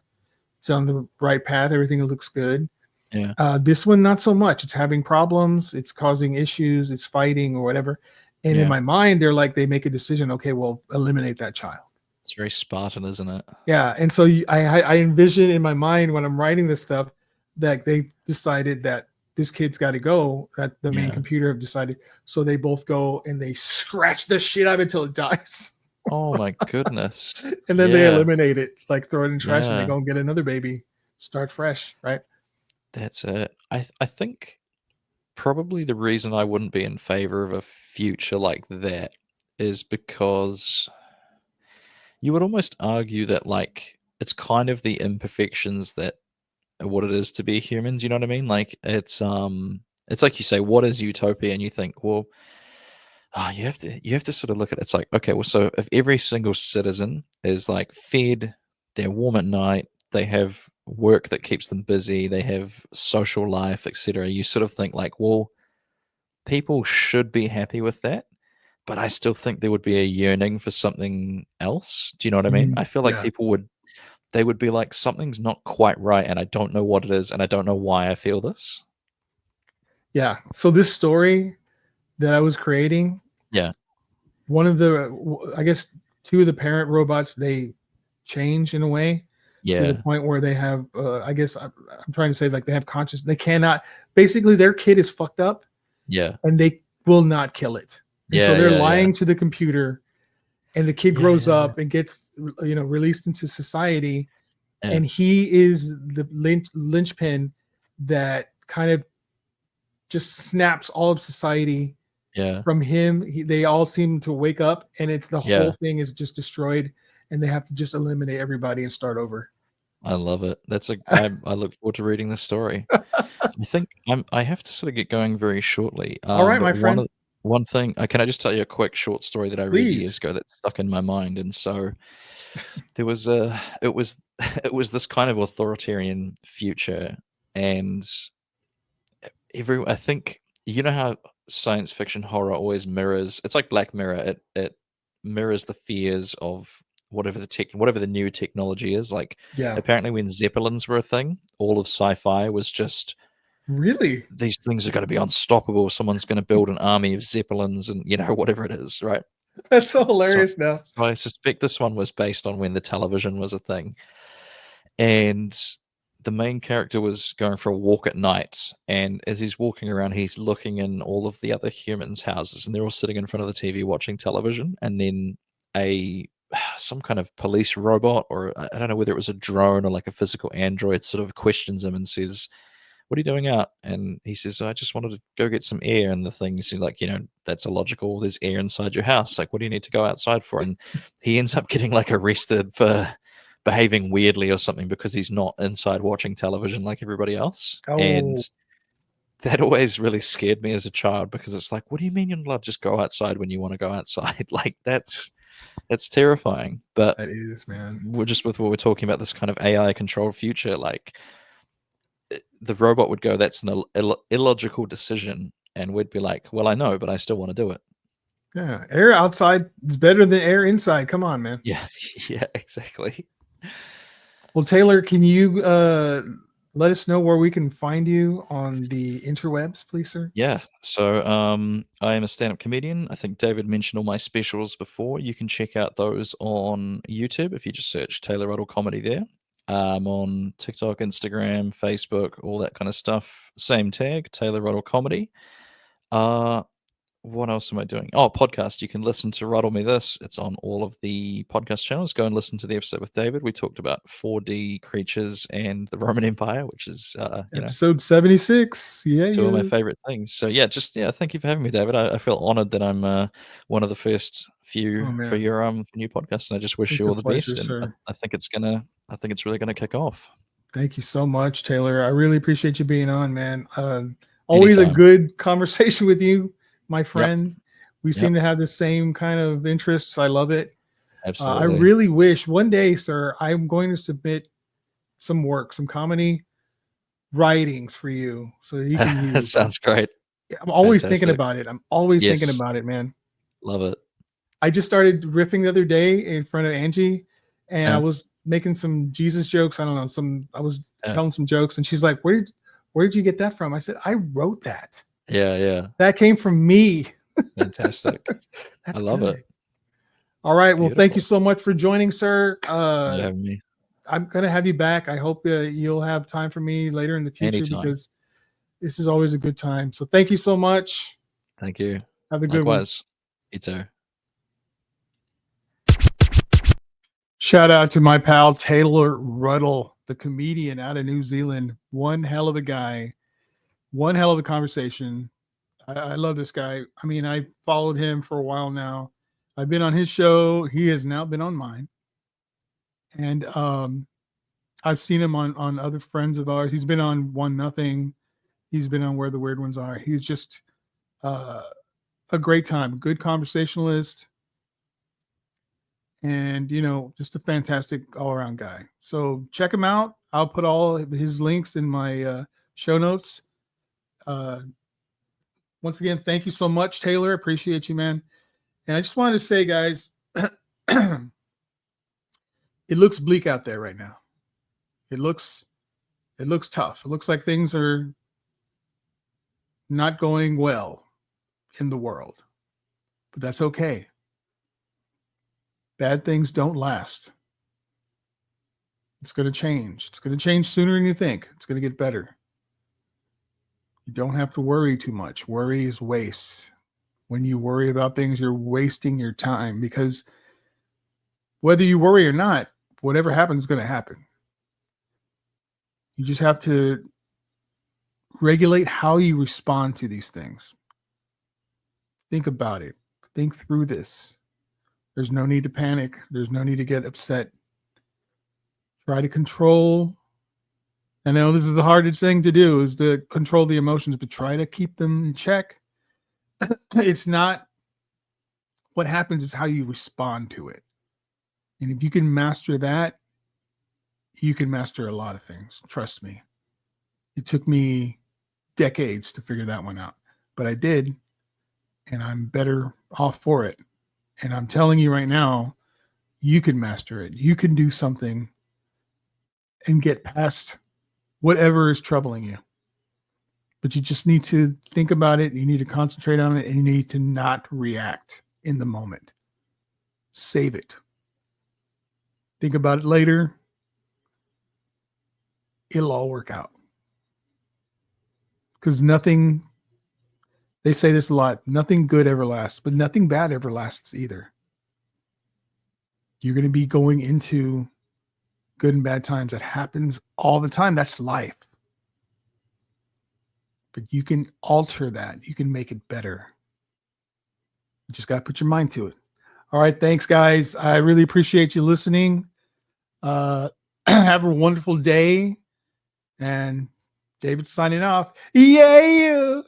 It's on the right path. Everything looks good. yeah. This one, not so much. It's having problems. It's causing issues. It's fighting or whatever. And in Yeah, my mind, they're like, they make a decision. Okay, well, eliminate that child. it's very Spartan, isn't it? Yeah. And so I envision in my mind when I'm writing this stuff that they decided that this kid's got to go, that the main Yeah. computer have decided. So they both go and they scratch the shit out of it until it dies. Oh my goodness. And then they Yeah, eliminate it, like throw it in trash and they yeah. go and get another baby, start fresh. Right. That's it. I think probably the reason I wouldn't be in favor of a future like that is because you would almost argue that like it's kind of the imperfections that are what it is to be humans, you know what I mean? Like it's like you say, what is utopia? And you think, well, you have to sort of look at it. It's like, okay, well, so if every single citizen is like fed, they're warm at night, they have work that keeps them busy, they have social life, etc. You sort of think like, well, people should be happy with that, but I still think there would be a yearning for something else. Do you know what I mean? I feel like Yeah. people would be like, something's not quite right, and I don't know what it is, and I don't know why I feel this. Yeah. So this story that I was creating, Yeah, one of the, I guess, two of the parent robots, they change in a way to the yeah, point where they have, I guess I'm trying to say like they have conscious. They cannot, basically their kid is fucked up yeah, and they will not kill it. And so yeah, they're yeah, yeah, lying to the computer and the kid grows Yeah. up and gets released into society, Yeah. and he is the linchpin that kind of just snaps all of society Yeah. from him. They all seem to wake up, and it's the Yeah. whole thing is just destroyed, and they have to just eliminate everybody and start over. I love it. I look forward to reading this story. I think I have to sort of get going very shortly. All right, my But friend. one thing, can I just tell you a quick short story that I read years Please. ago that stuck in my mind? And so there was it was it was this kind of authoritarian future, and I think you know how science fiction horror always mirrors. It's like Black Mirror. It mirrors the fears of whatever the new technology is. Like Yeah. apparently when Zeppelins were a thing, all of sci-fi was just Really? these things are going to be unstoppable. Someone's going to build an army of Zeppelins, and whatever it is, right? That's so hilarious now. So I suspect this one was based on when the television was a thing, and the main character was going for a walk at night, and as he's walking around, he's looking in all of the other humans' houses, and they're all sitting in front of the TV watching television, and then some kind of police robot, or I don't know whether it was a drone or like a physical android, sort of questions him and says, "What are you doing out?" And he says, "I just wanted to go get some air." And the thing's like, that's illogical. There's air inside your house. Like, what do you need to go outside for? And he ends up getting like arrested for behaving weirdly or something because he's not inside watching television like everybody else. And Oh, that always really scared me as a child, because it's like, what do you mean you're not allowed to just go outside when you want to go outside? Like that's terrifying. But that is, man. we're just with what we're talking about, this kind of AI controlled future, like the robot would go, "That's an illogical decision," and we'd be like, "Well, I know, but I still want to do it." Yeah, air outside is better than air inside. Come on, man. Yeah. Yeah, exactly. Well, Taylor, can you let us know where we can find you on the interwebs, please, sir? Yeah. So I am a stand-up comedian. I think David mentioned all my specials before. You can check out those on YouTube if you just search Taylor Ruddle Comedy there. On TikTok, Instagram, Facebook, all that kind of stuff. Same tag, Taylor Ruddle Comedy. What else am I doing? Oh, podcast. You can listen to Ruddle Me This. It's on all of the podcast channels. Go and listen to the episode with David. We talked about 4D creatures and the Roman Empire, which is Episode 76. Yeah, two of my yeah. favorite things. So thank you for having me, David. I feel honored that I'm one of the first few Oh, man. for your for new podcast, and I just wish It's you a all the pleasure, best. And sir. I think it's really gonna kick off. Thank you so much, Taylor. I really appreciate you being on, man. Always Anytime. a good conversation with you, my friend. We seem to have the same kind of interests. I love it. I Absolutely. really wish one day, sir, I'm going to submit some work, some comedy writings for you so that you can That use. sounds great. I'm always thinking Fantastic. about it. I'm always Yes. thinking about it, man. Love it. I just started ripping the other day in front of Angie, and I Yeah. was making some Jesus jokes. I don't know, I was Yeah. telling some jokes, and she's like, where did you get that from? I said, I wrote that. Yeah. That came from me. Fantastic. That's I love good. it. All right. Well, thank Beautiful. you so much for joining, sir. Thanks for having me. I'm going to have you back. I hope you'll have time for me later in the future Anytime. because this is always a good time. So thank you so much. Thank you. Have a good one. Likewise. You too. Shout out to my pal Taylor Ruddle, the comedian out of New Zealand. One hell of a guy. One hell of a conversation. I love this guy. I mean, I followed him for a while now. I've been on his show. He has now been on mine. And I've seen him on other friends of ours. He's been on One Nothing. He's been on Where the Weird Ones Are. He's just a great time. Good conversationalist. And, just a fantastic all-around guy. So check him out. I'll put all of his links in my show notes. Once again, thank you so much, Taylor. Appreciate you, man. And I just wanted to say, guys, it looks bleak out there right now. It looks tough. It looks like things are not going well in the world. But that's okay. Bad things don't last. It's going to change. It's going to change sooner than you think. It's going to get better. You don't have to worry too much. Worry is waste. When you worry about things, you're wasting your time because whether you worry or not, whatever happens is going to happen. You just have to regulate how you respond to these things. Think about it. Think through this. There's no need to panic. There's no need to get upset. Try to control. I know this is the hardest thing to do, is to control the emotions, but try to keep them in check. It's not what happens, is how you respond to it. And if you can master that, you can master a lot of things. Trust me. It took me decades to figure that one out, but I did, and I'm better off for it. And I'm telling you right now, you can master it. You can do something and get past whatever is troubling you. But you just need to think about it. You need to concentrate on it, and you need to not react in the moment. Save it. Think about it later. It'll all work out. Because nothing, they say this a lot, nothing good ever lasts, but nothing bad ever lasts either. You're going to be going into good and bad times. That happens all the time. That's life. But you can alter that. You can make it better. You just got to put your mind to it. All right. Thanks, guys. I really appreciate you listening. Have a wonderful day. And David's signing off. Yeah.